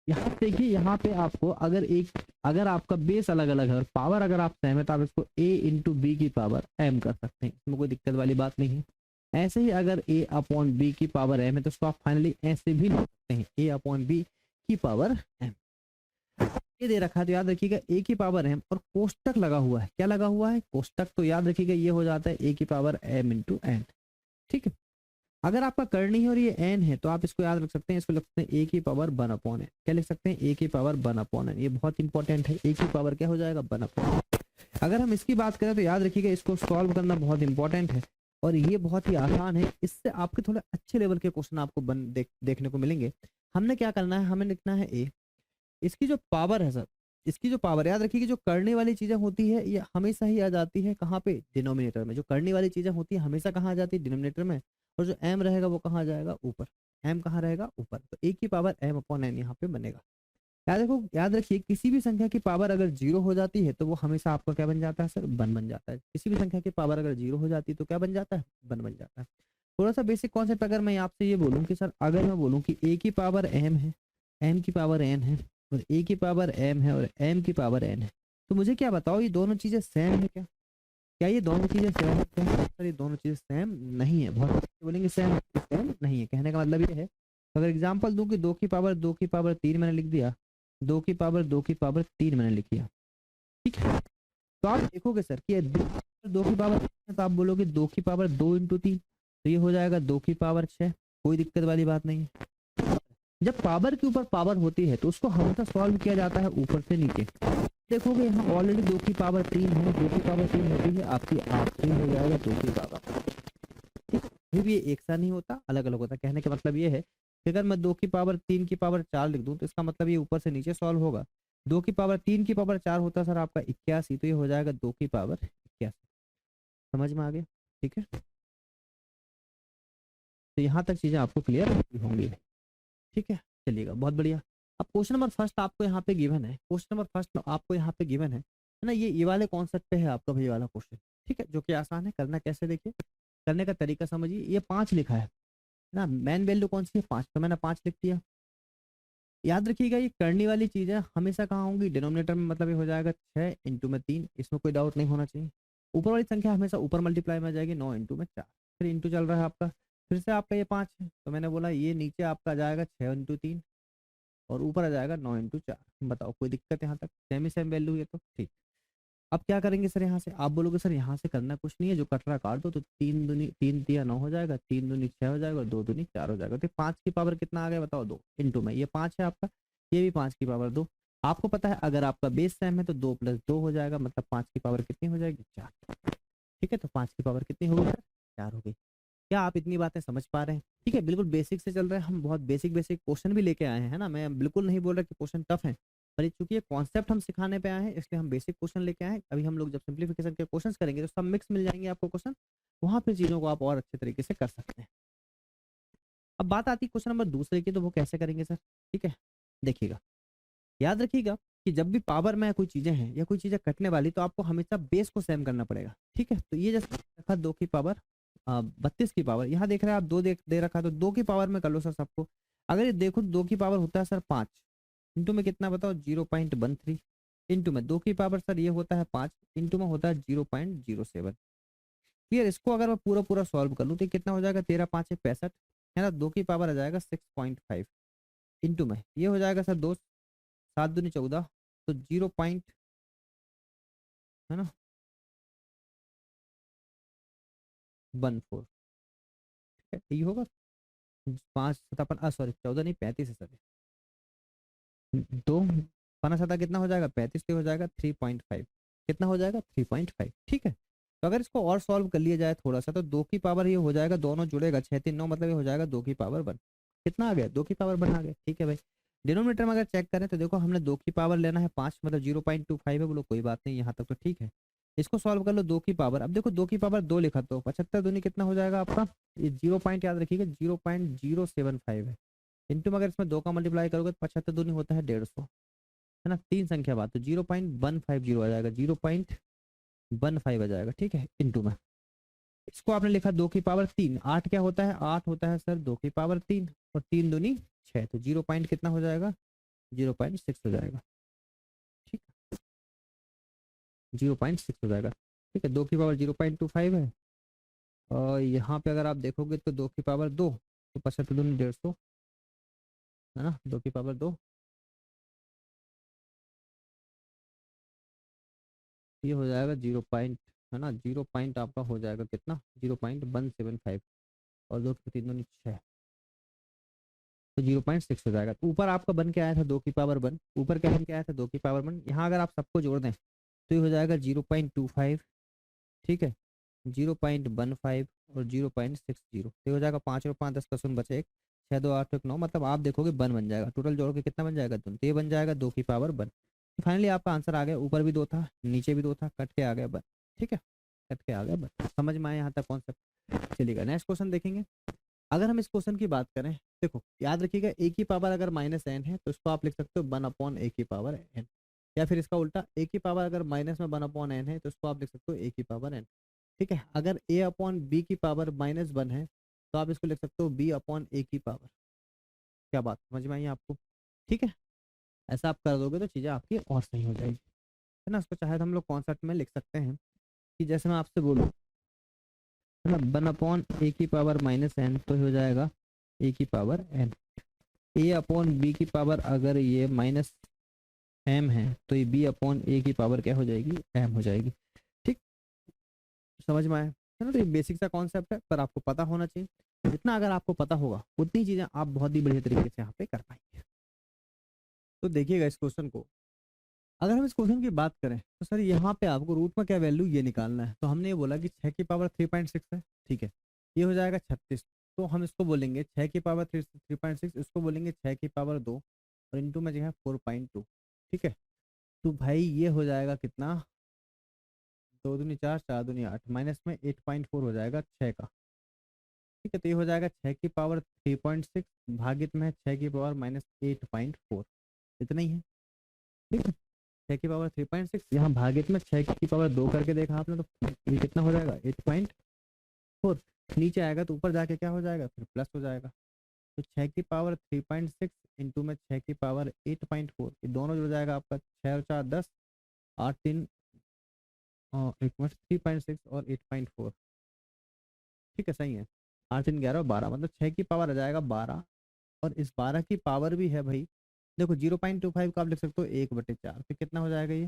यहाँ देखिए, यहाँ पे आपको अगर आपका बेस अलग अलग है और पावर अगर आप सेम है, तो आप इसको a इंटू बी की पावर m कर सकते हैं, इसमें कोई दिक्कत वाली बात नहीं है, ऐसे ही अगर a अपॉन बी की पावर m है तो उसको आप फाइनली ऐसे भी लिख सकते हैं, a अपॉन बी की पावर m। ये दे रखा है तो याद रखिएगा a की पावर m और कोष्टक लगा हुआ है, क्या लगा हुआ है, कोष्टक, तो याद रखिएगा ये हो जाता है a की पावर m इंटू n। ठीक है, अगर आपका करनी है और ये n है तो आप इसको याद रख सकते हैं, इसको लिख सकते हैं a की पावर 1 अपॉन n। क्या लिख सकते हैं, a की पावर 1 अपॉन n। ये बहुत इंपॉर्टेंट है, a की पावर क्या हो जाएगा 1 अपॉन। अगर हम इसकी बात करें तो याद रखिएगा इसको सॉल्व करना बहुत इंपॉर्टेंट है और ये बहुत ही आसान है, इससे आपके थोड़े अच्छे लेवल के क्वेश्चन आपको देखने को मिलेंगे। हमने क्या करना है, हमें लिखना है a, इसकी जो पावर है सर, इसकी जो पावर, याद रखिए कि जो करने वाली चीजें होती है ये हमेशा ही आ जाती है कहाँ पे, डिनोमिनेटर में। जो करने वाली चीजें होती है हमेशा कहाँ आ जाती है, डिनोमिनेटर में। और जो m रहेगा वो कहाँ जाएगा, ऊपर। m कहाँ रहेगा, ऊपर। तो a की पावर m अपॉन n यहाँ पे बनेगा। याद देखो, याद रखिए किसी भी संख्या की पावर अगर 0 हो जाती है तो वो हमेशा आपका क्या बन जाता है सर, 1 बन जाता है। किसी भी संख्या की पावर अगर 0 हो जाती है तो क्या बन जाता है, 1 बन जाता है। थोड़ा सा बेसिक कॉन्सेप्ट अगर मैं आपसे ये बोलूँ कि सर अगर मैं बोलूँ कि a की पावर m है, m की पावर n है, और a की पावर m है और m की पावर n है, तो मुझे क्या बताओ ये दोनों चीजें सेम है क्या, क्या ये दोनों चीजें सेम है क्या? सर ये दोनों चीजें सेम नहीं है। बहुत अच्छे बोलेंगे सेम, सेम नहीं है। कहने का मतलब ये है, अगर एग्जांपल दूं कि 2 की पावर 3 मैंने लिख दिया, 2 की पावर 3 मैंने लिख दिया, ठीक है, तो आप देखोगे सर कि 2 की पावर 3 है तो आप बोलोगे 2 की पावर 2 इंटू 3, तो ये हो जाएगा 2 की पावर 6। कोई दिक्कत वाली बात नहीं है। जब पावर के ऊपर पावर होती है तो उसको हमेशा सॉल्व किया जाता है ऊपर से नीचे। देखोगे यहाँ ऑलरेडी 2 की पावर 3 है, 2 की पावर 3 होती है आपकी, आपकी हो जाएगा 2 की पावर। ठीक है, फिर भी ये एक सा नहीं होता, अलग अलग होता है। कहने का मतलब ये है कि अगर मैं 2 की पावर 3 की पावर 4 लिख दूं तो इसका मतलब ये ऊपर से नीचे सॉल्व होगा। 2 की पावर 3 की पावर 4 होता है सर आपका 81, तो ये हो जाएगा 2 की पावर 81। समझ में आ गया? ठीक है, तो यहाँ तक चीजें आपको क्लियर होंगी। ठीक है, चलिएगा, बहुत बढ़िया। अब क्वेश्चन नंबर फर्स्ट आपको यहाँ पे गिवन है, क्वेश्चन नंबर फर्स्ट आपको यहाँ पे गिवन है ना, ये वाले कॉन्सेप्ट पे है आपका भाई वाला क्वेश्चन। ठीक है, जो कि आसान है। करना कैसे, देखिए करने का तरीका समझिए। ये 5 लिखा है ना, मेन वैल्यू कौन सी है, 5, तो मैंने 5 लिख दिया। याद रखिएगा ये करने वाली चीजें हमेशा कहाँ होंगी, डिनोमिनेटर में, मतलब ये हो जाएगा 6 इंटू में 3, इसमें कोई डाउट नहीं होना चाहिए। ऊपर वाली संख्या हमेशा ऊपर मल्टीप्लाई में आ जाएगी, 9 इंटू में 4, फिर इंटू चल रहा है आपका, फिर से आपका ये 5 है तो मैंने बोला ये नीचे आपका आ जाएगा 6 इंटू 3 और ऊपर आ जाएगा 9 इंटू 4। बताओ कोई दिक्कत यहाँ तक, सेम ही सेम वैल्यू है तो ठीक। अब क्या करेंगे सर, यहाँ से आप बोलोगे सर यहाँ से करना कुछ नहीं है, जो कट रहा काट दो, तो 3 दूनी 3 तिया 9 हो जाएगा, 3 दूनी 6 हो जाएगा और 2 दूनी 4 हो जाएगा। तो 5 की पावर कितना आ गया बताओ, 2 इंटू में ये 5 है आपका, ये भी 5 की पावर 2। आपको पता है अगर आपका बेस सेम है तो 2 प्लस 2 हो जाएगा, मतलब 5 की पावर कितनी हो जाएगी, 4। ठीक है, तो 5 की पावर कितनी होगी सर, 4 हो गई। क्या आप इतनी बातें समझ पा रहे हैं? ठीक है, बिल्कुल बेसिक से चल रहे हैं हम, बहुत बेसिक बेसिक क्वेश्चन भी लेके आए हैं, है ना। मैं बिल्कुल नहीं बोल रहा कि क्वेश्चन टफ है, पर ये चूंकि ये कॉन्सेप्ट हम सिखाने पे आए हैं इसलिए हम बेसिक क्वेश्चन लेके आए हैं। अभी हम लोग जब सिंप्लीफिकेशन के क्वेश्चन करेंगे तो सब मिक्स मिल जाएंगे आपको क्वेश्चन, वहां पे चीजों को आप और अच्छे तरीके से कर सकते हैं। अब बात आती है क्वेश्चन नंबर दूसरे की, तो वो कैसे करेंगे सर, ठीक है, देखिएगा। याद रखिएगा कि जब भी पावर में कोई चीजें हैं या कोई चीजें कटने वाली तो आपको हमेशा बेस को सेम करना पड़ेगा। ठीक है, तो ये जैसे रखा 2 की पावर 32 की पावर, यहाँ देख रहे हैं आप 2 दे रखा, तो 2 की पावर में कर लो सर सबको। अगर ये देखो 2 की पावर होता है सर 5, इंटू में कितना बताओ 0.13, इंटू में 2 की पावर सर ये होता है 5, इंटू में होता है 0.07। क्लियर? इसको अगर मैं पूरा पूरा सॉल्व कर लूँ तो ये कितना हो जाएगा, 13 5 65, है ना। 2 की पावर आ जाएगा 6.5, इंटू में ये हो जाएगा सर 2, 7 दूनी 14, तो 0 पॉइंट, है ना, 14। ठीक है, ये होगा 5 7 सॉरी 14 नहीं 35 है सर, दो 5 7 कितना हो जाएगा 35, तो हो जाएगा 3.5, कितना हो जाएगा 3.5। ठीक है, तो अगर इसको और सॉल्व कर लिया जाए थोड़ा सा तो 2 की पावर ये हो जाएगा, दोनों जुड़ेगा 6 3 9, मतलब ये हो जाएगा 2 की पावर 1। कितना आ गया, 2 की पावर 1 आ गया। ठीक है भाई, डिनोमिनेटर में अगर चेक करें तो देखो हमने 2 की पावर लेना है 5, मतलब 0.25 है, बोलो कोई बात नहीं, यहाँ तक तो ठीक है। इसको सॉल्व कर लो 2 की पावर, अब देखो 2 की पावर 2 लिखा तो 75 दूनी कितना हो जाएगा आपका, ये 0 पॉइंट याद रखिएगा 0.075 है, इंटू में अगर इसमें 2 का मल्टीप्लाई करोगे तो 75 दूनी होता है 150, है ना, 3 संख्या बाद, तो 0.150 आ जाएगा, 0.15 आ जाएगा। ठीक है, इंटू में इसको आपने लिखा 2 की पावर 3, 8 क्या होता है, 8 होता है सर 2 की पावर 3, और 3 दूनी 6, तो 0 पॉइंट कितना हो जाएगा, 0.6 हो जाएगा। ठीक, 0.6 हो जाएगा। ठीक है, 2 की पावर 0.25 है, और यहाँ पे अगर आप देखोगे तो 2 की पावर 2, तो 75×2 150, है ना, 2 की पावर 2, ये हो जाएगा 0 पॉइंट, है ना, 0 पॉइंट आपका हो जाएगा कितना, 0.175, और 2 की 3 दूनी 6, तो 0.6 हो जाएगा। तो ऊपर आपका बन के आया था 2 की पावर 1, ऊपर क्या बन के आया था 2 की पावर 1, यहाँ अगर आप सबको जोड़ दें तो ये हो जाएगा 0.25, ठीक है, 0.15 और 0.60, तो ये हो जाएगा 5 और 5 10 का शून्य बचे 1, 6 2 8 1 9, मतलब आप देखोगे 1 बन जाएगा, टोटल जोड़ के कितना बन जाएगा, तो ये बन जाएगा 2 की पावर 1। फाइनली आपका आंसर आ गया, ऊपर भी 2 था नीचे भी 2 था, कट के आ गया 1, ठीक है, कट के आ गया 1। समझ में आया यहाँ तक कॉन्सेप्ट? चलिएगा नेक्स्ट क्वेश्चन देखेंगे। अगर हम इस क्वेश्चन की बात करें, देखो याद रखिएगा, ए की पावर अगर -n है तो इसको आप लिख सकते हो 1/a की पावर n, या फिर इसका उल्टा, ए की पावर अगर माइनस में 1/n है तो इसको आप लिख सकते हो a की पावर n, ठीक है। अगर a/b की पावर -1 है तो आप इसको लिख सकते हो b/a की पावर। क्या बात समझ में आई आपको? ठीक है, ऐसा आप कर दोगे तो चीज़ें आपकी और सही हो जाएगी, है ना। इसको चाहे तो हम लोग कॉन्सेप्ट में लिख सकते हैं कि जैसे मैं आपसे बोलूँ, है ना, 1/a की पावर -n, तो हो जाएगा a की पावर n। a/b की पावर अगर ये -m है तो ये b/a की पावर क्या हो जाएगी, m हो जाएगी, ठीक। समझ में आया, है ना। तो ये बेसिक सा कॉन्सेप्ट है, पर आपको पता होना चाहिए। जितना अगर आपको पता होगा उतनी चीजें आप बहुत ही बढ़िया तरीके से यहाँ पे कर पाएंगे। तो देखिएगा इस क्वेश्चन को, अगर हम इस क्वेश्चन की बात करें तो सर यहाँ पे आपको रूट में क्या वैल्यू ये निकालना है, तो हमने ये बोला कि 6 की पावर 3.6 है, ठीक है, ये हो जाएगा 36, तो हम इसको बोलेंगे 6 की पावर 3.6, इसको बोलेंगे 6 की पावर 2, और इंटू में जो है 4.2, ठीक है। तो भाई ये हो जाएगा कितना, 2 दूनी 4 4 दूनी 8, माइनस में 8.4 हो जाएगा 6 का, ठीक है। तो ये हो जाएगा 6 की पावर 3.6 भागित में 6 की पावर -8.4, इतना ही है, ठीक है। 6 की पावर 3.6 यहाँ भागित में 6 की पावर 2 करके देखा आपने, तो ये कितना हो जाएगा 8.4, नीचे आएगा तो ऊपर जाके क्या हो जाएगा, फिर प्लस हो जाएगा। तो 6 की पावर 3.6 इंटू में 6 की पावर 8.4, ये दोनों जुड़ जाएगा आपका, 6 और 4 10, 8 3 एक मिनट, 3.6 और 8.4, ठीक है, सही है, 8 3 11 12, मतलब 6 की पावर आ जाएगा 12, और इस 12 की पावर भी है भाई, देखो 0.25 का आप लिख सकते हो 1/4, फिर कितना हो जाएगा ये,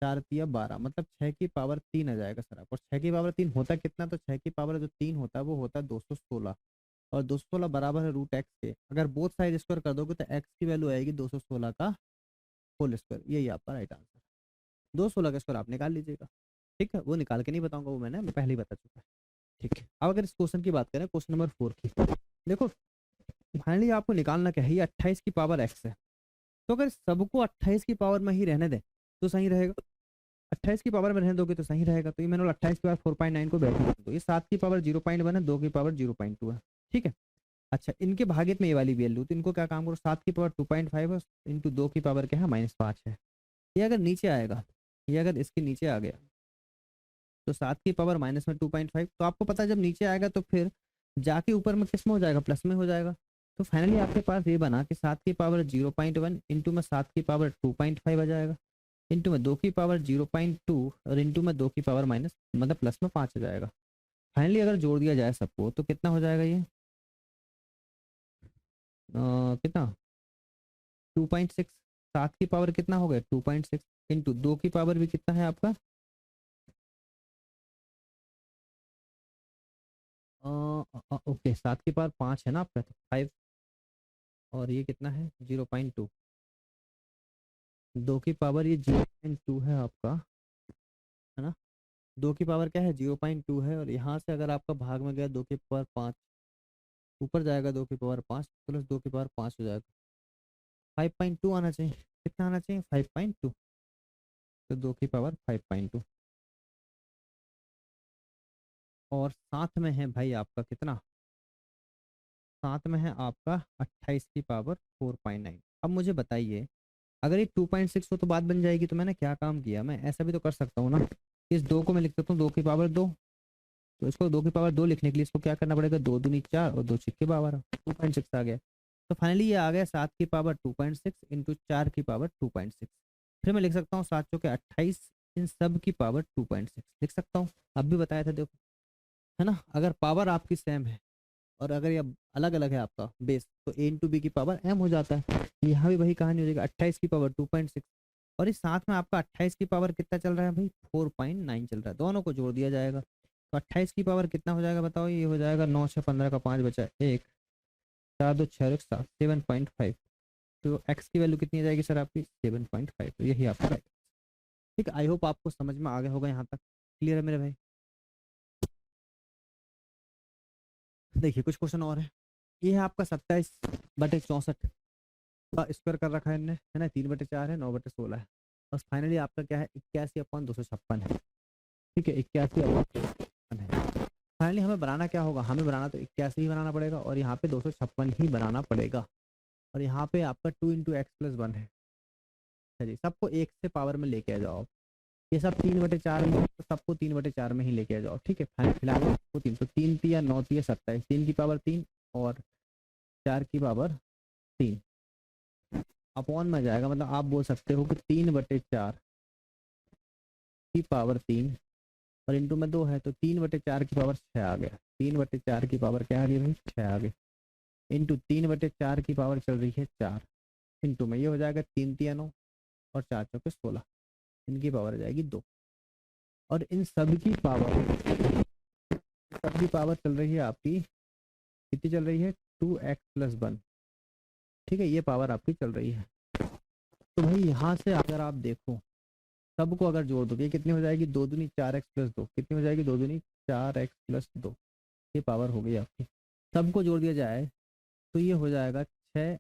4 3 12, मतलब 6 की पावर 3 आ जाएगा सर आप। और 6 की पावर 3 होता कितना, तो 6 की पावर जो 3 होता है वो होता है 216, और 216 बराबर है √x के, अगर बोथ साइड स्क्वायर कर दोगे तो x की वैल्यू आएगी 216 का होल स्क्वायर, यही आपका राइट आंसर। 216 का स्क्वायर आप निकाल लीजिएगा, ठीक है, वो निकाल के नहीं बताऊंगा, वो मैंने पहले ही बता चुका है, ठीक है। अब अगर इस क्वेश्चन की बात करें, क्वेश्चन नंबर 4 की, देखो फाइनली आपको निकालना क्या है, ये 28 की पावर x है, तो अगर सबको 28 की पावर में ही रहने दें तो सही रहेगा, 28 की पावर में रहने दोगे तो सही रहेगा, तो ये मैंने 28 की पावर 4.9 को बैठ दो, ये 7 की पावर 0.1 है, 2 की पावर 0.2 है, ठीक है। अच्छा, इनके भागित में ये वाली वैल्यू, तो इनको क्या काम करो, 7 की पावर 2.5 है इंटू 2 की पावर क्या है -5 है, ये अगर नीचे आएगा, ये अगर इसके नीचे आ गया तो 7 की पावर माइनस में 2.5, तो आपको पता है जब नीचे आएगा तो फिर जाके ऊपर में किस में हो जाएगा, प्लस में हो जाएगा। तो फाइनली आपके पास ये बना कि 7 की पावर 0.1 इंटू में 7 की पावर 2.5 आ जाएगा, इंटू में 2 की पावर 0.2, और इंटू में 2 की पावर माइनस मतलब प्लस में 5 आ जाएगा। फाइनली अगर जोड़ दिया जाए सबको तो कितना हो जाएगा ये, कितना 2.6, 7 की पावर कितना हो गया 2.6, इंटू 2 की पावर भी कितना है आपका, ओके 7 की पावर 5 है ना आपका, तो 5, और ये कितना है 0.2, 2 की पावर ये 0.2 है आपका, है ना, 2 की पावर क्या है 0.2 है, और यहाँ से अगर आपका भाग में गया 2 की पावर 5, ऊपर जाएगा 2 की पावर 5 प्लस 2 की पावर 5 हो जाएगा, 5.2 आना चाहिए, कितना आना चाहिए 5.2, तो 2 की पावर 5.2, और साथ में है भाई आपका कितना, साथ में है आपका 28 की पावर 4.9। अब मुझे बताइए, अगर ये 2.6 हो तो बात बन जाएगी, तो मैंने क्या काम किया, मैं ऐसा भी तो कर सकता हूँ ना, इस 2 को मैं लिख सकता हूँ 2 की पावर 2, तो इसको 2 की पावर 2 लिखने के लिए इसको क्या करना पड़ेगा, 2 दूनी 4 और 2 6 की पावर 2.6 आ गया। तो फाइनली ये आ गया 7 की पावर 2.6 इंटू 4 की पावर 2.6, फिर मैं लिख सकता हूँ 7 चौके 28, इन सब की पावर 2.6 लिख सकता हूँ, अब भी बताया था देखो, है ना। अगर पावर आपकी सेम है और अगर ये अलग अलग है आपका बेस, तो ए इंटू बी की पावर एम हो जाता है। यहाँ भी वही कहानी हो जाएगी, 28 की पावर 2.6, और इस साथ में आपका 28 की पावर कितना चल रहा है भाई, 4.9 चल रहा है। दोनों को जोड़ दिया जाएगा तो 28 की पावर कितना हो जाएगा बताओ, ये हो जाएगा 9 6 15 का 5 बचा 1, 4 2 6 1 7, 7.5। तो एक्स की वैल्यू कितनी आ जाएगी सर आपकी 7.5। तो यही आपका राइट। ठीक है, आई होप आपको समझ में आ गया होगा यहाँ तक। क्लियर है मेरे भाई। देखिए कुछ क्वेश्चन और है। ये है आपका 27/64 का स्क्वायर कर रखा है इनने, है ना। 3/4 है, 9/16 है। बस फाइनली आपका क्या है, 81/256 है। ठीक है, 81/256 है। फाइनली हमें बनाना क्या होगा, हमें बनाना तो 81 ही बनाना पड़ेगा और यहाँ पे 256 ही बनाना पड़ेगा। और यहाँ पे आपका 2 × x+1 है। चलिए सबको एक से पावर में लेके आ जाओ। ये सब 3/4 में, तो सबको 3/4 में ही लेके आ जाओ। ठीक है, फिलहाल आपको 3, तो 3 तिया 9 तिया 27, 3 की पावर 3 और 4 की पावर 3 अपॉन में जाएगा। मतलब आप बोल सकते हो कि 3/4 की पावर 3 और इंटू में 2 है, तो 3/4 की पावर 6 आ गया। 3/4 की पावर क्या आ गई भाई, 6 आ गई। इंटू 3/4 की पावर चल रही है 4, इंटू में ये हो जाएगा 3 तिया 9 और 4 चौके 16, इनकी पावर आ जाएगी 2। और इन सब की पावर चल रही है आपकी, कितनी चल रही है, 2x+1। ठीक है, ये पावर आपकी चल रही है। तो भाई यहाँ से अगर आप देखो, सबको अगर जोड़ दोगे ये कितनी हो जाएगी, 2 दूनी 4x+2, कितनी हो जाएगी, 2 दूनी 4x+2। ये पावर हो गई आपकी। सबको जोड़ दिया जाए तो ये हो जाएगा 6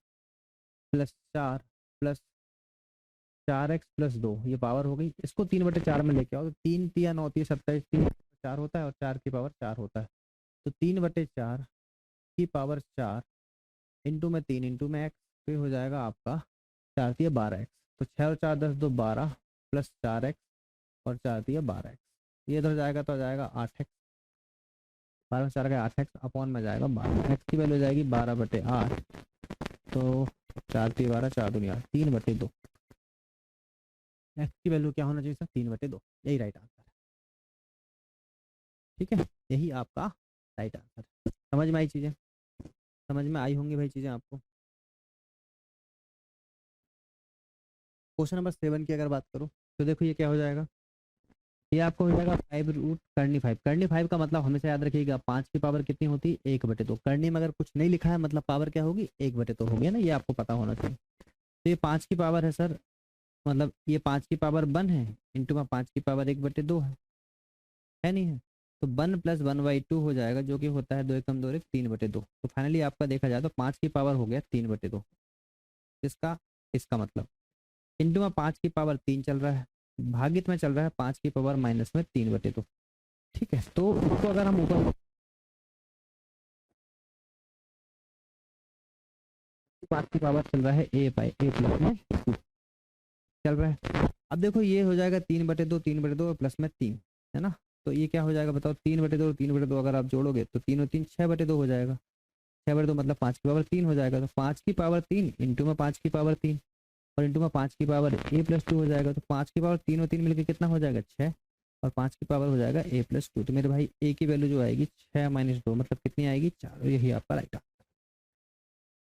+ 4 + 4x+2, ये पावर हो गई। इसको 3/4 में लेके आओ, तो 3 तिया 9 तिया 27, 3/4 होता है और 4 की पावर 4 होता है। तो 3/4 की पावर 4 इंटू में 3 इंटू में एक्स, तो ये हो जाएगा आपका 4 तिया 12x। तो 6 और 4 10 2 12 + 4x और 4 तिया 12x। ये इधर जाएगा तो आ जाएगा 8x, 12 में 4 का 8x अपॉन में जाएगा 12। एक्स की वैल्यू हो जाएगी 12/8। तो 4 तिया 12, 4 दूनी 8, 3/2। एक्स की वैल्यू क्या होना चाहिए सर, 3/2। यही राइट आंसर है। ठीक है, यही आपका राइट आंसर। समझ में आई चीज़ें, समझ में आई होंगी भाई चीज़ें आपको। क्वेश्चन नंबर 7 की अगर बात करूँ तो देखो ये क्या हो जाएगा, ये आपको हो जाएगा 5√करनी 5। करनी 5 का मतलब हमेशा याद रखिएगा, 5 की पावर कितनी होती है, 1/2। करनी में अगर कुछ नहीं लिखा है मतलब पावर क्या होगी, 1/2 हो गया ना, ये आपको पता होना चाहिए। तो ये 5 की पावर है सर, मतलब ये 5 की पावर 1 है, इंटू में 5 की पावर 1/2 है नहीं है। तो 1 + 1/2 हो जाएगा, जो कि होता है 2 एकम 2 3/2। तो फाइनली आपका देखा जाए तो 5 की पावर हो गया 3/2। इसका इसका मतलब इंटू में 5 की पावर 3 चल रहा है, भागित में चल रहा है 5 की पावर माइनस में 3/2। ठीक है, तो इसको अगर हम ऊपर 5 की पावर चल रहा है a+, में चल रहा है। अब देखो ये हो जाएगा 3/2, 3/2 प्लस में 3, है ना। तो ये क्या हो जाएगा बताओ, 3/2 3/2 अगर आप जोड़ोगे तो 3 और 3 6/2 हो जाएगा। 6/2 मतलब 5 की पावर 3 हो जाएगा। तो 5 की पावर 3 इंटू में 5 की पावर 3 और इंटू में 5 की पावर a+2 हो जाएगा। तो 5 की पावर 3 और 3 मिलकर कितना हो जाएगा, 6, और 5 की पावर हो जाएगा a+2। तो मेरे भाई a की वैल्यू जो आएगी 6 - 2 मतलब कितनी आएगी, 4। यही आपका राइट आंसर।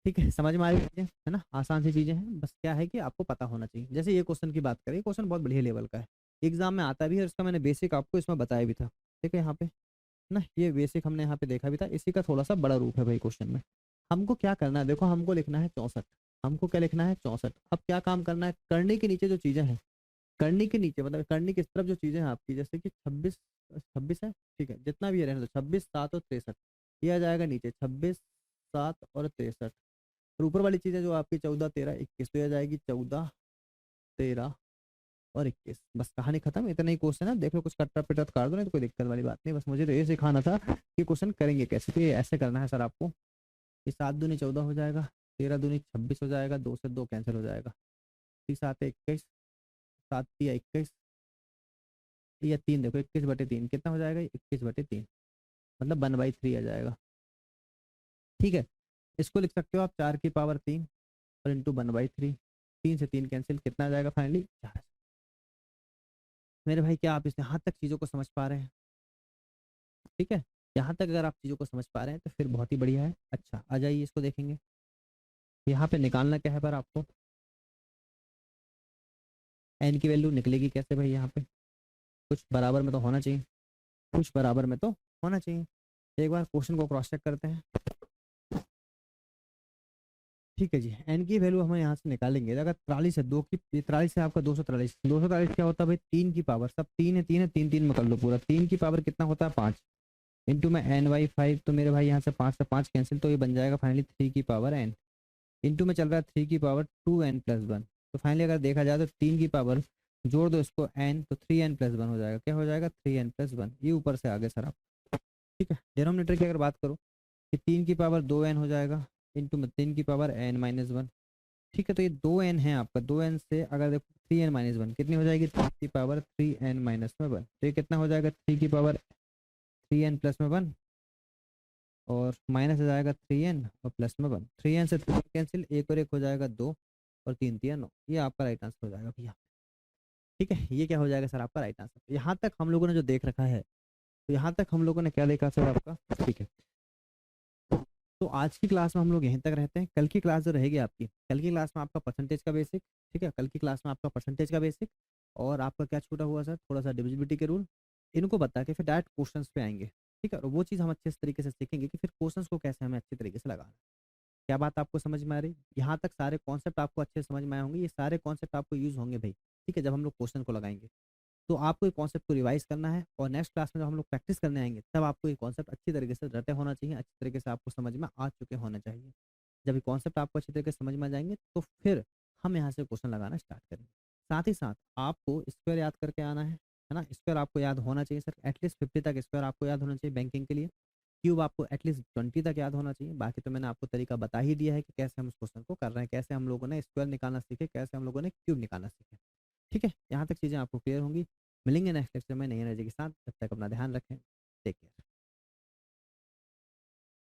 ठीक है, समझ में आ रही चीजें, है ना। आसान सी चीजें हैं, बस क्या है कि आपको पता होना चाहिए। जैसे ये क्वेश्चन की बात करें, क्वेश्चन बहुत बढ़िया लेवल का है, एग्जाम में आता भी है, और इसका मैंने बेसिक आपको इसमें बताया भी था। ठीक है, यहाँ पे ना ये बेसिक हमने यहाँ पे देखा भी था। इसी का थोड़ा सा बड़ा रूप है भाई क्वेश्चन में। हमको क्या करना है, देखो हमको लिखना है 64। हमको क्या लिखना है, 64। अब क्या काम करना है, करने के नीचे जो चीजें हैं, करनी के नीचे मतलब करनी की इस तरफ जो चीजें हैं आपकी, जैसे कि 26 26 है, ठीक है, जितना भी है रहने दो, 26 7 और 63, ये आ जाएगा नीचे 26 7 और 63। और ऊपर वाली चीजें जो आपकी 14 13 21, तो ये आ जाएगी 14 13 और 21। बस कहानी खत्म, इतना ही क्वेश्चन है। देख लो कुछ कट्टा पिटा तो काट दो, नहीं तो कोई दिक्कत वाली बात नहीं। बस मुझे तो ये सिखाना था कि क्वेश्चन करेंगे कैसे। तो ये ऐसे करना है सर आपको, ये 7 दूनी 14 हो जाएगा, 13 दूनी 26 हो जाएगा, 2 से 2 कैंसिल हो जाएगा, 7 21, 7 तिया 21, या 3 देखो 21/3 कितना हो जाएगा, 21/3 मतलब 1/3 आ जाएगा। ठीक है, इसको लिख सकते हो आप 4 की पावर 3 और इंटू 1/3। 3 से 3 कैंसिल, कितना आ जाएगा फाइनली, 4। मेरे भाई क्या आप इस यहाँ तक चीज़ों को समझ पा रहे हैं। ठीक है, यहाँ तक अगर आप चीज़ों को समझ पा रहे हैं तो फिर बहुत ही बढ़िया है। अच्छा, आ जाइए इसको देखेंगे। यहाँ पे निकालना क्या है पर आपको, एन की वैल्यू निकलेगी कैसे भाई, यहाँ पे कुछ बराबर में तो होना चाहिए, कुछ बराबर में तो होना चाहिए। एक बार क्वेश्चन को क्रॉस चेक करते हैं। ठीक है जी, एन की वैल्यू हम यहाँ से निकालेंगे। अगर 43 है, 2 की 43 है आपका, 243, 243 क्या होता है भाई, 3 की पावर, सब 3 है, 3 है, 3 3 में कर लो पूरा, 3 की पावर कितना होता है 5 इंटू में एन बाई 5, तो मेरे भाई यहाँ से 5 कैंसिल, तो ये बन जाएगा फाइनली 3 की पावर एन, इंटू में चल रहा है 3 की पावर 2n+1। तो फाइनली अगर देखा जाए तो 3 की पावर जोड़ दो इसको n, तो 3n+1 हो जाएगा। क्या हो जाएगा, 3n+1। ये ऊपर से आगे सर आप। ठीक है, डिनोमिनेटर की अगर बात करो कि 3 की पावर 2n हो जाएगा, इंटू में 3 की पावर n-1। ठीक है, तो ये 2n है आपका, 2n से अगर देखो 3n-1 कितनी हो जाएगी, 3 की पावर 3n-1। तो ये कितना हो जाएगा, 3 की पावर 3n+1, और माइनस हो जाएगा 3n और प्लस में 1, 3n से 3 कैंसिल, एक और एक हो जाएगा 2, और 3 3 9। ये आपका राइट आंसर हो जाएगा भैया। ठीक है, ये क्या हो जाएगा सर आपका राइट आंसर। यहाँ तक हम लोगों ने जो देख रखा है, तो यहाँ तक हम लोगों ने क्या देखा सर आपका। ठीक है, तो आज की क्लास में हम लोग यहीं तक रहते हैं। कल की क्लास जो रहेगी आपकी, कल की क्लास में आपका परसेंटेज का बेसिक, ठीक है, कल की क्लास में आपका परसेंटेज का बेसिक, और आपका क्या छूटा हुआ सर, थोड़ा सा डिविजिबिलिटी के रूल, इनको बता के फिर डायरेक्ट क्वेश्चंस पे आएंगे। ठीक है, और वो चीज़ हम अच्छे तरीके से सीखेंगे कि फिर क्वेश्चंस को कैसे हमें अच्छे तरीके से लगाना है। क्या बात आपको समझ में आ रही, यहाँ तक सारे कॉन्सेप्ट आपको अच्छे से समझ में आए होंगे, ये सारे कॉन्सेप्ट आपको यूज होंगे भाई। ठीक है, जब हम लोग क्वेश्चन को लगाएंगे तो आपको ये कॉन्सेप्ट को रिवाइज करना है, और नेक्स्ट क्लास में जब हम लोग प्रैक्टिस करने आएंगे तब आपको ये कॉन्सेप्ट अच्छी तरीके से रटे होना चाहिए, अच्छी तरीके से आपको समझ में आ चुके होना चाहिए। जब ये कॉन्सेप्ट आपको अच्छी तरीके से समझ में आ जाएंगे तो फिर हम यहाँ से क्वेश्चन लगाना स्टार्ट करेंगे। साथ ही साथ आपको स्क्वायर याद करके आना है ना, स्क्वायर आपको याद होना चाहिए सर, एटलीस्ट 50 तक स्क्वायर आपको याद होना चाहिए बैंकिंग के लिए। क्यूब आपको एटलीस्ट 20 तक याद होना चाहिए। बाकी तो मैंने आपको तरीका बता ही दिया है कि कैसे हम उस क्वेश्चन को कर रहे हैं, कैसे हम लोगों ने स्क्वायर निकालना सीखे, कैसे हम लोगों ने क्यूब निकालना सीखे। ठीक है, यहाँ तक चीज़ें आपको क्लियर होंगी। मिलेंगे नेक्स्ट लेक्चर में नई एनर्जी के साथ, जब तक अपना ध्यान रखें। Take care.